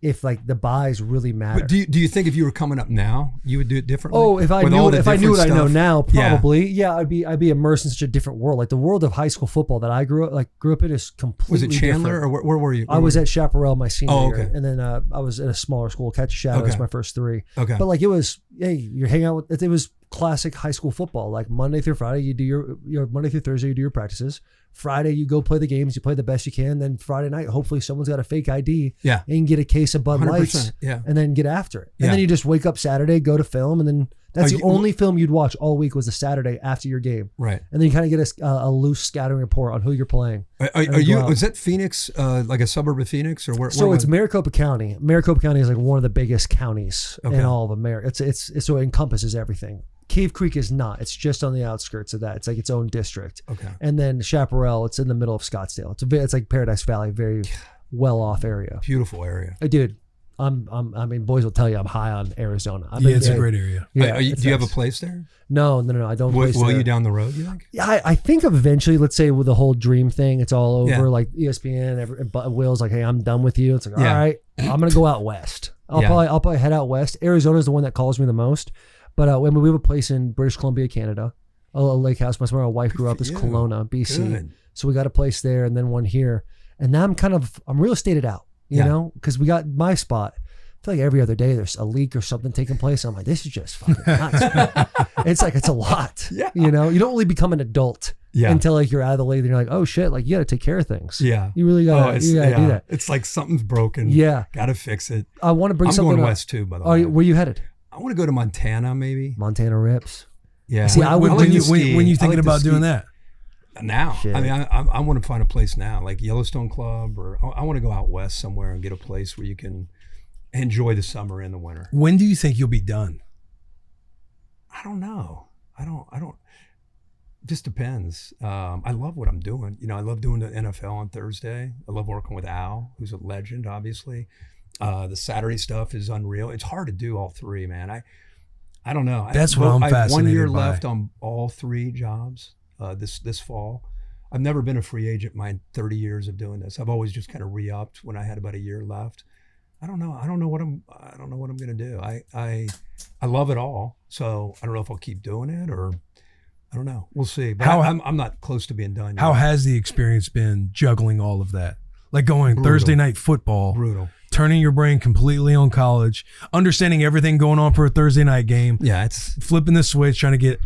if like the buys really matter. But do you think if you were coming up now, you would do it differently? Oh, if I knew what I know now, probably. Yeah, I'd be immersed in such a different world. Like the world of high school football that I grew up in is completely Was it Chandler different. or where were you? I was at Chaparral my senior year, okay. and then I was at a smaller school, Catch a Shadow. That's my first 3. Okay. But like it was, hey, you're hanging out with. It was classic high school football. Like Monday through Friday, you do your Monday through Thursday, you do your practices. Friday, you go play the games, you play the best you can. Then Friday night, hopefully someone's got a fake ID. Yeah. And you can get a case of Bud Lights. Yeah. And then get after it. And then you just wake up Saturday, go to film, and then that's the only film you'd watch all week was the Saturday after your game. Right. And then you kind of get a loose scattering report on who you're playing. Are you? Was that Phoenix, like a suburb of Phoenix, or where? So it's Maricopa County. Maricopa County is like one of the biggest counties in all of America. It's so it encompasses everything. Cave Creek is not. It's just on the outskirts of that. It's like its own district. Okay. And then Chaparral, it's in the middle of Scottsdale. It's like Paradise Valley, very well off area. Beautiful area. Dude, I mean, boys will tell you I'm high on Arizona. It's a great area. Yeah, do you have a place there? No, I don't. Will you down the road? You think? Yeah, I think eventually, let's say with the whole dream thing, it's all over. Yeah. Like ESPN, but Will's like, hey, I'm done with you. It's like, all right, I'm gonna go out west. I'll probably head out west. Arizona's the one that calls me the most. But when we have a place in British Columbia, Canada, a lake house. That's where my wife grew up. Is Kelowna, BC. Good. So we got a place there, and then one here. And now I'm real estated out, you know, because we got my spot. I feel like every other day there's a leak or something taking place. I'm like, this is just fucking nuts. It's a lot. Yeah. You know, you don't really become an adult Yeah. until like you're out of the league. And you're like, oh shit, like you got to take care of things. Yeah. You really got to do that. It's like something's broken. Yeah. Got to fix it. I want to bring I'm something going up. west too, by the Oh, way. where you headed? I want to go to Montana, maybe. Montana rips. Yeah. See, I would when do you thinking about doing that? Now, Shit. I mean, I want to find a place now, like Yellowstone Club, or I want to go out west somewhere and get a place where you can enjoy the summer and the winter. When do you think you'll be done? I don't know. I don't. Just depends. I love what I'm doing. You know, I love doing the NFL on Thursday. I love working with Al, who's a legend, obviously. The Saturday stuff is unreal. It's hard to do all 3, man. I don't know. That's what I'm I have 1 year fascinated by. left on all 3 jobs. this fall. I've never been a free agent my 30 years of doing this. I've always just kind of re-upped when I had about a year left. I don't know what I'm going to do. I love it all. So I don't know if I'll keep doing it or I don't know. We'll see. But I'm not close to being done yet. How has the experience been juggling all of that? Like going Brutal. Thursday night football, Brutal. turning your brain completely on college, understanding everything going on for a Thursday night game. Yeah, it's flipping the switch, trying to get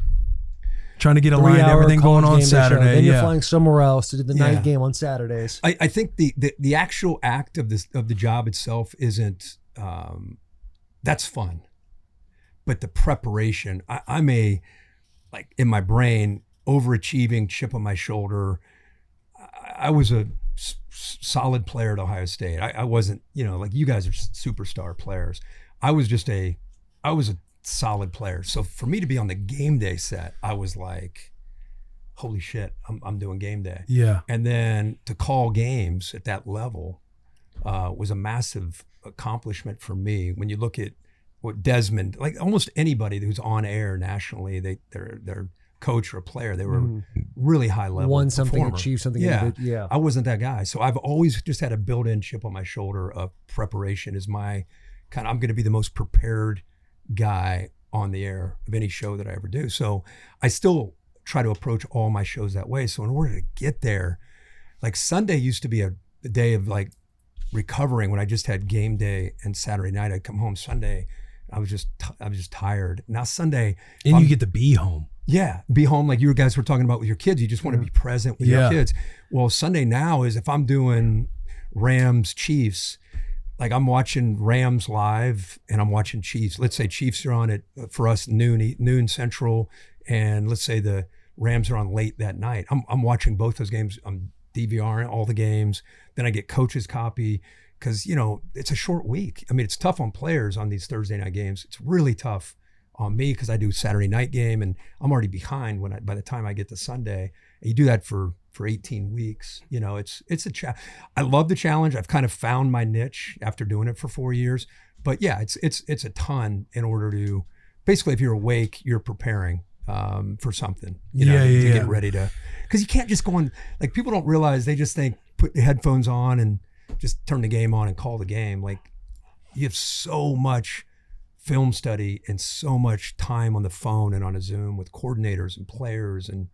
aligned, 3-hour everything going college on game day show. Saturday. Then you're Yeah. flying somewhere else to do the Yeah. night game on Saturdays. I think the actual act of the job itself isn't that's fun, but the preparation. I'm a like in my brain overachieving chip on my shoulder. I was a solid player at Ohio State. I wasn't, like you guys are superstar players. I was a solid player. So for me to be on the game day set, I was like, holy shit, I'm doing game day. Yeah. And then to call games at that level was a massive accomplishment for me. When you look at what Desmond, like almost anybody who's on air nationally, their coach or a player, they were really high level. Won something, performer. achieved something. Yeah. Yeah. I wasn't that guy. So I've always just had a built-in chip on my shoulder of preparation is my kind of, I'm going to be the most prepared guy on the air of any show that I ever do. So I still try to approach all my shows that way. So in order to get there, like Sunday used to be a day of like recovering when I just had game day and Saturday night. I'd come home Sunday. I was just tired. Now Sunday. And you get to be home. Yeah, be home like you guys were talking about with your kids. You just want to be present with your kids. Well, Sunday now is if I'm doing Rams Chiefs, like I'm watching Rams live and I'm watching Chiefs. Let's say Chiefs are on at for us noon Central, and let's say the Rams are on late that night. I'm watching both those games. I'm DVRing all the games. Then I get coach's copy because it's a short week. I mean, it's tough on players on these Thursday night games. It's really tough on me because I do Saturday night game and I'm already behind by the time I get to Sunday. And you do that for 18 weeks. It's a I love the challenge. I've kind of found my niche after doing it for 4 years. But yeah, it's a ton in order to basically, if you're awake, you're preparing for something. To get ready to, because you can't just go on. Like people don't realize, they just think put the headphones on and just turn the game on and call the game. Like you have so much film study and so much time on the phone and on a Zoom with coordinators and players and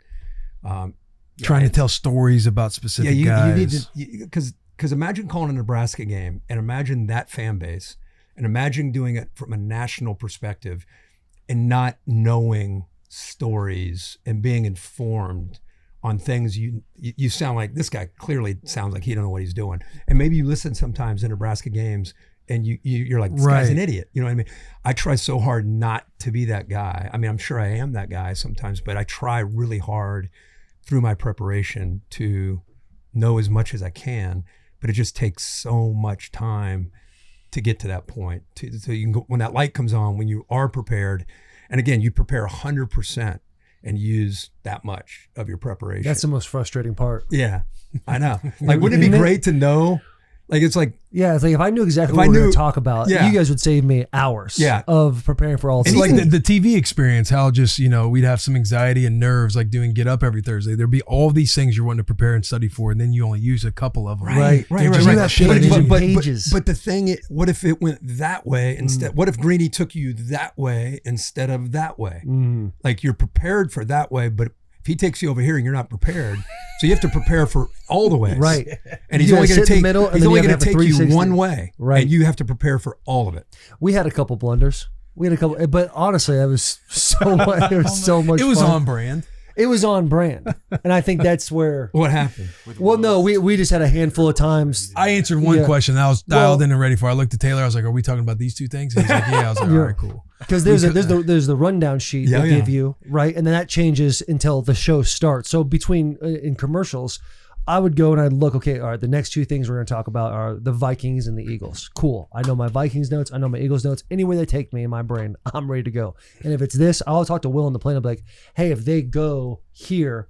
trying to tell stories about specific guys. You need to, because imagine calling a Nebraska game and imagine that fan base and imagine doing it from a national perspective and not knowing stories and being informed on things. You sound like this guy clearly sounds like he don't know what he's doing. And maybe you listen sometimes in Nebraska games and you're like, this guy's an idiot. You know what I mean? I try so hard not to be that guy. I mean, I'm sure I am that guy sometimes, but I try really hard through my preparation to know as much as I can, but it just takes so much time to get to that point. So you can go, when that light comes on, when you are prepared, and again, you prepare 100% and use that much of your preparation. That's the most frustrating part. Yeah, I know. Like, wouldn't it be great to know? Like, it's like, yeah, it's like if I knew exactly what we were going to talk about, you guys would save me hours of preparing for all It's like the TV experience, how just, we'd have some anxiety and nerves, like doing Get Up every Thursday. There'd be all these things you're wanting to prepare and study for, and then you only use a couple of them. Right. You have pages and pages. But the thing, what if it went that way instead? What if Greeny took you that way instead of that way? Like you're prepared for that way, but if he takes you over here and you're not prepared, so you have to prepare for all the ways. Right. And he's only going to take you one way. Right. And you have to prepare for all of it. We had a couple blunders. But honestly, it was so much. It was so much. It was fun. on brand. It was on brand, and I think that's where. What happened? Well, no, we just had a handful of times. I answered one question that I was dialed in and ready for. I looked at Taylor. I was like, "Are we talking about these two things?" And he's like, "Yeah." I was like, "All right, cool." Because there's the rundown sheet they give you, right, and then that changes until the show starts. So between in commercials, I would go and I'd look. Okay, all right. The next two things we're going to talk about are the Vikings and the Eagles. Cool. I know my Vikings notes. I know my Eagles notes. Anywhere they take me in my brain, I'm ready to go. And if it's this, I'll talk to Will on the plane. I'll be like, hey, if they go here,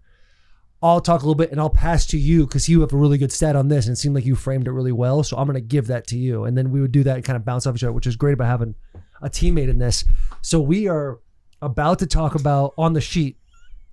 I'll talk a little bit and I'll pass to you because you have a really good stat on this, and it seemed like you framed it really well. So I'm going to give that to you, and then we would do that and kind of bounce off each other, which is great about having a teammate in this. So we are about to talk about on the sheet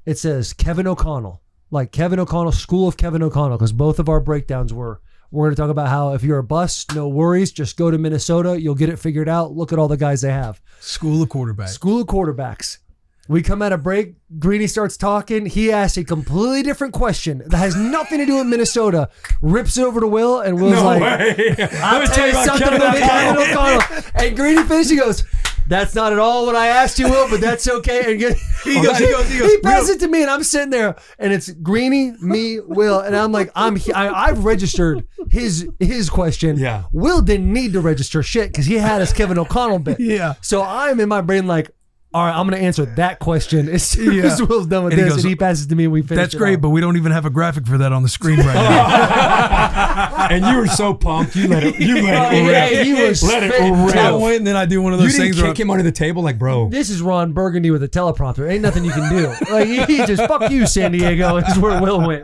it says Kevin O'Connell, like Kevin O'Connell, School of Kevin O'Connell, because both of our breakdowns were. We're going to talk about how if you're a bust, no worries. Just go to Minnesota. You'll get it figured out. Look at all the guys they have. School of quarterbacks. School of quarterbacks. We come at a break. Greeny starts talking. He asks a completely different question that has nothing to do with Minnesota. Rips it over to Will, and Will's No like, way. I'll tell you something about Kevin O'Connell. And Greeny finishes. He goes, that's not at all what I asked you, Will, but that's okay. And he passes it to me, and I'm sitting there, and it's Greeny, me, Will, and I'm like, I've registered his question. Yeah. Will didn't need to register shit because he had his Kevin O'Connell bit. Yeah. So I'm in my brain like, all right, I'm going to answer that question as soon as Will's done with this. And he passes to me and we finish. That's great, but we don't even have a graphic for that on the screen right now. And you were so pumped. You let it rip. Yeah, he was Let it spitting rip. I went and then I do one of those You didn't things where kick him under the table like, bro. This is Ron Burgundy with a teleprompter. Ain't nothing you can do. Like he just, fuck you, San Diego, is where Will went.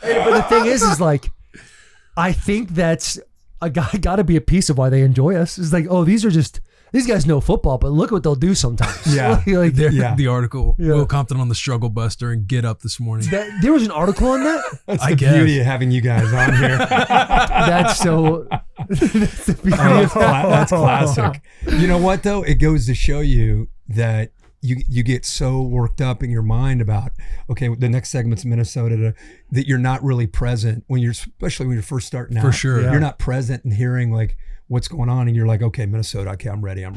But the thing is like, I think that's got to be a piece of why they enjoy us. It's like, oh, these guys know football, but look what they'll do sometimes. Yeah. the article, Yeah. Will Compton on the Struggle Buster and Get Up this morning. There was an article on that? That's I the guess. beauty of having you guys on here. That's so... that's the beauty of That's classic. You know what, though? It goes to show you that you get so worked up in your mind about, okay, the next segment's Minnesota, that you're not really present especially when you're first starting out. For sure. Yeah. You're not present and hearing like what's going on, and you're like, okay, Minnesota, okay, I'm ready. And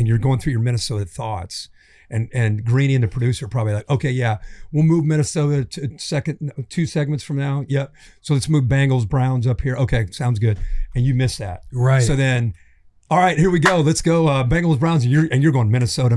you're going through your Minnesota thoughts. And Greeny and the producer are probably like, okay, yeah, we'll move Minnesota to 2 segments from now. Yep. So let's move Bengals, Browns up here. Okay, sounds good. And you miss that. Right. So then, all right, here we go. Let's go Bengals, Browns. And you're going Minnesota.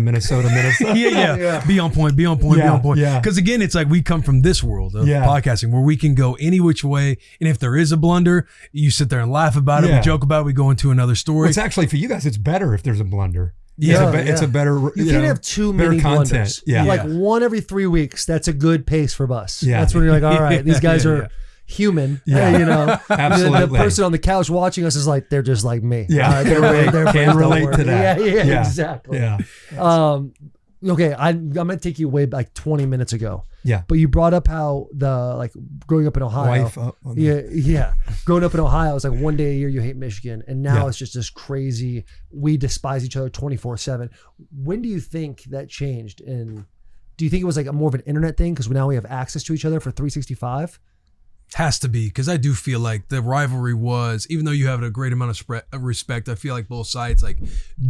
yeah. Be on point. Be on point. Yeah. Because again, it's like we come from this world of Yeah. podcasting where we can go any which way. And if there is a blunder, you sit there and laugh about it. Yeah. We joke about it. We go into another story. Well, it's actually, for you guys, it's better if there's a blunder. Yeah. It's a better, You can't have too better many content. blunders. Yeah. Like one every 3 weeks, that's a good pace for us. Yeah. That's when you're like, all right, these guys Yeah, are yeah. human. Yeah. You know, Absolutely. The person on the couch watching us is like, they're just like me. Yeah. They're Can friends don't relate work. to that. Yeah, exactly. Yeah. Okay, I'm gonna take you way back 20 minutes ago. Yeah. But you brought up how growing up in Ohio. Wife up on the- Yeah. Growing up in Ohio, it's like one day a year you hate Michigan, and now Yeah. it's just this crazy. We despise each other 24/7. When do you think that changed? And do you think it was like more of an internet thing because now we have access to each other for 365? Has to be, because I do feel like the rivalry was, even though you have a great amount of respect, I feel like both sides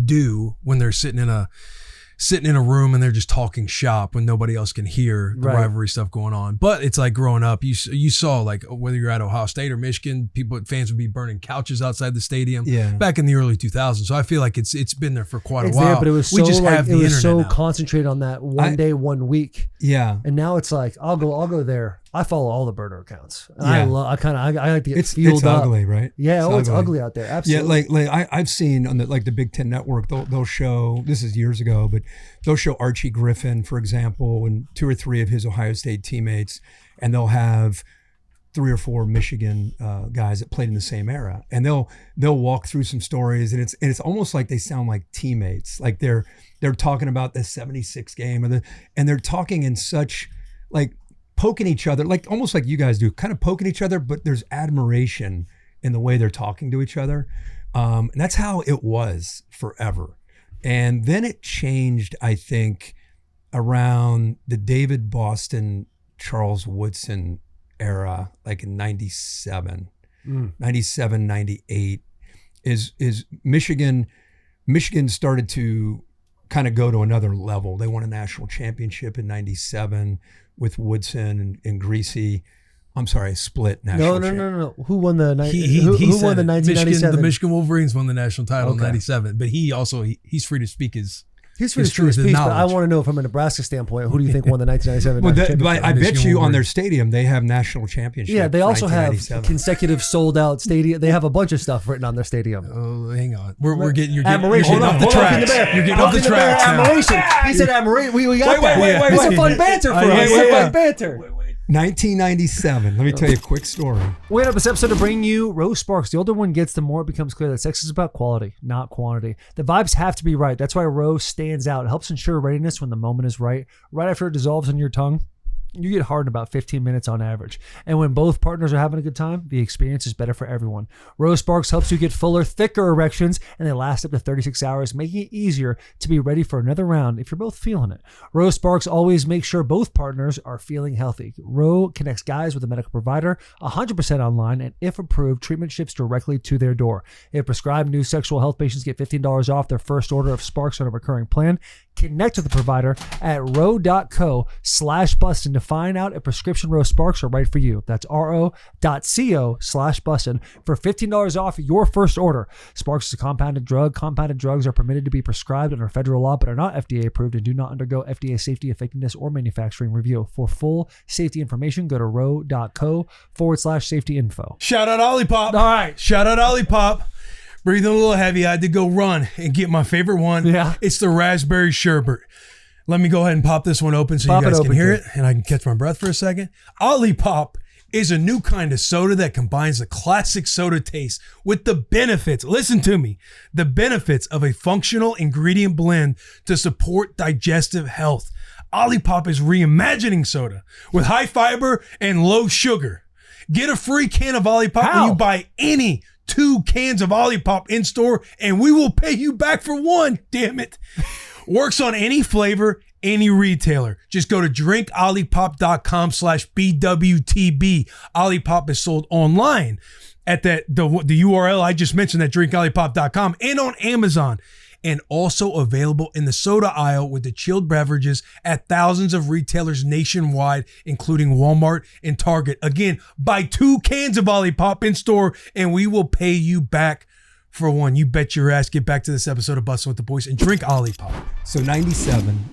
do when they're sitting in a room and they're just talking shop when nobody else can hear the Right. rivalry stuff going on. But it's like growing up, you saw like whether you're at Ohio State or Michigan, fans would be burning couches outside the stadium. Yeah. Back in the early 2000s. So I feel like it's been there for quite It's a while. there, but it was we so just have the it was internet so now. concentrated on that one day, 1 week, Yeah. and now it's like I'll go there. I follow all the burner accounts. Yeah. I like to get It's fueled up. ugly, right? Yeah, it's ugly out there. Absolutely. Yeah, like I've seen on the Big Ten Network, they'll show, this is years ago, but they'll show Archie Griffin, for example, and 2 or 3 of his Ohio State teammates, and they'll have 3 or 4 Michigan guys that played in the same era, and they'll walk through some stories, and it's almost like they sound like teammates, like they're talking about the '76 game, and they're talking in such like poking each other, like almost like you guys do, kind of poking each other, but there's admiration in the way they're talking to each other. And that's how it was forever. And then it changed, I think, around the David Boston, Charles Woodson era, like in 97, 98, is Michigan started to kind of go to another level. They won a national championship in 97 with Woodson and Greasy. I'm sorry, split national No. Who won the He who said won the it. 1997? The Michigan Wolverines won the national title in Okay. 97, but he's free to speak his. He's free to His speak his truth, his piece, but I knowledge. want to know from a Nebraska standpoint, who do you think won the 1997 Well, national but championship? I bet Michigan you on their Wolverines. stadium they have national championship. Yeah, they for also have 1997. consecutive sold out stadium. They have a bunch of stuff written on their stadium. Oh, hang on. You're getting Admiration. off the Hold on, tracks. You're getting off the Poking bear, tracks now. admiration. He said admiration. We got Wait, that. wait, It's a wait. fun banter for us. Yeah, It's a yeah. fun banter. 1997. Let me tell you a quick story. We end up this episode to bring you Rose Sparks. The older one gets, the more it becomes clear that sex is about quality, not quantity. The vibes have to be right. That's why Rose stands out. It helps ensure readiness when the moment is right. Right after it dissolves on your tongue, you get hard in about 15 minutes on average. And when both partners are having a good time, the experience is better for everyone. Rose Sparks helps you get fuller, thicker erections, and they last up to 36 hours, making it easier to be ready for another round if you're both feeling it. Rose Sparks always makes sure both partners are feeling healthy. Rose connects guys with a medical provider 100% online, and if approved, treatment ships directly to their door. If prescribed, new sexual health patients get $15 off their first order of Sparks on a recurring plan. Connect with the provider at ro.co/Bussin to find out if prescription Rose Sparks are right for you. That's ro.co/Bussin for $15 off your first order. Sparks is a compounded drug. Compounded drugs are permitted to be prescribed under federal law but are not FDA approved and do not undergo FDA safety, effectiveness, or manufacturing review. For full safety information, go to ro.co/safety info. Shout out Olipop. All right. Shout out Olipop. Breathing a little heavy. I had to go run and get my favorite one. Yeah. It's the raspberry sherbet. Let me go ahead and pop this one open so Pop you it guys can open, hear kid. it and I can catch my breath for a second. Olipop is a new kind of soda that combines the classic soda taste with the benefits. Listen to me. The benefits of a functional ingredient blend to support digestive health. Olipop is reimagining soda with high fiber and low sugar. Get a free can of Olipop when you buy any 2 cans of Olipop in store, and we will pay you back for 1. Damn it. Works on any flavor, any retailer. Just go to drinkolipop.com/BWTB. Olipop is sold online at the URL I just mentioned, at drinkolipop.com, and on Amazon. And also available in the soda aisle with the chilled beverages at thousands of retailers nationwide, including Walmart and Target. Again, buy 2 cans of Olipop in store and we will pay you back for 1. You bet your ass. Get back to this episode of Bussin' with the Boys and drink Olipop. So 97,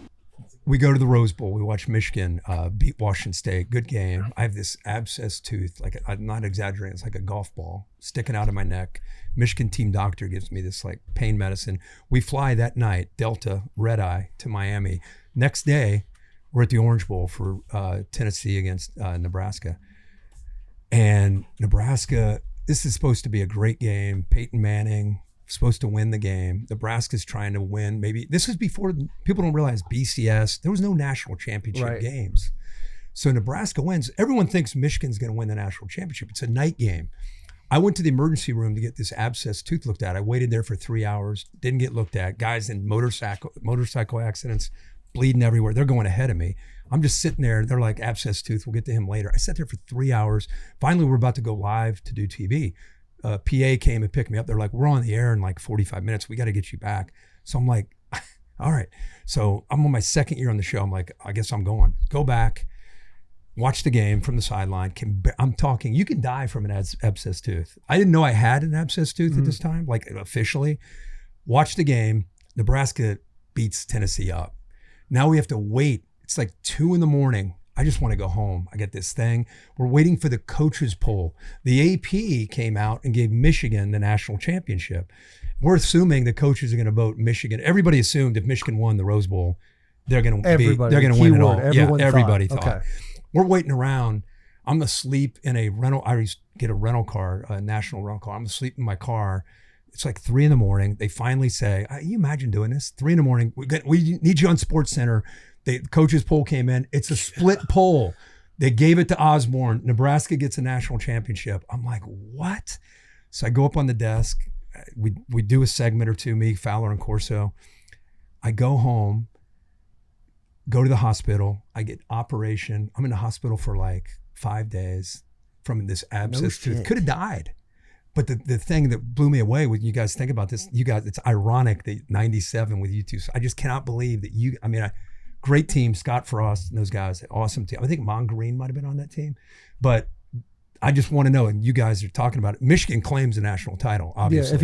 we go to the Rose Bowl. We watch Michigan beat Washington State. Good game. I have this abscess tooth, like I'm not exaggerating, it's like a golf ball sticking out of my neck. Michigan team doctor gives me this like pain medicine. We fly that night, Delta, red eye, to Miami. Next day, we're at the Orange Bowl for Tennessee against Nebraska. And Nebraska, this is supposed to be a great game. Peyton Manning supposed to win the game. Nebraska's trying to win. Maybe this was before, people don't realize BCS. There was no national championship games. So Nebraska wins. Everyone thinks Michigan's going to win the national championship. It's a night game. I went to the emergency room to get this abscess tooth looked at. I waited there for 3 hours, didn't get looked at. Guys in motorcycle accidents, bleeding everywhere. They're going ahead of me. I'm just sitting there. They're like, abscess tooth, we'll get to him later. I sat there for 3 hours. Finally, we're about to go live to do TV. PA came and picked me up. They're like, we're on the air in like 45 minutes. We got to get you back. So I'm like, all right. So I'm on my 2nd year on the show. I'm like, I guess I'm going. Go back. Watch the game from the sideline. I'm talking, you can die from an abscess tooth. I didn't know I had an abscess tooth at this time, like officially. Watch the game. Nebraska beats Tennessee up. Now we have to wait. It's like 2 a.m. I just want to go home. I get this thing. We're waiting for the coaches poll. The AP came out and gave Michigan the national championship. We're assuming the coaches are going to vote Michigan. Everybody assumed if Michigan won the Rose Bowl, they're going to win it all. Everybody thought. Okay. We're waiting around. I'm asleep in a rental. I used to get a rental car, a national rental car. I'm asleep in my car. It's like 3 a.m. They finally say, you imagine doing this? 3 a.m. We need you on Sports Center. The coaches poll came in. It's a split poll. They gave it to Osborne. Nebraska gets a national championship. I'm like, what? So I go up on the desk. We do a segment or two, me, Fowler, and Corso. I go home. Go to the hospital. I get operation. I'm in the hospital for like 5 days from this abscess tooth. Could have died. But the thing that blew me away when you guys think about this, you guys, it's ironic that 97 with you two. So I just cannot believe that great team, Scott Frost and those guys, awesome team. I think Mongreen might have been on that team. But I just want to know, and you guys are talking about it, Michigan claims a national title, obviously. Yeah, if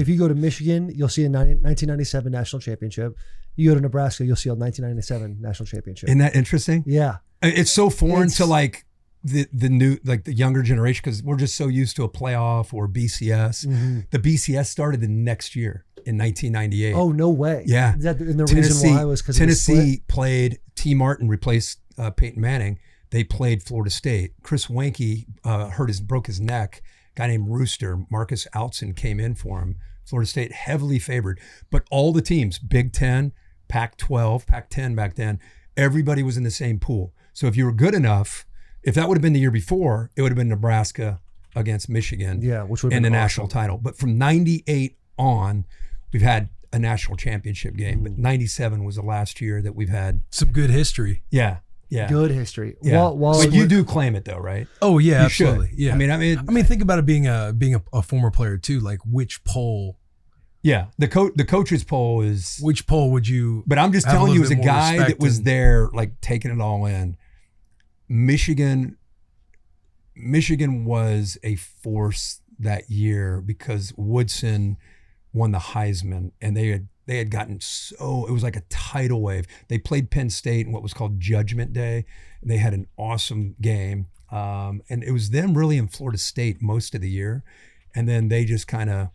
you go to Michigan, you'll see a 1997 national championship. You go to Nebraska, you'll see a 1997 national championship. Isn't that interesting? Yeah. It's so foreign to like the new, like the younger generation, because we're just so used to a playoff or BCS. Mm-hmm. The BCS started the next year in 1998. Oh, no way. Yeah. And the reason why was because Tennessee played T. Martin, replaced Peyton Manning. they played Florida State. Chris Weinke broke his neck. A guy named Rooster, Marcus Outson, came in for him. Florida State heavily favored, but all the teams, Big Ten, Pac-12, Pac-10 back then, everybody was in the same pool. So if you were good enough, if that would have been the year before, it would have been Nebraska against Michigan, which would have in been the awesome. national title. But from 98 on, we've had a national championship game. But 97 was the last year that we've had Some good history. Yeah. Good history. Yeah. While But you do claim it though, right? Oh yeah, You absolutely. should. Yeah. I mean, think about it being a former player too. Like which poll the coaches poll is. Which poll would you? But I'm just have a telling you, little as a bit more guy that respect was in? there, like taking it all in. Michigan was a force that year because Woodson won the Heisman, and they had gotten it was like a tidal wave. They played Penn State in what was called Judgment Day, and they had an awesome game. And it was them really in Florida State most of the year, and then they just kind of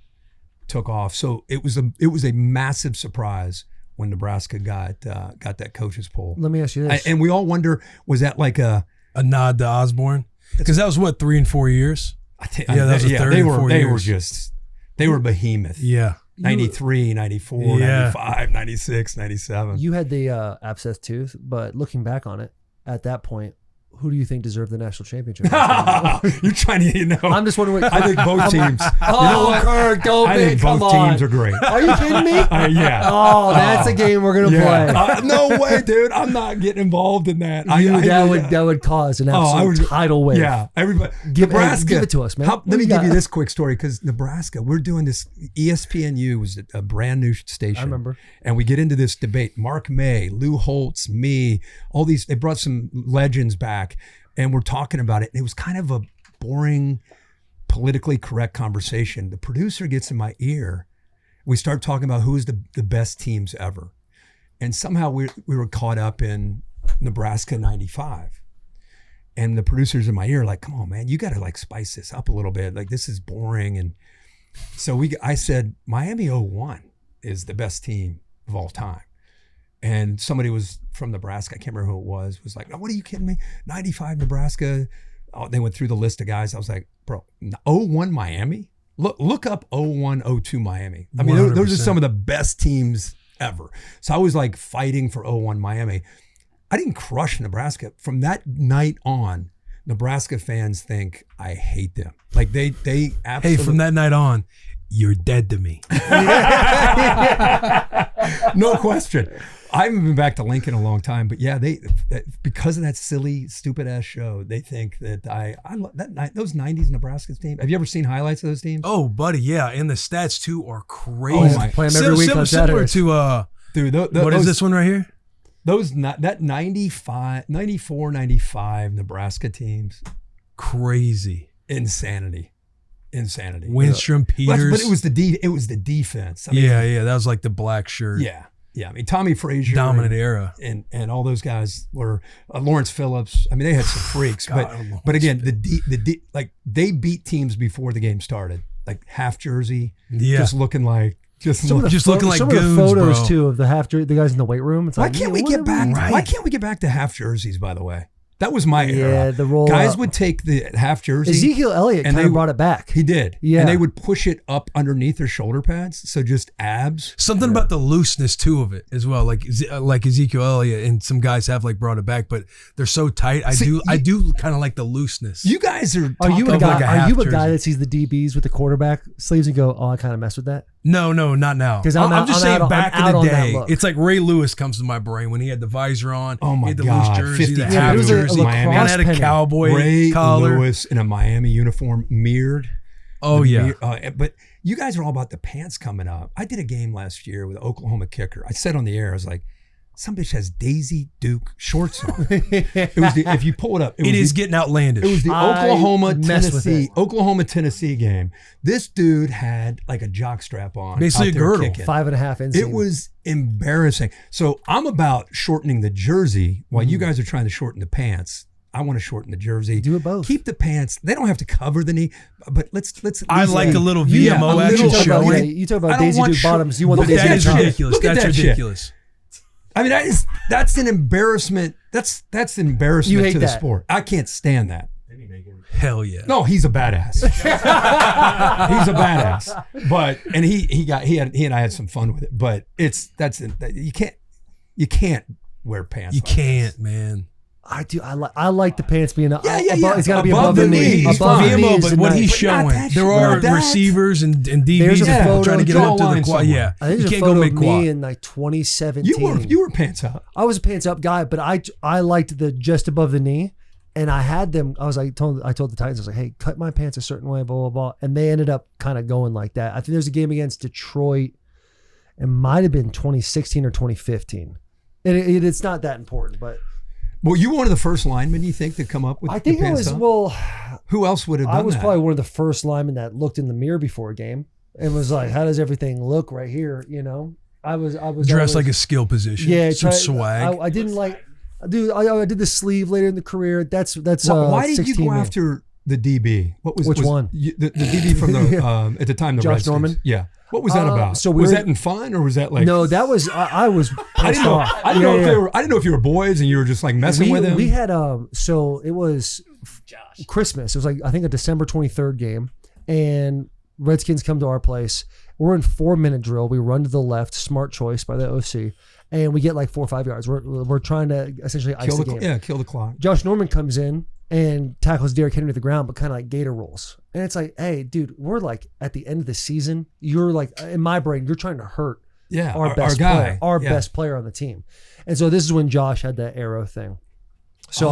took off. So it was a massive surprise when Nebraska got that coaches poll. Let me ask you this. And we all wonder, was that like a nod to Osborne? Because that was what, 3 and 4 years. that was a third they and 4 years. They were behemoth. Yeah. 93, 94, Yeah. 95, 96, 97. You had the abscess tooth, but looking back on it, at that point, who do you think deserved the national championship? You're trying to, I'm just wondering. I think both teams. Oh, you know what? Kirk, don't I think come both on. teams are great. Are you kidding me? Yeah. Oh, that's a game we're gonna play. No way, dude. I'm not getting involved in that. That would cause an absolute tidal wave. Yeah, everybody. Give Nebraska. it to us, man. Let me give you this quick story because Nebraska, we're doing this. ESPNU was a brand new station. I remember. And we get into this debate. Mark May, Lou Holtz, me, all these. They brought some legends back, and we're talking about it. And it was kind of a boring, politically correct conversation. The producer gets in my ear. We start talking about who is the best teams ever. And somehow we were caught up in Nebraska 95. And the producers in my ear are like, come on, man, you got to like spice this up a little bit. Like, this is boring. And so I said, Miami 01 is the best team of all time. And somebody was from Nebraska, I can't remember who it was like, oh, what are you kidding me? 95 Nebraska. Oh, they went through the list of guys. I was like, bro, 01 Miami? Look up 01, 02 Miami. I mean, those are some of the best teams ever. So I was like fighting for 01 Miami. I didn't crush Nebraska. From that night on, Nebraska fans think I hate them. Like they absolutely. Hey, from that night on, you're dead to me. No question. I haven't been back to Lincoln in a long time, but yeah, because of that silly, stupid ass show, they think that those '90s Nebraska team. Have you ever seen highlights of those teams? Oh, buddy, yeah, and the stats too are crazy. Play them every week on Similar Saturdays. to Dude, what is this one right here? That 95, 94, 95 Nebraska teams, Crazy. insanity. Winstrom, Peters. But it was the defense. I mean, yeah, that was like the black shirt. Yeah. I mean, Tommy Frazier, Dominant era. and all those guys were Lawrence Phillips. I mean, they had some freaks. but again, they beat teams before the game started. Like half jersey, Yeah. just looking like Some of the looking like some goons, of the photos bro. too of the guys in the weight room. It's Why like, can't we what get are back? Right. Why can't we get back to half jerseys? By the way, that was my Yeah, era. the roll Guys up. would take the half jersey. Ezekiel Elliott and kind they of brought it back. He did. Yeah. And they would push it up underneath their shoulder pads, so just abs. Something about the looseness too of it as well, like Ezekiel Elliott and some guys have like brought it back, but they're so tight. I do kind of like the looseness. You guys are. Are you a talking guy? like a Are half you a jersey. guy that sees the DBs with the quarterback sleeves and go, "Oh, I kind of mess with that"? No, not now. 'Cause I'm I'm just out saying on- back I'm in out the on that day, look. it's like Ray Lewis comes to my brain when he had the visor on. Oh my he had the God, loose jersey, 50 the Yeah, half it was a jersey, Miami. and had a penny. cowboy Ray collar. Lewis in a Miami uniform, mirrored. Oh yeah, But you guys are all about the pants coming up. I did a game last year with an Oklahoma kicker. I said on the air, I was like, some bitch has Daisy Duke shorts on. It was if you pull it up, it is getting outlandish. It was the I mess with it. Oklahoma Tennessee game. This dude had like a jock strap on, Basically out a there girdle. kicking. 5.5 inches. It was embarrassing. So I'm about shortening the jersey while you guys are trying to shorten the pants. I want to shorten the jersey. Do it both. Keep the pants. They don't have to cover the knee, but let's. I like a little Yeah, VMO a action little- You talk about, showing. you talk I about don't Daisy want Duke short- bottoms. You want Look the at Daisy That Duke is top. ridiculous. Look at That's that shit. ridiculous. I mean, that's an embarrassment. That's embarrassment You hate to the that. sport. I can't stand that. Hell yeah. No, he's a badass. He's a badass. But he and I had some fun with it. But you can't wear pants. You like can't, this. man. I do. I like the pants being Yeah. It's got to be Above above the the knee. knees, Above the fine. knee. But what he's But not showing, that there shit. are Not that. receivers and DBs There's a and photo. trying to get up to Draw a the line quad. somewhere. Yeah, I think you there's a can't go photo of mid quad. me in like 2017. You were pants up. I was a pants up guy, but I liked the just above the knee, and I had them. I was like, I told the Titans, I was like, hey, cut my pants a certain way, blah blah blah, and they ended up kind of going like that. I think there's a game against Detroit. It might have been 2016 or 2015. It's not that important, but Well, you were one of the first linemen, you think, to come up with I think the it pants was up? Who else would have done I was that? probably one of the first linemen that looked in the mirror before a game and was like, how does everything look right here? You know, I was Dressed always, like a skill position. yeah, some try- swag. I didn't like, dude. I did the sleeve later in the career. That's Why did you 16 go man. after the DB? What was Which one? The DB from the at the time the Josh Redskins. Norman? Yeah. What was that about? so we was were- that in fun or was that like? No, that was I was. I didn't know. pissed off. I didn't know Yeah, if yeah. they were. I didn't know if you were boys and you were just like messing with him. We had so it was Christmas. It was like I think a December 23rd game, and Redskins come to our place. We're in 4-minute drill. We run to the left, smart choice by the OC, and we get like 4 or 5 yards. We're trying to essentially ice kill the the game. yeah, kill the clock. Josh Norman comes in and tackles Derrick Henry to the ground, but kind of like Gator rolls. And it's like, hey, dude, we're like at the end of the season. You're like, in my brain, you're trying to hurt Yeah, our best guy, player, our Yeah. best player on the team. And so this is when Josh had that arrow thing. So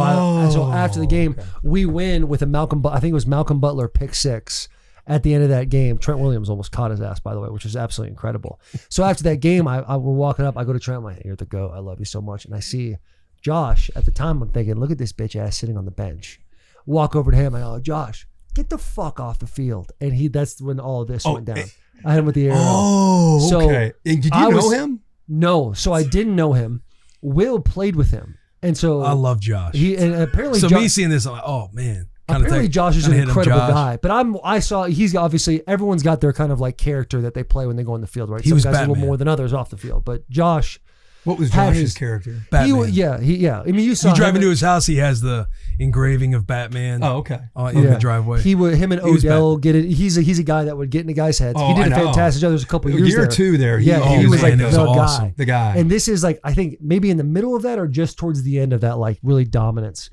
so after the game, we win with a I think it was Malcolm Butler pick 6 at the end of that game. Trent Williams almost caught his ass, by the way, which is absolutely incredible. So after that game, we're walking up. I go to Trent. I'm like, you're the GOAT. I love you so much. And I see Josh. At the time, I'm thinking, look at this bitch ass sitting on the bench. Walk over to him. I go, Josh, get the fuck off the field. And that's when all of this went down. I had him with the arrow. Oh, So okay. And did you I know was- him? No, so I didn't know him. Will played with him. And so I love Josh. and apparently so Josh, me seeing this, I'm like, oh man. apparently Josh is an kinda hit him, incredible Josh. guy. But I saw he's obviously everyone's got their kind of like character that they play when they go on the field, right? He Some was guys a little Batman. more than others off the field. But Josh What was had Josh's his- character? Batman. yeah. I mean, you saw You drive him into his house, he has the engraving of Batman Oh, okay. in the driveway. him and He was Odell get it. He's a guy that would get into guys' heads. Oh, he did I a know. fantastic job. There was a couple A years year there. or two there. Yeah, oh, he was like man, the it was awesome. guy. The guy. And this is like, I think maybe in the middle of that or just towards the end of that, like really dominance.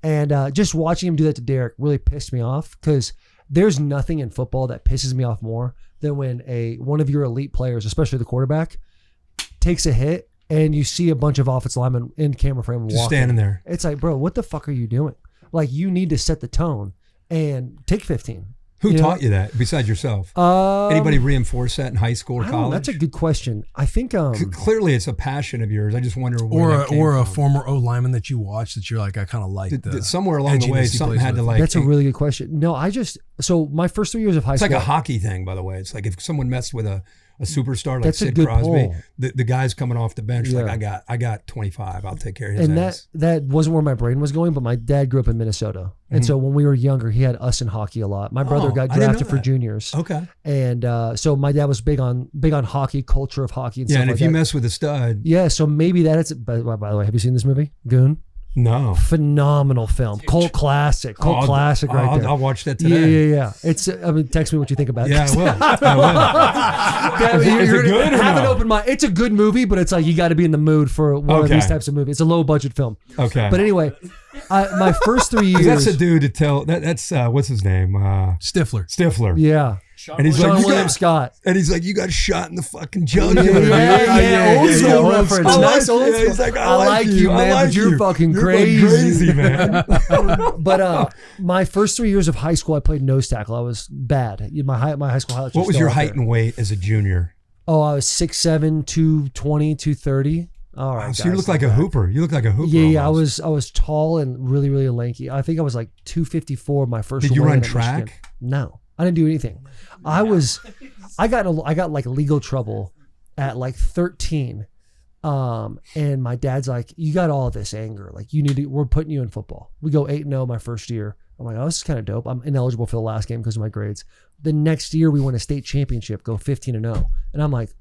And just watching him do that to Derek really pissed me off because there's nothing in football that pisses me off more than when one of your elite players, especially the quarterback, takes a hit and you see a bunch of offensive linemen in camera frame walking. Just standing there. It's like, bro, what the fuck are you doing? Like, you need to set the tone and take 15. Who You know? taught you that besides yourself? Um, Anybody reinforce that in high school or I don't know. college? That's a good question. I think Clearly, it's a passion of yours. I just wonder where or that came a from. former O lineman that you watched that you're like, I kind of like Did somewhere along the edginess way, he something plays had to with. like. that's a really good question. No, so my first 3 years of high It's school. like a hockey thing, by the way. It's like if someone messed with a superstar like That's a Sid good Crosby, pull. the guy's coming off the bench Yeah. like I got 25. I'll take care of his And ass. that wasn't where my brain was going, but my dad grew up in Minnesota. And so when we were younger, he had us in hockey a lot. My brother got I didn't know drafted for that. juniors. Okay. And so my dad was big on hockey, culture of hockey and Yeah, stuff and like if you that. mess with a stud, Yeah, so maybe that's by the way, have you seen this movie? Goon? no. Phenomenal film. Cult classic. Cult classic right there. I'll watch that today. Yeah. It's text me what you think about it. Yeah, I will. Yeah, Is it you're gonna good or have an no? open mind. It's a good movie, but it's like you got to be in the mood for one of Okay. these types of movies. It's a low budget film. Okay. But anyway, my first 3 years. That's a dude to tell. That's what's his name? Stifler. Stifler. Yeah. And he's Sean like, William Scott. and he's like, you got shot in the fucking jugular. Yeah, old school old reference. school. Nice old Yeah, school. he's like, I like you, I man, like but you're you. fucking You're crazy. crazy, man. But my first 3 years of high school, I played nose tackle. I was bad. My high school highlights. What was your height and weight as a junior? Oh, I was 6'7", 220, 230. All right, So guys, you look like a not bad. hooper. You look like a hooper. Yeah, almost. I was tall and really, really lanky. I think I was like 254 my first. Did you weigh-in run at track? Michigan. No, I didn't do anything. I got like legal trouble at like 13. And my dad's like, you got all this anger. Like we're putting you in football. We go 8-0 my first year. I'm like, oh, this is kind of dope. I'm ineligible for the last game because of my grades. The next year we win a state championship, go 15-0. And I'm like,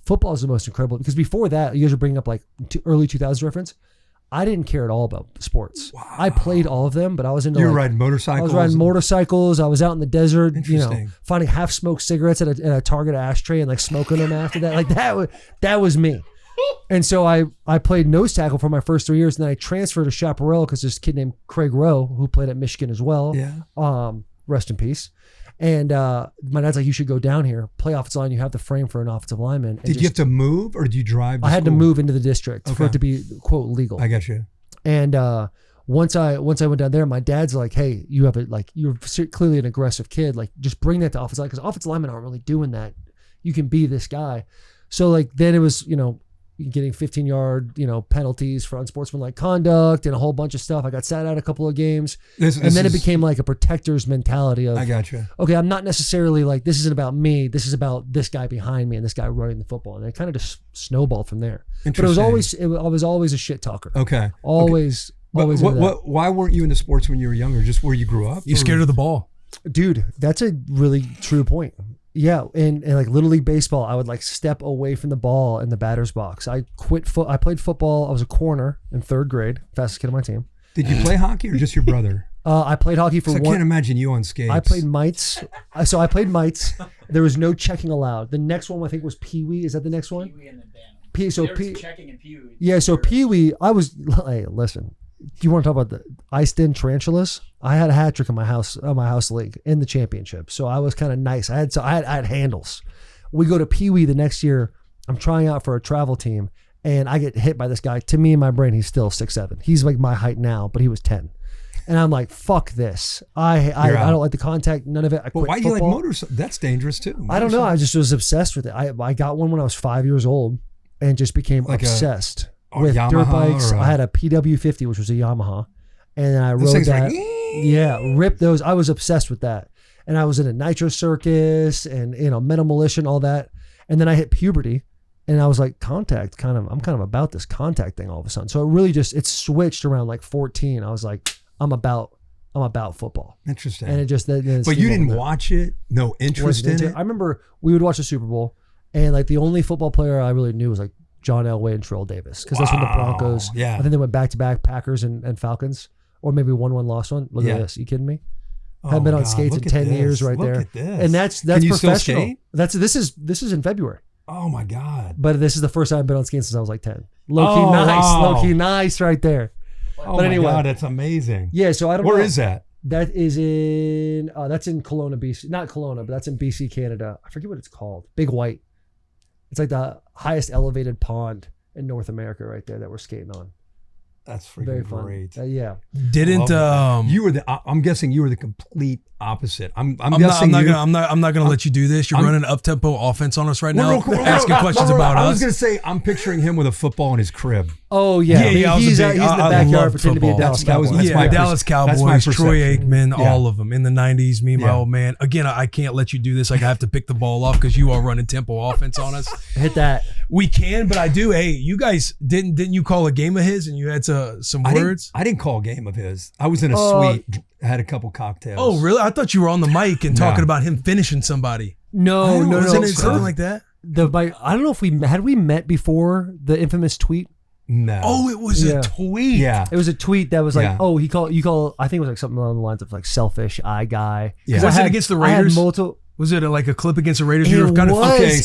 football is the most incredible because before that, you guys are bringing up like early 2000s reference. I didn't care at all about sports. Wow. I played all of them, but I was into. You were riding motorcycles. I was riding motorcycles. I was out in the desert, finding half-smoked cigarettes at a Target ashtray and like smoking them after that. Like that was me. And so I played nose tackle for my first 3 years, and then I transferred to Chaparral because this kid named Craig Rowe, who played at Michigan as well. Yeah. Rest in peace. And my dad's like, you should go down here, play offensive line. You have the frame for an offensive lineman. Did you have to move, or did you drive? I had to move into the district for it to be quote legal. I got you. And once I went down there, my dad's like, hey, you're clearly an aggressive kid. Like, just bring that to offensive line because offensive linemen aren't really doing that. You can be this guy. So like then it was getting 15-yard penalties for unsportsmanlike conduct and a whole bunch of stuff. I got sat out a couple of games, and then it became like a protector's mentality of, I got you. Okay, I'm not necessarily like, this isn't about me. This is about this guy behind me and this guy running the football, and it kind of just snowballed from there. But I was always a shit talker. Okay, always. Always. Why weren't you into sports when you were younger? Just where you grew up? You scared of the ball, dude? That's a really true point. Yeah, and like Little League baseball, I would like step away from the ball in the batter's box. I played football. I was a corner in 3rd grade, fastest kid on my team. Did you play hockey or just your brother? I played hockey for I can't imagine you on skates. I played mites. So I played mites. There was no checking allowed. The next one I think was Pee Wee. Is that the next one? Pee Wee and then Bantam. Checking in Pee Wee. Yeah, so Pee Wee, hey, listen. Do you want to talk about the iced-in tarantulas? I had a hat trick in my house league in the championship, so I was kind of nice. I had handles. We go to Pee Wee the next year. I'm trying out for a travel team, and I get hit by this guy. To me, in my brain, he's still 6'7". He's like my height now, but he was 10. And I'm like, fuck this. I don't like the contact, none of it. I quit why do football. you like motorcycles? That's dangerous too. I don't know. I just was obsessed with it. I got one when I was 5 years old, and just became like obsessed. With Yamaha dirt bikes, I had a PW50, which was a Yamaha, and I rode that. Ripped those. I was obsessed with that, and I was in a Nitro Circus and Metal Militia and all that. And then I hit puberty, and I was like, I'm kind of about this contact thing all of a sudden. So it really it switched around like 14. I was like, I'm about football. Interesting. And it just then but you didn't watch it. No interest in it. I remember we would watch the Super Bowl, and like the only football player I really knew was like John Elway and Terrell Davis, because that's when the Broncos. Yeah. I think they went back to back, Packers and Falcons, or maybe 1-1 lost one. Look at this. You kidding me? Haven't been on skates in 10 years right there. At this. And that's Can you professional. still skate? This is in February. Oh my God. But this is the first time I've been on skates since I was like 10. Low key nice right there. Oh but anyway, my God, that's amazing. Yeah, so I don't know. Where is that? That is in that's in Kelowna, BC. Not Kelowna, but that's in BC, Canada. I forget what it's called. Big White. It's like the highest elevated pond in North America right there that we're skating on. That's freaking Very fun. great. Yeah. Didn't you were I'm guessing you were the complete opposite. I'm not gonna let you do this. You're running an up-tempo offense on us right now. Asking questions about us. I was gonna say I'm picturing him with a football in his crib. Oh yeah, he's in the backyard pretending to be a Dallas Cowboy. Dallas Cowboys, Troy Aikman, all of them in the '90s. Me, my old man. Again, I can't let you do this. Like I have to pick the ball off because you are running tempo offense on us. Hit that. We can, but I do. Hey, you guys didn't you call a game of his and you had some words? I didn't call a game of his. I was in a suite. I had a couple cocktails. Oh really? I thought you were on the mic and talking about him finishing somebody. No. Wasn't it something like that? I don't know if we met before the infamous tweet. No. Oh, it was a tweet. Yeah. It was a tweet that was like, you call. I think it was like something along the lines of like selfish eye guy. Yeah. Was it against the Raiders? Was it like a clip against the Raiders? You were kind of finishing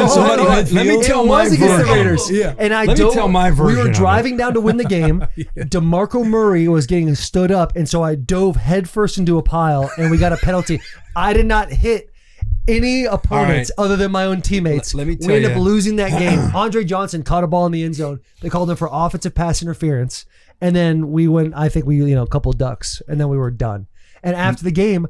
somebody. Let me tell my version. Against the Raiders. Yeah. And let me tell my version. We were driving down to win the game. DeMarco Murray was getting stood up, and so I dove headfirst into a pile, and we got a penalty. I did not hit any opponents other than my own teammates. Let me tell we ended up losing that game. Andre Johnson caught a ball in the end zone. They called him for offensive pass interference. And then we went, I think a couple ducks, and then we were done. And after the game,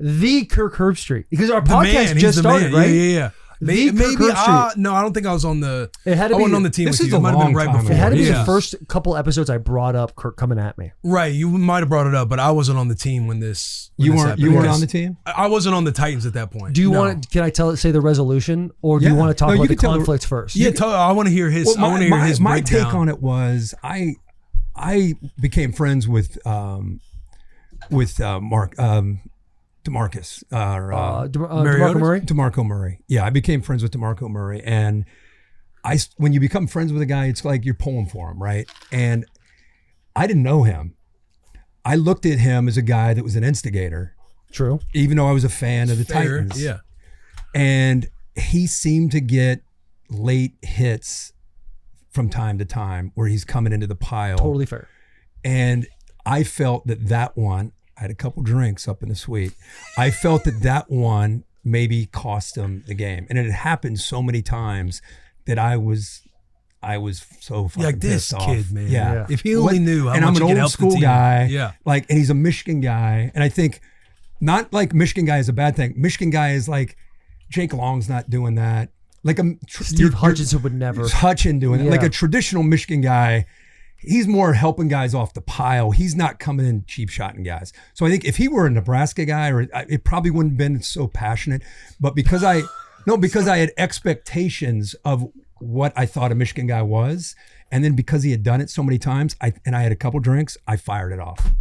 the Kirk Herbstreit, because our podcast just started, right? Yeah. Maybe no, I don't think I was on the. I wasn't on the team with you. It might have been right before. It had to be the first couple episodes I brought up Kirk coming at me. Right, you might have brought it up, but I wasn't on the team when this. You weren't on the team. I wasn't on the Titans at that point. Do you want? Can I say the resolution, or do you want to talk about the conflict first? Yeah, I want to hear his. I want to hear his. My take on it was I became friends with Mark. DeMarco Murray. DeMarco Murray. DeMarco Murray. Yeah, I became friends with DeMarco Murray, and when you become friends with a guy, it's like you're pulling for him, right? And I didn't know him. I looked at him as a guy that was an instigator. True. Even though I was a fan of the Titans. Yeah. And he seemed to get late hits from time to time where he's coming into the pile. Totally fair. And I felt that one, I had a couple drinks up in the suite. I felt that one maybe cost him the game. And it had happened so many times that I was so fucking Like this pissed off. kid, man. Yeah. If he only knew how and much I'm he an could old help the school team. guy. Yeah. Like, and he's a Michigan guy. And I think not like Michigan guy is a bad thing. Michigan guy is like Jake Long's not doing that. Like Steve Hutchinson would never. Hutchin doing it. Like Yeah. a traditional Michigan guy, he's more helping guys off the pile. He's not coming in cheap shotting guys. So I think if he were a Nebraska guy, it probably wouldn't have been so passionate. But because I had expectations of what I thought a Michigan guy was, and then because he had done it so many times, I had a couple drinks, I fired it off.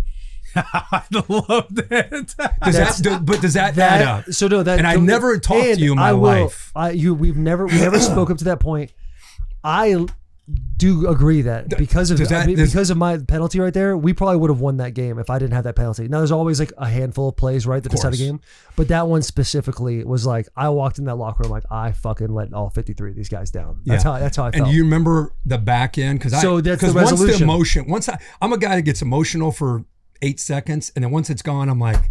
I love that. Does that add up? So no, that. And I never talked to you in my life. We never spoke up to that point. I do agree that because of my penalty right there, we probably would have won that game if I didn't have that penalty. Now there's always like a handful of plays, right, that decide a game, but that one specifically was like I walked in that locker room like I fucking let all 53 of these guys down. That's how I felt. And you remember the back end because that's the once the resolution. emotion, I'm a guy that gets emotional for 8 seconds, and then once it's gone, I'm like,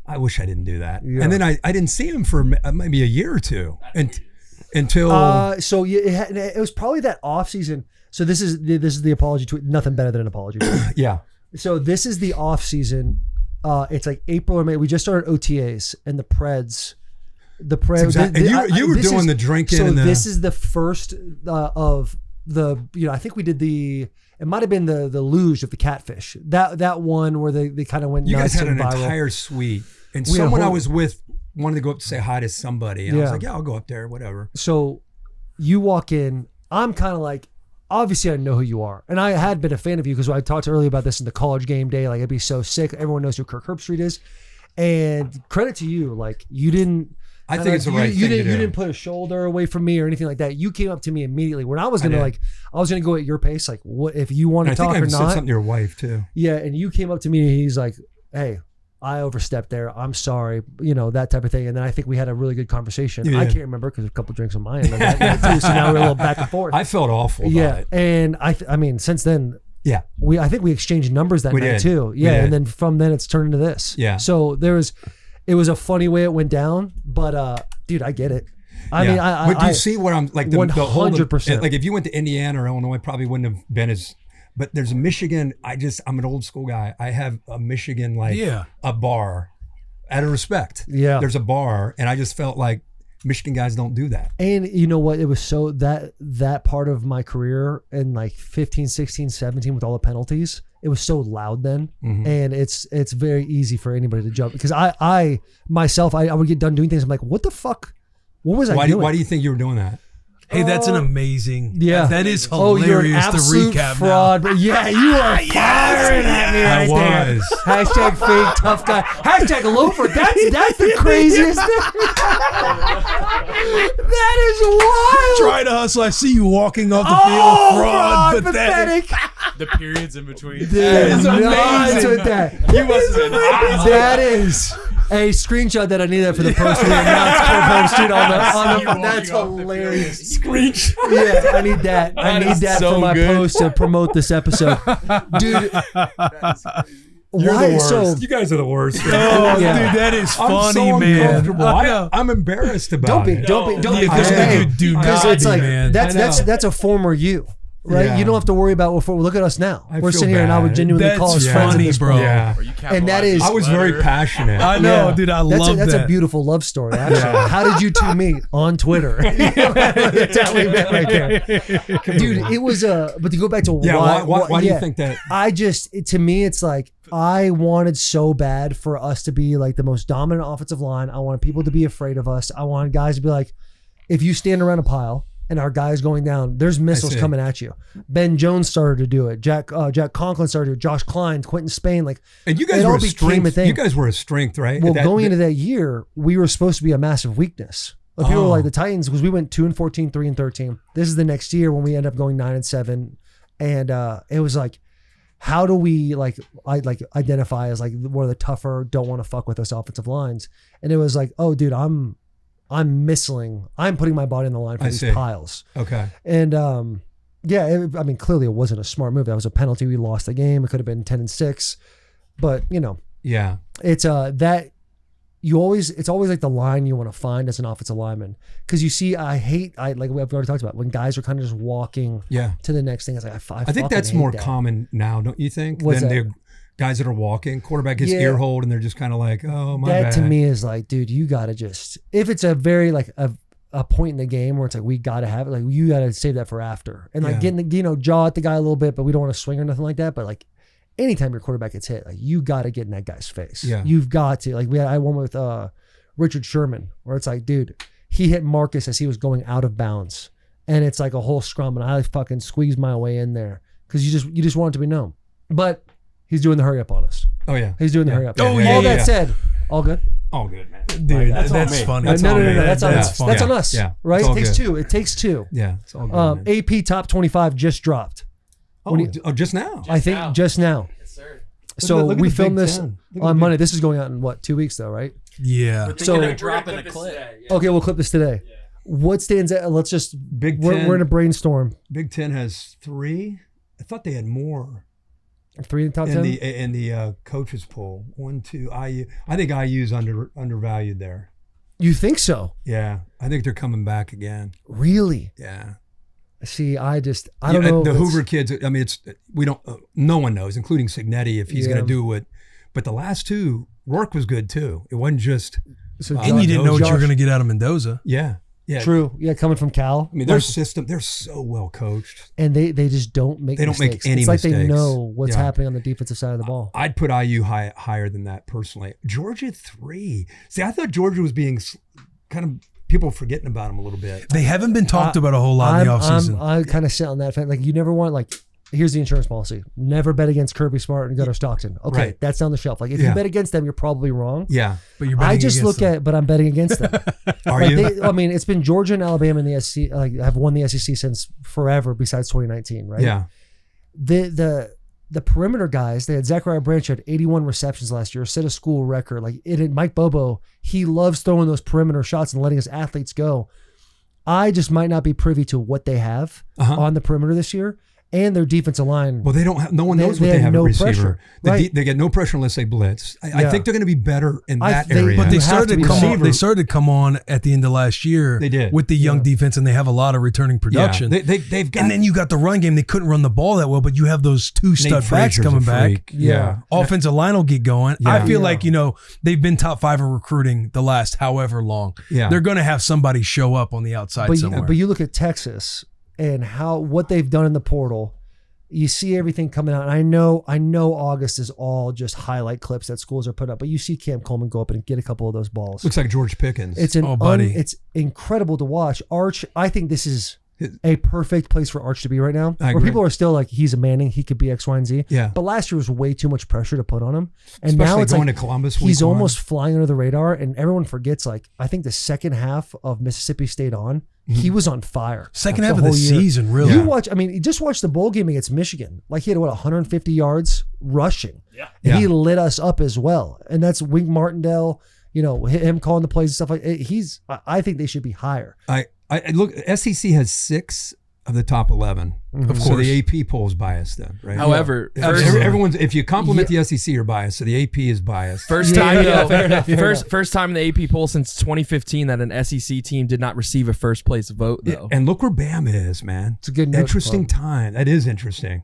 I wish I didn't do that. Yeah. And then I didn't see him for maybe a year or two until. It was probably that off season. So this is the apology tweet. Nothing better than an apology tweet. Yeah. So this is the off season. It's like April or May. We just started OTAs and the Preds. Exactly. And you were doing the drinking. So and this is the first of the. I think we did the. It might have been the luge of the catfish. That one where they kind of went. You guys nuts had an and viral. entire suite, and We had a someone I whole- was with wanted to go up to say hi to somebody, and I was like, yeah, I'll go up there, whatever. So you walk in. I'm kind of like. Obviously, I know who you are. And I had been a fan of you because I talked earlier about this in the college game day. Like, it'd be so sick. Everyone knows who Kirk Herbstreit is. And credit to you. Like, you didn't. I think it's the right thing to do. You didn't put a shoulder away from me or anything like that. You came up to me immediately when I was going to, I was going to go at your pace. Like, what if you want to talk or not? I think I said something to your wife, too. Yeah. And you came up to me and he's like, hey, I overstepped there. I'm sorry. That type of thing. And then I think we had a really good conversation. Yeah. I can't remember because a couple drinks on my end. Too, so now we're a little back and forth. I felt awful about it. And I mean, since then, yeah, I think we exchanged numbers that night too. Yeah. And then from then it's turned into this. Yeah. So it was a funny way it went down, but dude, I get it. I mean, but do you see what I'm like? The 100%. Like if you went to Indiana or Illinois, probably wouldn't have been as. But there's Michigan. I'm an old school guy. I have a Michigan a bar, out of respect. Yeah. There's a bar, and I just felt like Michigan guys don't do that. And you know what? It was so that part of my career in like 15, 16, 17 with all the penalties, it was so loud then. Mm-hmm. And it's very easy for anybody to jump because I myself would get done doing things. I'm like, what the fuck? What was I doing? Why do you think you were doing that? Hey, that's an amazing. Yeah, that is you're an hilarious to absolute recap fraud. now. But yeah, you are firing at me right there. Hashtag fake tough guy. Hashtag loafer. That's the craziest thing. That is wild. Try to hustle. I see you walking off the field. Fraud. Pathetic. The periods in between. That is amazing. With that. You must have been hot. That is a screenshot that I need that for the post. That's hilarious. Screenshot. Yeah, I need that. I need that so for my good. post to promote this episode, dude. You're Why? the worst. So You guys are the worst. Oh, Yeah. dude, that is I'm funny, so man. uncomfortable. I know. I'm embarrassed about don't be. it. Because Hey, it's like man. that's a former you. Right, Yeah. you don't have to worry about. Look at us now. I We're feel sitting here, and I would bad. genuinely That's call us friends. funny, at this bro. point. Yeah. And that is- I was very passionate. I know, Yeah. dude. I love that's that. a beautiful love story. Actually, how did you two meet on Twitter? That's how we met right there, dude. It was but to go back to Yeah, why do you think that? To me, it's like I wanted so bad for us to be like the most dominant offensive line. I wanted people to be afraid of us. I wanted guys to be like, if you stand around a pile and our guys going down, there's missiles coming at you. Ben Jones started to do it. Jack Conklin started to do it. Josh Klein, Quentin Spain, And you guys were a strength. You guys were a strength, right? Well, going into that year, we were supposed to be a massive weakness. Like people were like the Titans, because we went 2-14, 3-13. This is the next year when we end up going 9-7, and it was like, how do we identify as like one of the tougher, don't want to fuck with us offensive lines? And it was like, oh, dude, I'm missling. I'm putting my body on the line for these piles. Okay. And clearly it wasn't a smart move. That was a penalty. We lost the game. It could have been 10-6, but Yeah. it's that. It's always like the line you want to find as an offensive lineman, because you see, like we've already talked about, when guys are kind of just walking to the next thing. It's like I think that's more common now, don't you think? What's than that? the guys that are walking. Quarterback gets ear hold and they're just kind of like, oh my that bad. To me is like, dude, you gotta just, if it's a very like a point in the game where it's like we gotta have it, like you gotta save that for after, and like getting jaw at the guy a little bit, but we don't want to swing or nothing like that. But like anytime your quarterback gets hit, like you got to get in that guy's face. Yeah. You've got to. Like I won with Richard Sherman, where it's like, dude, he hit Marcus as he was going out of bounds, and it's like a whole scrum, and I fucking squeezed my way in there because you just want it to be known. But he's doing the hurry up on us. Oh yeah, he's doing the hurry up. Oh, yeah, All yeah, that said, all good. All good, man. Dude, that's funny. No, that's on us. funny. That's on us. Yeah. Right? It's all It takes good. two. It takes two. Yeah, it's all good. man. AP top 25 just dropped. Just now. I think just now. Yes, sir. So Look at we the filmed Big this Ten. Look at on the Monday. This is going out in what, 2 weeks though, right? Yeah. So We're dropping a clip. okay, we'll clip this today. Yeah. What stands out? Let's just Big we're Ten. in a brainstorm. Big Ten has 3. I thought they had more 3 in the top 10. in the coaches poll. 1, 2. IU. I think IU's undervalued there. You think so? Yeah, I think they're coming back again. Really? Yeah. See, I don't know. The if it's- Hoover kids. I mean, no one knows, including Signetti, if he's Yeah. going to do it. But the last 2, Rourke was good too. It wasn't just. So And you didn't know what you were Josh- going to get out of Mendoza. Yeah. True. Yeah, coming from Cal. I mean, their system. They're so well coached. And they just don't make. They don't make mistakes. any It's like they mistakes. know what's Yeah. happening on the defensive side of the ball. I'd put IU higher than that personally. Georgia 3. See, I thought Georgia was being kind of people forgetting about them a little bit. They haven't been talked about a whole lot in the offseason. I kind of sit on that fence. Like you never want like. Here's the insurance policy. Never bet against Kirby Smart and Gunnar Stockton. Okay, Right. that's down the shelf. Like if Yeah. you bet against them, you're probably wrong. Yeah. But you're I betting just against look them. but I'm betting against them. Are Like you? I mean, it's been Georgia and Alabama in the SEC. Like have won the SEC since forever, besides 2019, right? Yeah. The perimeter guys. They had Zachariah Branch had 81 receptions last year, set a school record. Like Mike Bobo, he loves throwing those perimeter shots and letting his athletes go. I just might not be privy to what they have on the perimeter this year. And their defensive line. Well, they don't have. No one knows They what they have have no at receiver. pressure. Right. They get no pressure unless they blitz. I Yeah. think they're going to be better in that they- area. But they You have started to to be come on. receiver. They started to come on at the end of last year. They did. With the young defense, and they have a lot of returning production. Yeah. They've got. And then you got the run game. They couldn't run the ball that well, but you have those 2 stud backs Frazier's coming a back. freak. Yeah. Offensive line will get going. Yeah. I feel Yeah. like, they've been top 5 in recruiting the last however long. Yeah. They're going to have somebody show up on the outside somewhere. But you look at Texas and what they've done in the portal. You see everything coming out. And I know August is all just highlight clips that schools are put up, but you see Cam Coleman go up and get a couple of those balls. Looks like George Pickens. It's it's incredible to watch. Arch, I think this is a perfect place for Arch to be right now. I Where agree. people are still like, he's a Manning, he could be X, Y, and Z. Yeah. But last year was way too much pressure to put on him. And Especially now it's going like to Columbus. he's week one. almost flying under the radar, and everyone forgets, like, I think the second half of Mississippi State on, he was on fire. Second Like, half of the whole year. season, really. You just watch the bowl game against Michigan. Like he had 150 yards rushing. Yeah. And Yeah. he lit us up as well. And that's Wink Martindale, him calling the plays and stuff like that. I think they should be higher. I look. SEC has 6 of the top 11. Of So course. the AP poll is biased then, right? However, Everyone's. If you compliment the SEC, you're biased. So the AP is biased. First Yeah, time, yeah, fair enough, fair enough. first time in the AP poll since 2015 that an SEC team did not receive a first place vote, though. And look where Bama is, man. It's a good note, interesting Bob. time. That is interesting.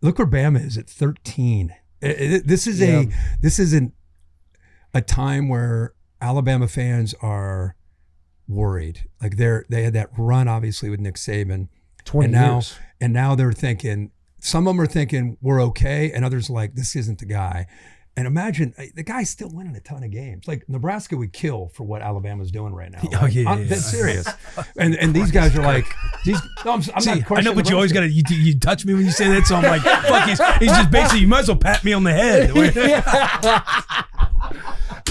Look where Bama is at 13. This isn't a time where Alabama fans are worried. Like they had that run obviously with Nick Saban. 20 years. And now they're thinking, some of them are thinking we're okay, and others are like, this isn't the guy. And imagine the guy's still winning a ton of games. Like Nebraska would kill for what Alabama's doing right now. Oh, yeah. That's serious. And these guys are like, I'm See, not I know, questioning but you always got Nebraska. to, you touch me when you say that, so I'm like, fuck, he's just basically, you might as well pat me on the head.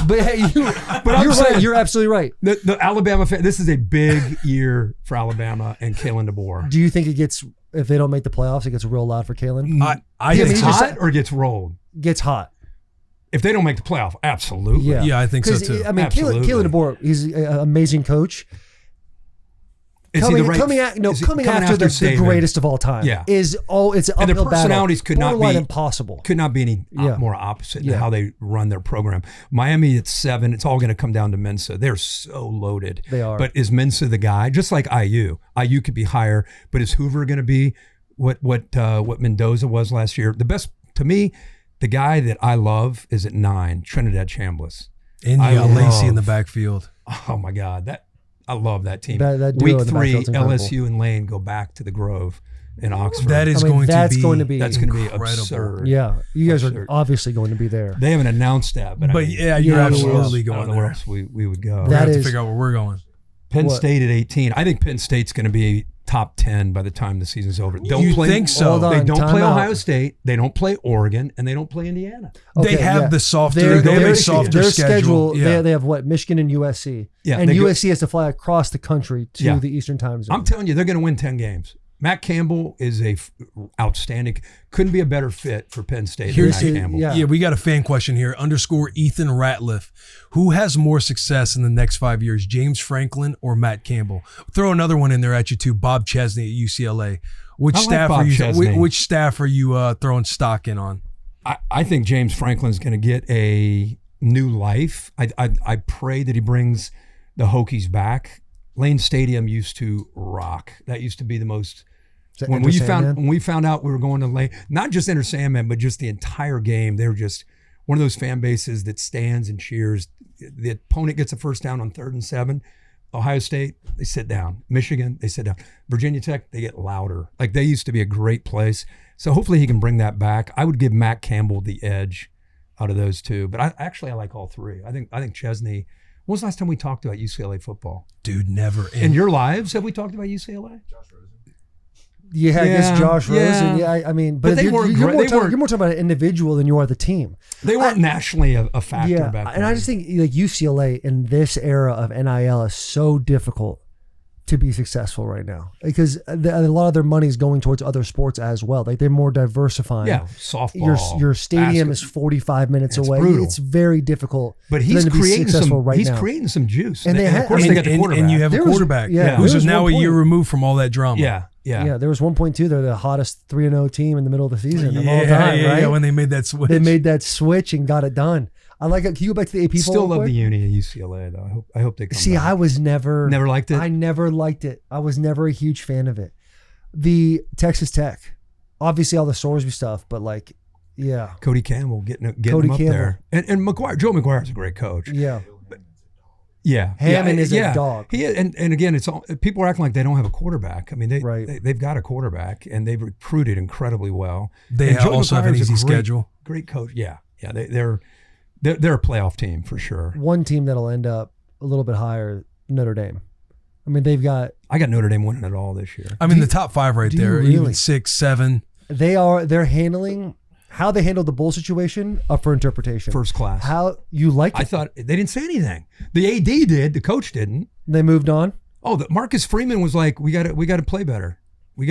But hey, you're I'm saying- right. You're absolutely right. The Alabama fan, this is a big year for Alabama and Kalen DeBoer. Do you think it gets, if they don't make the playoffs, it gets real loud for Kalen? I Yeah, think Gets he just- hot or gets rolled? Gets hot. If they don't make the playoff, absolutely. Yeah. Yeah, I think so 'Cause, too. I mean, Absolutely. Kalen DeBoer, he's an amazing coach. Is he Coming, the right- coming, at, no, is he coming after the Saban? greatest of all time. Yeah. It's an And their uphill personalities battle. could not Borderline be impossible. Could not be any Yeah. more opposite in Yeah. how they run their program. Miami at 7, it's all going to come down to Mensa. They're so loaded. They are. But is Mensa the guy? Just like IU. IU could be higher, but is Hoover going to be what Mendoza was last year? The best, to me, the guy that I love is at 9, Trinidad Chambliss. And you I got Lacey in the love- backfield. Oh my God, I love that team. That duo Week in the 3, backfield's incredible. LSU and Lane go back to the Grove in Oxford. That is I mean, going that's to be. going to be That's going to be incredible. absurd. Yeah, you guys are Absurd. obviously going to be there. They haven't announced that, but, I But mean, yeah, you're Yeah, absolutely I don't going know where there. else we would go. We're That gonna have to is- figure out where we're going. Penn What? State at 18. I think Penn State's going to be top 10 by the time the season's over. You think so? Hold on. They don't time play out. Ohio State. They don't play Oregon, and they don't play Indiana. They have the softer. They have a softer their schedule. Yeah. They have what? Michigan and USC. Yeah, and they go- USC has to fly across the country to Yeah. the Eastern Time Zone. I'm telling you, they're going to win 10 games. Matt Campbell is outstanding. Couldn't be a better fit for Penn State than Here's- Matt Campbell. yeah. Yeah, we got a fan question here. _Ethan Ratliff. Who has more success in the next 5 years, James Franklin or Matt Campbell? Throw another one in there at you too. Bob Chesney at UCLA. Which I like staff Bob are you? Chesney. Which staff are you throwing stock in on? I think James Franklin's going to get a new life. I pray that he brings the Hokies back. Lane Stadium used to rock. That used to be the most. When we found out we were going to Lane, not just Enter Sandman, but just the entire game, they were just one of those fan bases that stands and cheers. The opponent gets a first down on 3rd and 7. Ohio State, they sit down. Michigan, they sit down. Virginia Tech, they get louder. Like, they used to be a great place. So hopefully he can bring that back. I would give Matt Campbell the edge out of those two. But I like all three. I think Chesney. When was the last time we talked about UCLA football? Dude, never. In your lives, have we talked about UCLA? Yeah, I guess Josh Rosen. yeah. Yeah, I mean, But they you're weren't more great. talking about an individual than you are the team. They weren't nationally a factor Yeah, back then. and I just think like UCLA in this era of NIL is so difficult to be successful right now because a lot of their money is going towards other sports as well. Like they're more diversifying. Yeah, softball. Your stadium is basketball. 45 minutes It's away. brutal. It's very difficult. But for he's them to be creating successful some. right He's now. creating some juice. And they of had- course, they got the quarterback. And you have There a was- quarterback yeah, who's there was now one a year point- removed from all that drama. Yeah. Yeah, there was 1.2. They're the hottest 3-0 team in the middle of the season of all Yeah, time, yeah, right? yeah, when they made that switch. They made that switch and got it done. I like it. Can you go back to the AP Still poll real love quick? the uni at UCLA though. I hope they come. See, back. I was never Never liked it? I never liked it. I was never a huge fan of it. The Texas Tech, obviously all the Sorsby stuff, but like, yeah, Cody Campbell getting Cody him up Campbell. there, and McGuire. Joe McGuire is a great coach. yeah. Yeah, Hammond yeah, is yeah. a dog. He and again, it's all people are acting like they don't have a quarterback. I mean, Right. they've got a quarterback and they've recruited incredibly well. They And Joe also have an McGuire is a easy great- schedule. Great coach. Yeah, yeah. They're a playoff team for sure. One team that'll end up a little bit higher, Notre Dame. I mean, they've got I got Notre Dame winning it all this year. I mean, the top 5 right do you there, really? even 6, 7. they're handling how they handled the bowl situation up for interpretation. First class. How you like I it? thought they didn't say anything. The AD did. The coach didn't. They moved on. Oh, Marcus Freeman was like, we got to play better. We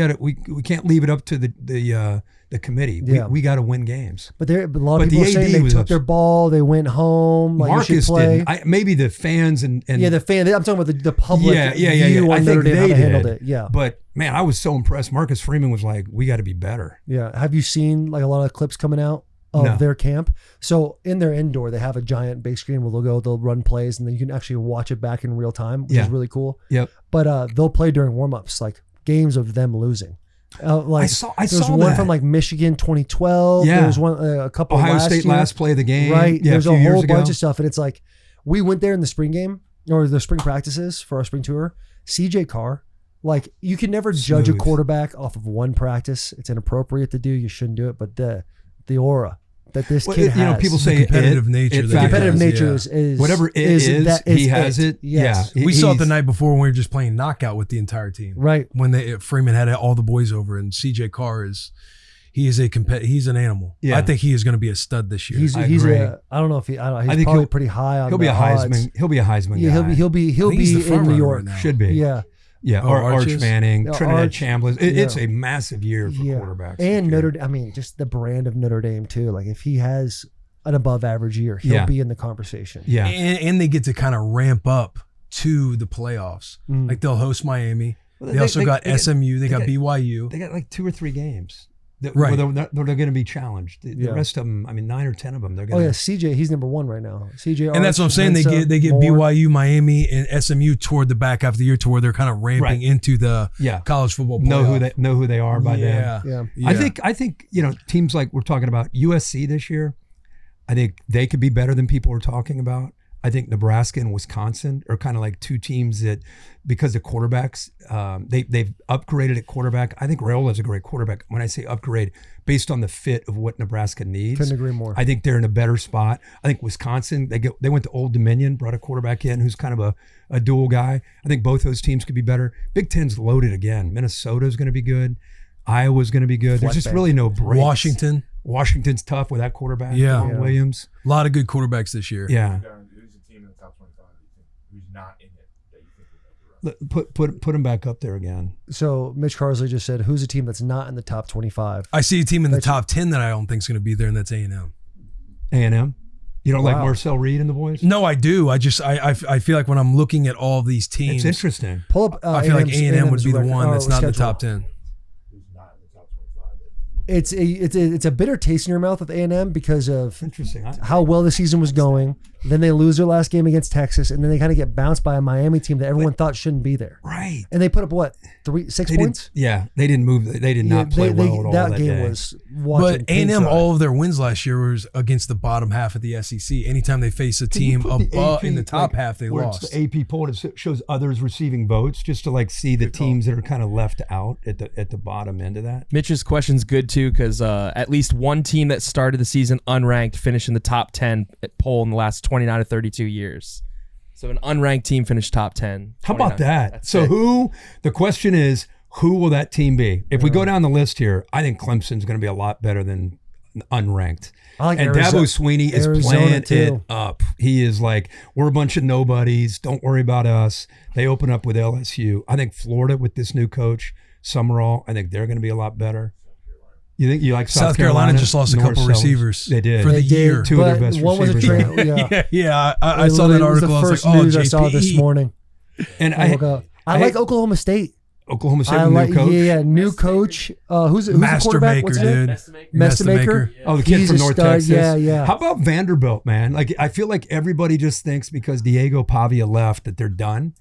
can't leave it up to the committee. Yeah. We got to win games. But a lot But of people the are saying AD they was took ups- their ball, they went home. Like you Marcus should play. didn't. Maybe the fans and Yeah, the fan. I'm talking about the public view I on think Notre Dame, how they they handled did. it. Yeah. But man, I was so impressed. Marcus Freeman was like, we got to be better. Yeah. Have you seen like a lot of clips coming out of No. their camp? So in their indoor, they have a giant big screen where they'll run plays and then you can actually watch it back in real time, which Yeah. is really cool. Yep. But they'll play during warmups, like games of them losing. Like I saw there's one that. from like Michigan 2012. Yeah. There's one a couple Ohio last State year. last play of the game. Right. Yeah, There's a a few years whole ago. bunch of stuff. And it's like, we went there in the spring game or the spring practices for our spring tour. CJ Carr, like you can never judge a Smooth. quarterback off of one practice. It's inappropriate to do. You shouldn't do it. But the aura that this Well, kid has. people The say competitive nature that the he competitive has, nature yeah. is whatever it is, that he has it. Yes. Yeah. We saw it the He's- night before when we were just playing knockout with the entire team. Right. When Freeman had all the boys over, and CJ Carr is, He's an animal. Yeah. I think he is going to be a stud this year. He's agree. I don't know if he's think probably pretty high on He'll be the a odds. Heisman. He'll be a Heisman Yeah, guy. he'll be I think he's the in front New runner York. right now. Should be. Yeah. Yeah, Oh, or Arch Arches? Manning, Yeah, Trinidad Arch. Chambliss. It's a massive year for Yeah. quarterbacks. And this year. Notre, I mean, just the brand of Notre Dame too. Like if he has an above average year, he'll Yeah. be in the conversation. Yeah. And they get to kind of ramp up to the playoffs. Like they'll host Miami. Well, They also got SMU. They got got- BYU. They got like 2 or 3 games. Right. Where they're going to be challenged. The Yeah. rest of them, I mean, 9 or 10 of them, they're Oh going yeah, to. CJ, he's number 1 right now. CJ, And that's what I'm saying. They get Moore. BYU, Miami, and SMU toward the back half of the year to where they're kind of ramping Right. into the Yeah. college football know playoff. who they are by then. Yeah. Yeah. I think teams like we're talking about USC this year, I think they could be better than people are talking about. I think Nebraska and Wisconsin are kind of like 2 teams that, because of quarterbacks, they've upgraded at quarterback. I think Raiola's a great quarterback. When I say upgrade, based on the fit of what Nebraska needs, Couldn't agree more. I think they're in a better spot. I think Wisconsin, they went to Old Dominion, brought a quarterback in who's kind of a dual guy. I think both those teams could be better. Big Ten's loaded again. Minnesota's going to be good. Iowa's going to be good. There's just Flashback. really no breaks. Washington's tough with that quarterback. Yeah. Jamal Williams. A lot of good quarterbacks this year. Yeah. Who's the team in the top 25 that you think, who's not in it that you think will make the run? Put him back up there again. So Mitch Carsley just said, "Who's a team that's not in the top 25?" I see a team in the top 10 that I don't think is going to be there, and that's A&M. A&M. You don't like Wow. Marcel Reed and the boys? No, I do. I feel like when I'm looking at all of these teams, It's interesting. Pull up. I feel like A&M would be the record- one that's not in the schedule. top 10. Who's not in the top 25? It's a bitter taste in your mouth with A&M because of Interesting. how well the season was going. Then they lose their last game against Texas, and then they kind of get bounced by a Miami team that everyone thought shouldn't be there. Right. And they put up what 6 They points? they didn't move. They did not play well at all that that game day. was watching. But A&M, paint dry. all of their wins last year was against the bottom half of the SEC. Anytime they face a Can you team put the above AP, in the top like, half, they where it's lost. The AP poll, it shows others receiving votes, just to like see the teams that are kind of left out at the bottom end of that. Mitch's question's good too because at least one team that started the season unranked finished in the top 10 poll in the last 29 to 32 years. So an unranked team finished top 10. How about 29. that? That's So it. the question is, who will that team be? If we go down the list here, I think Clemson's going to be a lot better than unranked. I like And Arizona- Dabo Sweeney is Arizona, playing too. it up. He is like, we're a bunch of nobodies. Don't worry about us. They open up with LSU. I think Florida with this new coach, Summerall, I think they're going to be a lot better. You think you like South Carolina just lost a North couple Sellers? receivers They did. for the They did, year. Two of their but best one was a receivers. Yeah, I saw that It was article. the I was first like, oh, news I saw JPE. this morning. And I woke up. I like Oklahoma State. Oklahoma State I with like new coach. yeah, new coach. Who's the quarterback? What's his name? Mestamaker. Oh, the kid He's from a North stud. Texas. Yeah. How about Vanderbilt, man? Like, I feel like everybody just thinks because Diego Pavia left that they're done.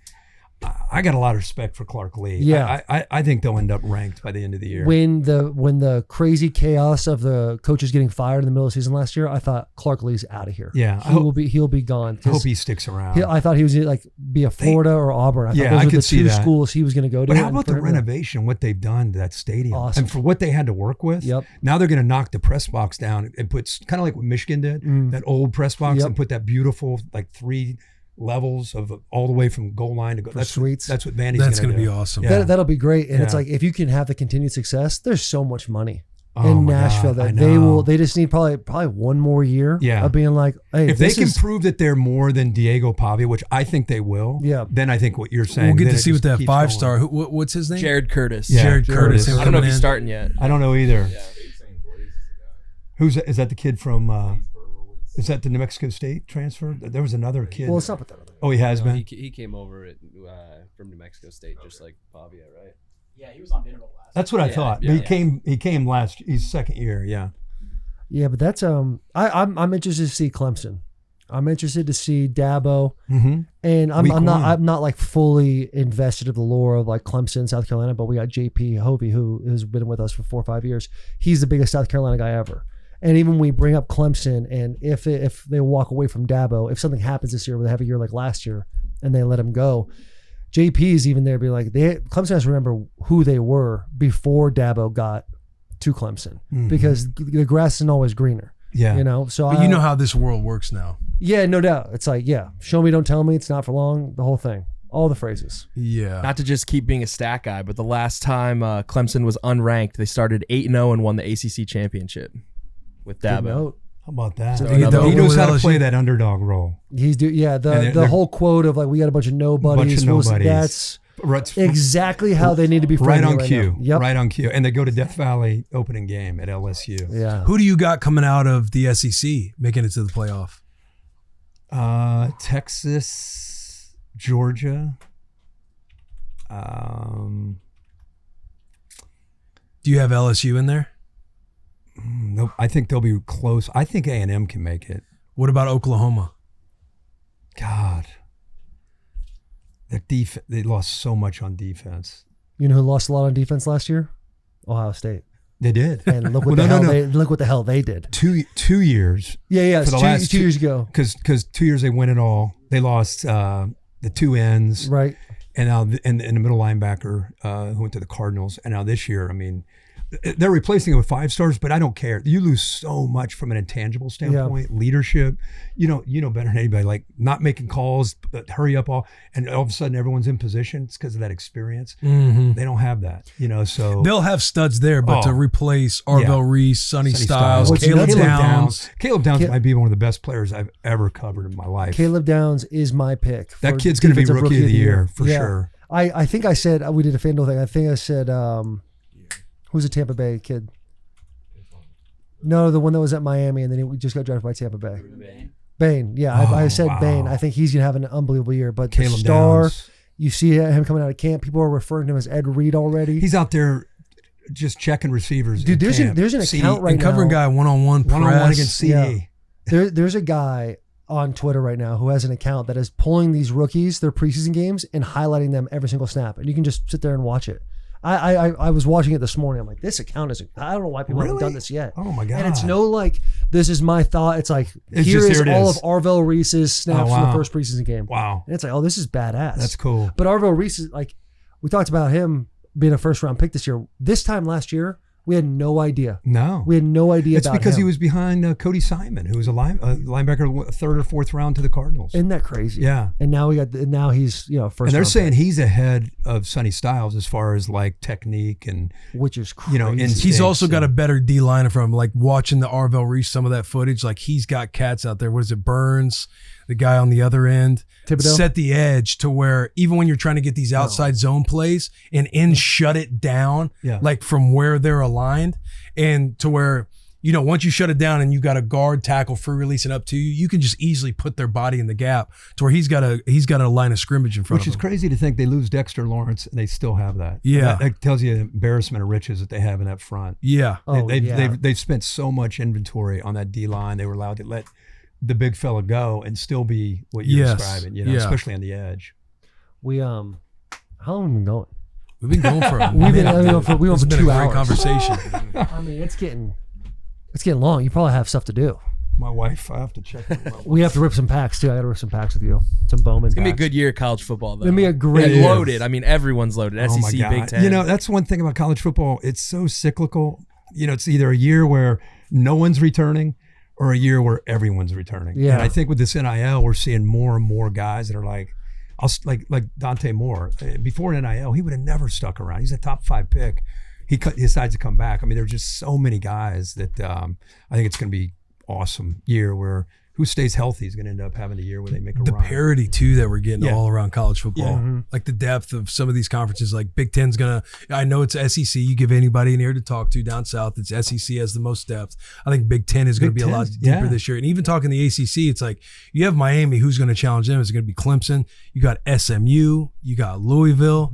I got a lot of respect for Clark Lee. Yeah. I think they'll end up ranked by the end of the year. When the crazy chaos of the coaches getting fired in the middle of the season last year, I thought Clark Lee's out of here. Yeah, he'll be gone. I hope he sticks around. I thought he was like be a Florida or Auburn. I thought those I were could the see two that. schools he was going to go to. But how and about for the him to- renovation, what they've done to that stadium? Awesome. And for what they had to work with, Yep. now they're going to knock the press box down and put, kind of like what Michigan did, that old press box, Yep. and put that beautiful, like 3 levels of all the way from goal line to go. That's suites. That's what Vandy's That's going to be do. awesome. Yeah. That'll be great. And it's Yeah. like if you can have the continued success, there's so much money Oh in my Nashville God, I that they know. will. They just need probably one more year. Yeah. Of being like, hey, If they this can is- prove that they're more than Diego Pavia, which I think they will, Yeah. then I think what you're saying. We'll get then to it see just what that keeps 5-star. going. What's his name? Jared Curtis. Yeah. Jared Curtis. Curtis. I don't know if he's coming in. starting yet. I don't know either. Is that the kid from? Is that the New Mexico State transfer? There was another kid. Well, it's not with that. Oh, he has No, been. he came over from New Mexico State, just like Pavia, right? Yeah, he was on Vanderbilt last. That's what I Yeah, thought. yeah. He came last. He's second year. Yeah. Yeah, but that's I'm interested to see Clemson. I'm interested to see Dabo, Mm-hmm. and Week I'm one. not like fully invested in the lore of like Clemson, South Carolina. But we got JP Hovey, who has been with us for 4 or 5 years. He's the biggest South Carolina guy ever. And even when we bring up Clemson, and if they walk away from Dabo, if something happens this year where they have a year like last year and they let him go, JP is even there, be like, Clemson has to remember who they were before Dabo got to Clemson, because the grass isn't always greener. Yeah. You know, so But you know how this world works now. yeah, no doubt. It's like, yeah, show me, don't tell me. It's not for long. The whole thing. All the phrases. Yeah. Not to just keep being a stat guy, but the last time Clemson was unranked, they started 8-0 and won the ACC championship with Good Dabo. note. How about that? So he knows how to play that underdog role. He's the they're- whole quote of like we got a bunch of nobodies. That's exactly how they need to be right on right cue. now. Yep. Right on cue. And they go to Death Valley opening game at LSU. Yeah. Who do you got coming out of the SEC making it to the playoff? Texas, Georgia. Do you have LSU in there? Nope. I think they'll be close. I think A&M can make it. What about Oklahoma? God. They lost so much on defense. You know who lost a lot on defense last year? Ohio State. They did. And look what look what the hell they did. 2 years. Yeah. For the It's last 2 years ago. Because 2 years they win it all. They lost the two ends. Right. And now and the middle linebacker who went to the Cardinals. And now this year, I mean, they're replacing it with 5 stars, but I don't care. You lose so much from an intangible standpoint, leadership. You know better than anybody. Like not making calls, but hurry up and all of a sudden everyone's in position. It's because of that experience. Mm-hmm. They don't have that. So they'll have studs there, but to replace Arvell Reese, Sonny Styles, Caleb Downs. Caleb Downs might be one of the best players I've ever covered in my life. Caleb Downs is my pick. That kid's going to be rookie of the year for sure. I think I said we did a FanDuel thing. I think I said. Who's a Tampa Bay kid? No, the one that was at Miami, and then he just got drafted by Tampa Bay. Bain. Yeah, I said Bain. I think he's going to have an unbelievable year. But Caleb the star, Downs. you see him coming out of camp. People are referring to him as Ed Reed already. He's out there just checking receivers. Dude, there's an account right and covering now. guy one-on-one against CD. Yeah. There's a guy on Twitter right now who has an account that is pulling these rookies, their preseason games, and highlighting them every single snap. And you can just sit there and watch it. I was watching it this morning. I'm like, this account is. I don't know why people haven't done this yet. Oh my god! And it's no like this is my thought. It's like It's here just, is here it all is. of Arvell Reese's snaps from the wow. first preseason game. Wow, And it's like, oh, this is badass. that's cool. But Arvell Reese is like, we talked about him being a first round pick this year. This time last year, we had no idea. No, We had no idea. it's about because him. he was behind Cody Simon, who was a linebacker, 3rd or 4th round to the Cardinals. Isn't that crazy? Yeah. And now now he's first. And they're round saying pick, he's ahead of Sonny Styles as far as like technique and which is crazy. instincts. He's also got a and- better D liner from like watching the Arvell Reese, some of that footage. Like he's got cats out there. What is it? Burns, the guy on the other end, Thibodeau? set the edge to where even when you're trying to get these outside zone plays and shut it down, Yeah. like from where they're aligned and to where, once you shut it down and you got a guard tackle free releasing up to you, you can just easily put their body in the gap to where he's got a line of scrimmage in front Which of is him. crazy to think they lose Dexter Lawrence and they still have that. Yeah. That tells you the embarrassment of riches that they have in that front. Yeah. Oh, They've spent so much inventory on that D line. They were allowed to let the big fella go and still be what you're Yes. describing, Yeah. especially on the edge. We how long have we been going? We've been going for a We've been minute, going dude. for- we went This for has been 2 a great hours. conversation. I mean, it's getting long. You probably have stuff to do. My wife, I have to check with my wife. We have to rip some packs too. I got to rip some packs with you. Some Bowman. It's gonna be a packs. good year of college football, though. Gonna be a great And year. loaded. I mean, everyone's loaded. Oh my SEC, God. Big Ten. That's one thing about college football. It's so cyclical. It's either a year where no one's returning or a year where everyone's returning. Yeah. And I think with this NIL, we're seeing more and more guys that are like Dante Moore. Before NIL, he would have never stuck around. He's a top 5 pick. He decides to come back. I mean, there's just so many guys that I think it's going to be awesome year where who stays healthy is going to end up having a year where they make a The run. parity too that we're getting Yeah. all around college football, Yeah. Mm-hmm. like the depth of some of these conferences. Like Big Ten's gonna. I know it's SEC. You give anybody in here to talk to down south, it's SEC has the most depth. I think Big Ten is going to Big be a lot Ten's- deeper yeah. this year. And even talking the ACC, it's like you have Miami, who's going to challenge them. Is it going to be Clemson? You got SMU. You got Louisville,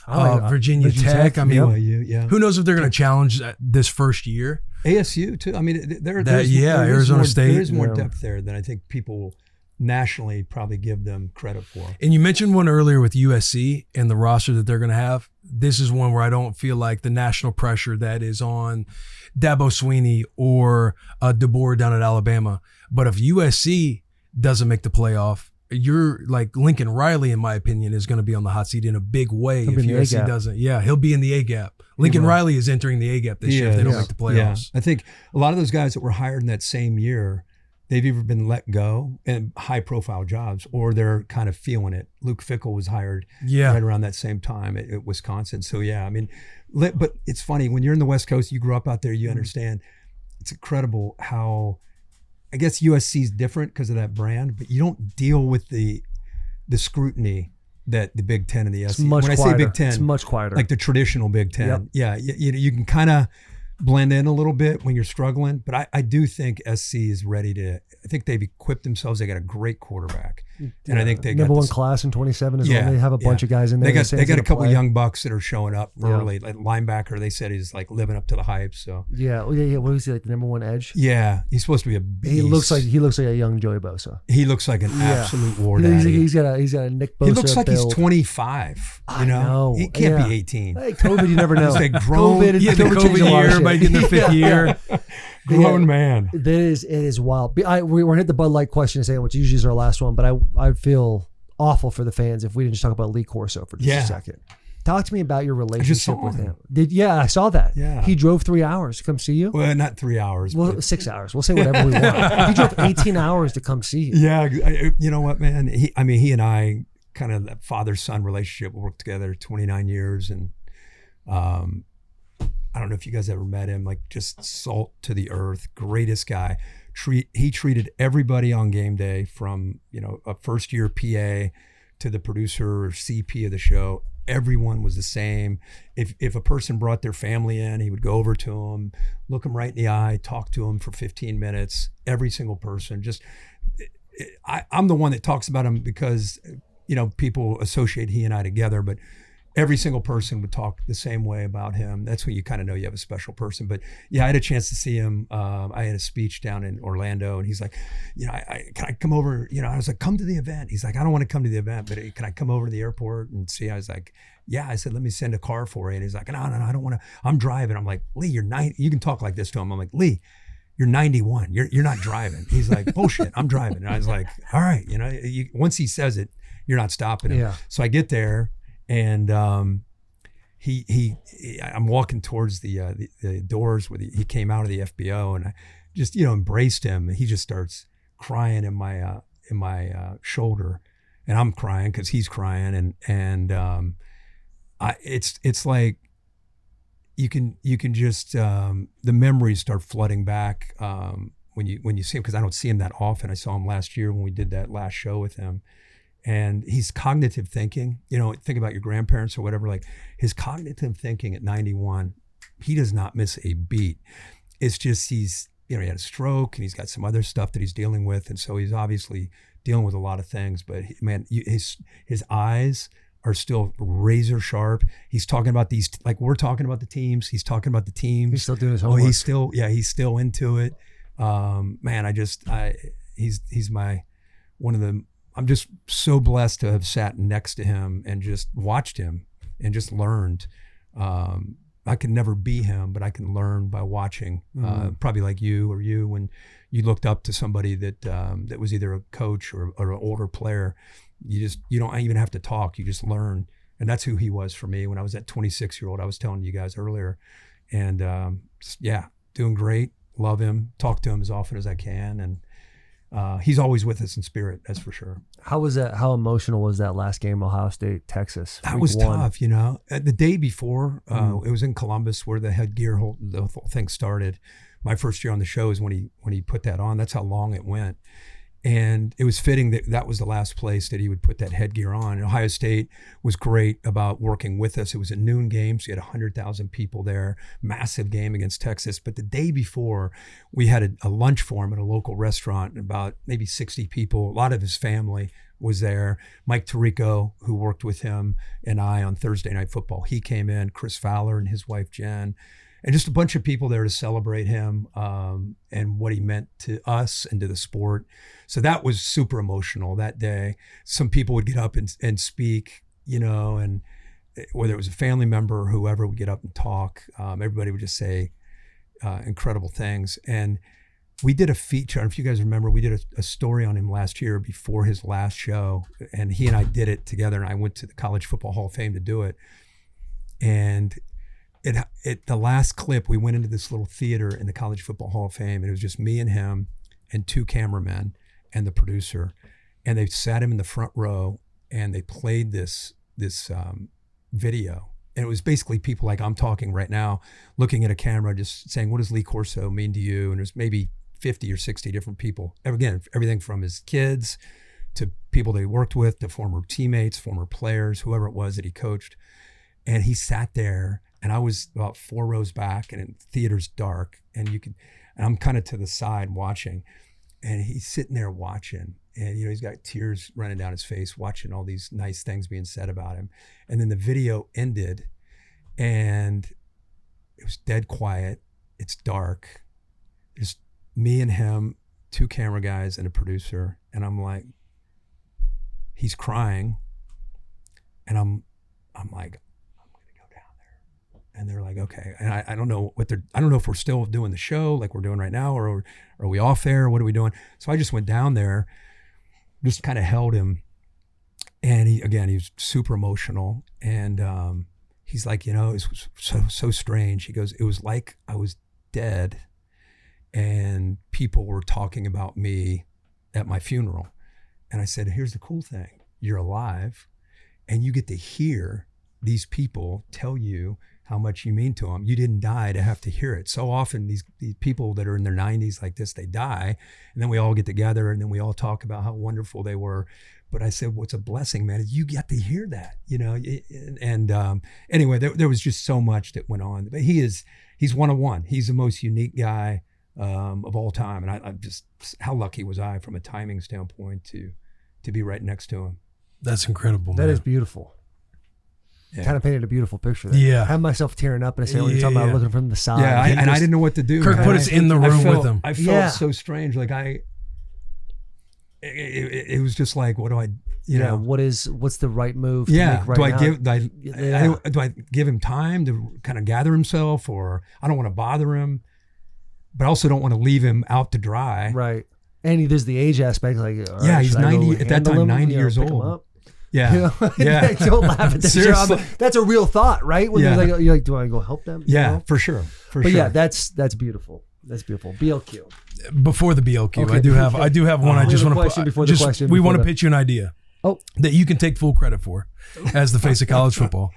Virginia Tech. I mean, BYU, yeah. who knows if they're going to challenge this first year? ASU too. I mean, there is Arizona more, State. There is more Yeah. depth there than I think people nationally probably give them credit for. And you mentioned one earlier with USC and the roster that they're going to have. This is one where I don't feel like the national pressure that is on Dabo Swinney or DeBoer down at Alabama. But if USC doesn't make the playoff, you're like Lincoln Riley, in my opinion, is going to be on the hot seat in a big way He'll if be in the USC A-gap. doesn't. Yeah, he'll be in the A gap. Lincoln will. Riley is entering the A gap this year if they don't Yeah. make the playoffs. I think a lot of those guys that were hired in that same year they've either been let go in high profile jobs or they're kind of feeling it. Luke Fickell was hired right around that same time at Wisconsin. So yeah, I mean, but it's funny when you're in the West Coast, you grew up out there, you understand. It's incredible how, I guess USC is different because of that brand, but you don't deal with the scrutiny that the Big Ten and the SEC. When I quieter. say Big Ten, it's much quieter. like the traditional Big Ten. Yeah, you can kind of blend in a little bit when you're struggling, but I do think SC is ready to. I think they've equipped themselves. They got a great quarterback, and I think they number got one class in 27 as well. They have a bunch of yeah. guys in there. They got a couple play. young bucks that are showing up early. Like linebacker, they said he's like living up to the hype. So yeah. What was he, like the number one edge? yeah, he's supposed to be a beast. He looks like a young Joey Bosa. He looks like an absolute war daddy. He's got a Nick Bosa. He looks like build. he's 25 I know. He can't be 18. Hey, COVID, you never know. He's like grown. COVID, Yeah, the COVID changed a COVID lot of year, shit. everybody getting their fifth year. Grown man. It is wild. We're going to hit the Bud Light question and say, which usually is our last one, but I'd feel awful for the fans if we didn't just talk about Lee Corso for just a second. Talk to me about your relationship with him. I saw that. Yeah. He drove 3 hours to come see you. Well, not 3 hours. Well, but 6 hours. We'll say whatever we want. He drove 18 hours to come see you. yeah, you know what, man? He and I kind of that father-son relationship. We worked together 29 years, and I don't know if you guys ever met him. Like just salt to the earth, greatest guy. He treated everybody on game day, from a first-year PA to the producer or CP of the show. Everyone was the same. If a person brought their family in, he would go over to them, look them right in the eye, talk to them for 15 minutes. Every single person. I'm the one that talks about him because people associate he and I together, but every single person would talk the same way about him. That's when you kind of know you have a special person. But yeah, I had a chance to see him. I had a speech down in Orlando, and he's like, can I come over? I was like, come to the event. He's like, I don't want to come to the event, but can I come over to the airport and see? I was like, yeah. I said, let me send a car for you. And he's like, no, I don't want to. I'm driving. I'm like, Lee, you're 90. You can talk like this to him. I'm like, Lee, you're 91. You're not driving. He's like, bullshit, I'm driving. And I was like, all right. Once he says it, you're not stopping him. Yeah. So I get there. And I'm walking towards the doors where he came out of the FBO, and I just embraced him, and he just starts crying in my shoulder, and I'm crying because he's crying, and it's like you can just the memories start flooding back when you see him, because I don't see him that often. I saw him last year when we did that last show with him. And he's cognitive thinking, think about your grandparents or whatever, like his cognitive thinking at 91, he does not miss a beat. It's just, he had a stroke and he's got some other stuff that he's dealing with. And so he's obviously dealing with a lot of things, but his eyes are still razor sharp. He's talking about these, like we're talking about the teams. He's talking about the teams. He's still doing his homework. He's still into it. He's my, one of the, I'm just so blessed to have sat next to him and just watched him and just learned. I can never be him, but I can learn by watching. Probably like you when you looked up to somebody that was either a coach or an older player. You don't even have to talk. You just learn, and that's who he was for me when I was that 26-year-old. I was telling you guys earlier, and doing great. Love him. Talk to him as often as I can, and. He's always with us in spirit, that's for sure. How was that? How emotional was that last game, Ohio State, Texas? That was tough, The day before, it was in Columbus where the headgear the whole thing started. My first year on the show is when he put that on. That's how long it went. And it was fitting that was the last place that he would put that headgear on. And Ohio State was great about working with us. It was a noon game, so you had 100,000 people there, massive game against Texas. But the day before, we had a lunch for him at a local restaurant, about maybe 60 people. A lot of his family was there. Mike Tirico, who worked with him and I on Thursday Night Football, he came in, Chris Fowler and his wife, Jen. And just a bunch of people there to celebrate him and what he meant to us and to the sport. So that was super emotional that day. Some people would get up and speak, and whether it was a family member or whoever would get up and talk, everybody would just say incredible things. And we did a feature, I don't know if you guys remember, we did a story on him last year before his last show. And he and I did it together, and I went to the College Football Hall of Fame to do it. And the last clip, we went into this little theater in the College Football Hall of Fame, and it was just me and him and 2 cameramen and the producer, and they sat him in the front row and they played this video. And it was basically people like I'm talking right now, looking at a camera, just saying, what does Lee Corso mean to you? And there's maybe 50 or 60 different people. Again, everything from his kids to people that he worked with, to former teammates, former players, whoever it was that he coached. And he sat there, and I was about 4 rows back, and the theater's dark, and I'm kind of to the side watching, and he's sitting there watching, and he's got tears running down his face, watching all these nice things being said about him. And then the video ended, and it was dead quiet. It's dark. There's me and him, 2 camera guys, and a producer, and I'm like, he's crying, and I'm like, and they're like, okay. And I don't know I don't know if we're still doing the show like we're doing right now, or are we off air? What are we doing? So I just went down there, just kind of held him. And he was super emotional. And he's like, it was so strange. He goes, it was like I was dead and people were talking about me at my funeral. And I said, here's the cool thing. You're alive and you get to hear these people tell you how much you mean to them. You didn't die to have to hear it. So often these people that are in their 90s like this, they die, and then we all get together and then we all talk about how wonderful they were. But I said, what's a blessing, man, is you get to hear that, And anyway, there was just so much that went on. But he's one of one. He's the most unique guy of all time. And I'm just, how lucky was I from a timing standpoint to be right next to him. That's incredible, man. That is beautiful. Yeah. Kind of painted a beautiful picture there. Yeah. I had myself tearing up and I said, when you're talking about looking from the side. Yeah, I didn't know what to do. Kirk man. put us in the room with him. I felt so strange. Like it was just like, what do I, what's the right move to yeah. make right now? Do I give him time to kind of gather himself, or I don't want to bother him, but I also don't want to leave him out to dry. Right. And there's the age aspect. Like, yeah, he's 90 at that time, 90 years old. Yeah. Yeah. Don't laugh at that. That's a real thought, right? When you're like, do I go help them? Yeah, for sure. But yeah, that's beautiful. That's beautiful. BLQ. Before the BLQ, Okay. I do have one. I just want to we want to pitch you an idea. That you can take full credit for as the face of college football.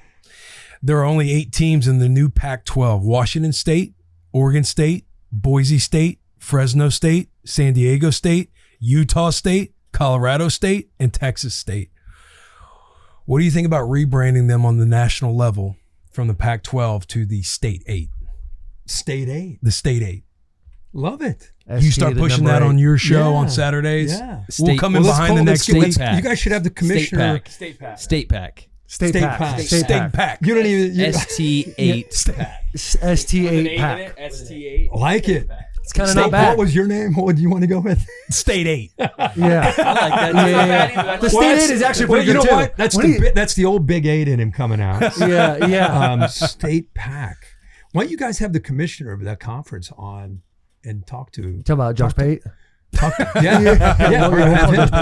There are only 8 teams in the new Pac-12: Washington State, Oregon State, Boise State, Fresno State, San Diego State, Utah State, Colorado State, and Texas State. What do you think about rebranding them on the national level from the Pac-12 to the State 8? State 8. The State 8. Love it. You start pushing that on your show on Saturdays. Yeah. We'll come in behind the next week. You guys should have the commissioner. State Pack. State Pack. State Pack. You don't even. ST8 Pack. ST8 Pack. ST8. I like it. It's kind of not bad. What was your name? What do you want to go with? State 8. Yeah. I like that. Yeah. The State 8 is actually pretty good too. What? That's the old Big 8 in him coming out. Yeah. State Pack. Why don't you guys have the commissioner of that conference on and talk to? Talking about Josh Pate? Yeah.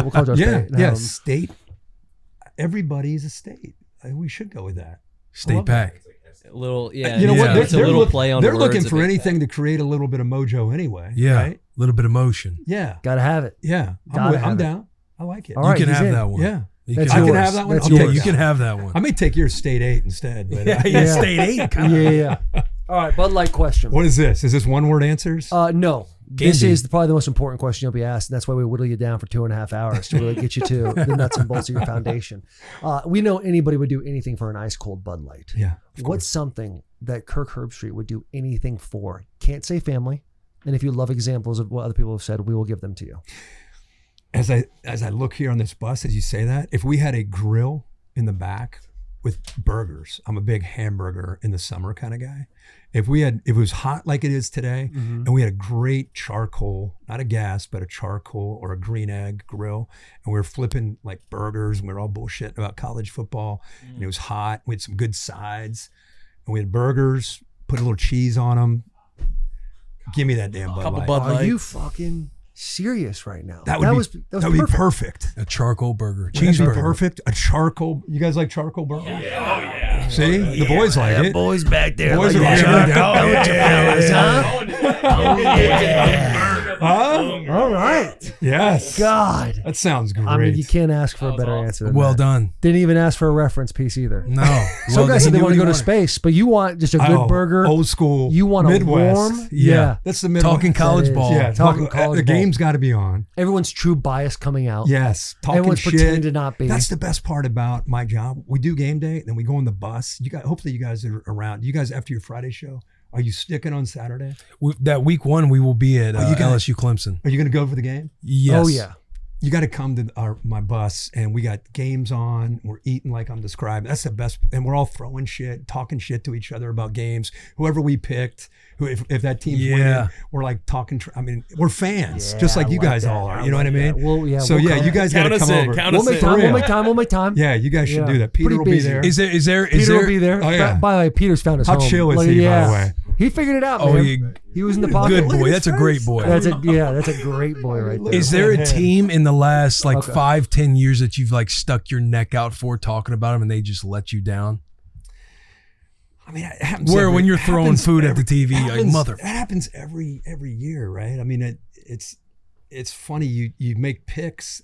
We'll call Josh Pate. Yeah. State. Everybody's a state. We should go with that. State Pack. A little, You know what? It's a little play on They're words. looking for anything to create a little bit of mojo anyway. Yeah. Right? A little bit of motion. Yeah. Gotta have it. Yeah. I'm down. I like it. All right, you can he's have in. that one. Yeah. I can have that one. That's Okay, yours. you can have that one. I may take your State 8 instead. But, State 8. Yeah. All right, Bud Light question. What is this? Is this one word answers? No. This is probably the most important question you'll be asked, and that's why we whittle you down for 2.5 hours to really get you to the nuts and bolts of your foundation. We know anybody would do anything for an ice cold Bud Light. Yeah. What's something that Kirk Herbstreit would do anything for? Can't say family. And if you love examples of what other people have said, we will give them to you. As I look here on this bus, as you say that, if we had a grill in the back with burgers, I'm a big hamburger in the summer kind of guy. If it was hot like it is today, and we had a great charcoal, not a gas, but a charcoal or a green egg grill, and we were flipping like burgers, and we were all bullshitting about college football, and it was hot. We had some good sides, and we had burgers, put a little cheese on them. Give me that damn Bud Light. Are you fucking serious right now? That would be perfect. A charcoal burger. Cheeseburger. Perfect. A charcoal. You guys like charcoal burger? Yeah. See? The boys like it. Boys back there. Boys like are charcoal. yeah. Huh? All right. Yes. God. That sounds great. I mean, you can't ask for a better answer than Well that. done. Didn't even ask for a reference piece either. No. Some guys said they want to go to space. space, but you want just a good burger. Old school. You want Midwest. a warm. Yeah. That's the Midwest. Talking college That is. ball. Yeah, Talking college the ball. game's got to be on. Everyone's true bias coming out. Yes, talking Everyone's shit. pretending to not be. That's the best part about my job. We do game day, then we go on the bus. You guys, hopefully, you guys are around. You guys, after your Friday show, are you sticking on Saturday? That week 1, we will be at LSU Clemson. Are you going to go for the game? Yes. Oh yeah. You got to come to my bus, and we got games on. We're eating like I'm describing. That's the best, and we're all throwing shit, talking shit to each other about games. Whoever we picked, if that team's winning, we're like talking. I mean, we're fans, just like I you like guys that. all are. I You know what I like mean? that. Well, yeah, So we'll yeah, come. you guys got to come over. We'll make time. We'll make time. We'll make time. Yeah, you guys should do that. Peter Pretty will be busy. there. Is there? Peter will be there. Oh, yeah. By the way, Peter's found his How home. chill is Like, he, by the way? He figured it out, Oh, man. He was in the pocket. Good boy. That's a great boy. That's a great boy right there. Is there a team in the last like Okay. 5-10 years that you've like stuck your neck out for talking about them and they just let you down? I mean, it happens Where every- when you're it throwing happens food at every- the TV, it like happens- mother. It happens every year, right? I mean, it's funny. You make picks,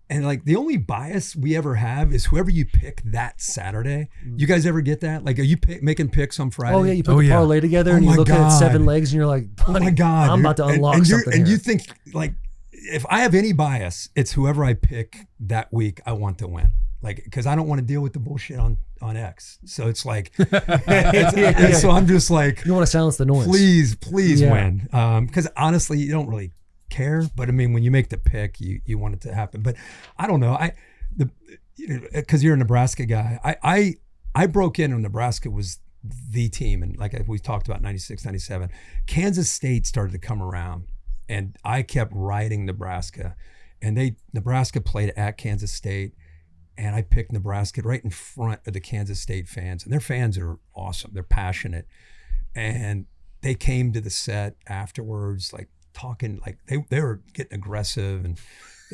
and like the only bias we ever have is whoever you pick that Saturday. You guys ever get that? Like, are you making picks on Friday? Oh yeah, you put the parlay together and you my look at God. 7 legs and you're like, Oh my God, I'm dude. about to unlock and something. And here. you think like, if I have any bias, it's whoever I pick that week. I want to win. Like, because I don't want to deal with the bullshit on X. So it's like, so I'm just like, you want to silence the noise. Please Yeah. win. Because honestly, you don't really care. But I mean, when you make the pick, you want it to happen. But I don't know. Because you're a Nebraska guy. I broke in when Nebraska was the team, and like we talked about 96, 97. Kansas State started to come around, and I kept riding Nebraska, and Nebraska played at Kansas State. And I picked Nebraska right in front of the Kansas State fans. And their fans are awesome. They're passionate. And they came to the set afterwards, like talking, like they were getting aggressive.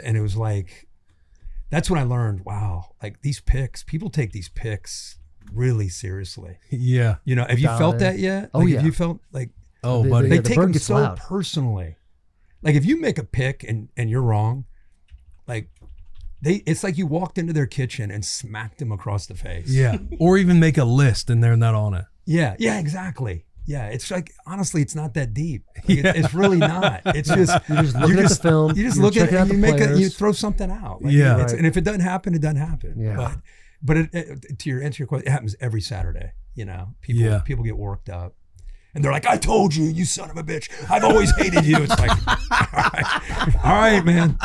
And it was like, that's when I learned, wow, like these picks, people take these picks really seriously. Yeah. You know, have you felt that yet? Oh, Like, yeah. Have you felt like, buddy. they the take bird them gets so loud. personally. Like if you make a pick and you're wrong, like, it's like you walked into their kitchen and smacked them across the face. Yeah. Or even make a list and they're not on it. Yeah, exactly. Yeah, it's like, honestly, it's not that deep. Like, it's really not. It's just You're just looking at the film. You just you're look at checking it out and the you players. throw something out. Like, Yeah. Right. And if it doesn't happen, it doesn't happen. Yeah. But to answer your question, it happens every Saturday. You know, people get worked up. And they're like, I told you, you son of a bitch. I've always hated you. It's like, all right, man.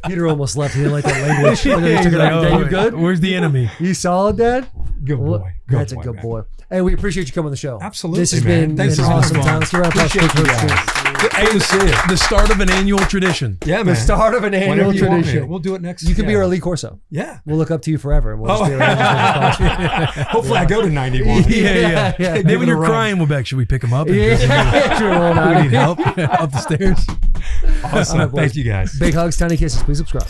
Peter almost left. He didn't like that language. You good? Where's the enemy? You solid, Dad? Good Well, boy. That's a good man. boy. Hey, we appreciate you coming on the show. Absolutely, This has man. been Thanks an for awesome having time. us. Let's give a round of applause for Appreciate Kirk you Herbstreit. Good to see you. The start of an annual tradition. Yeah, The man. start of an annual Whenever you want me. tradition. We'll do it next. You can be yeah. our Lee Corso. Yeah. We'll look up to you forever. And we'll just be around as much as possible. Hopefully I go to 91. Yeah. Yeah. Then when you're a run. crying, we'll be like, should we pick him up? Yeah. Sure, we'll We not. need help up the stairs. Awesome. All right, boys. Thank you guys. Big hugs, tiny kisses. Please subscribe.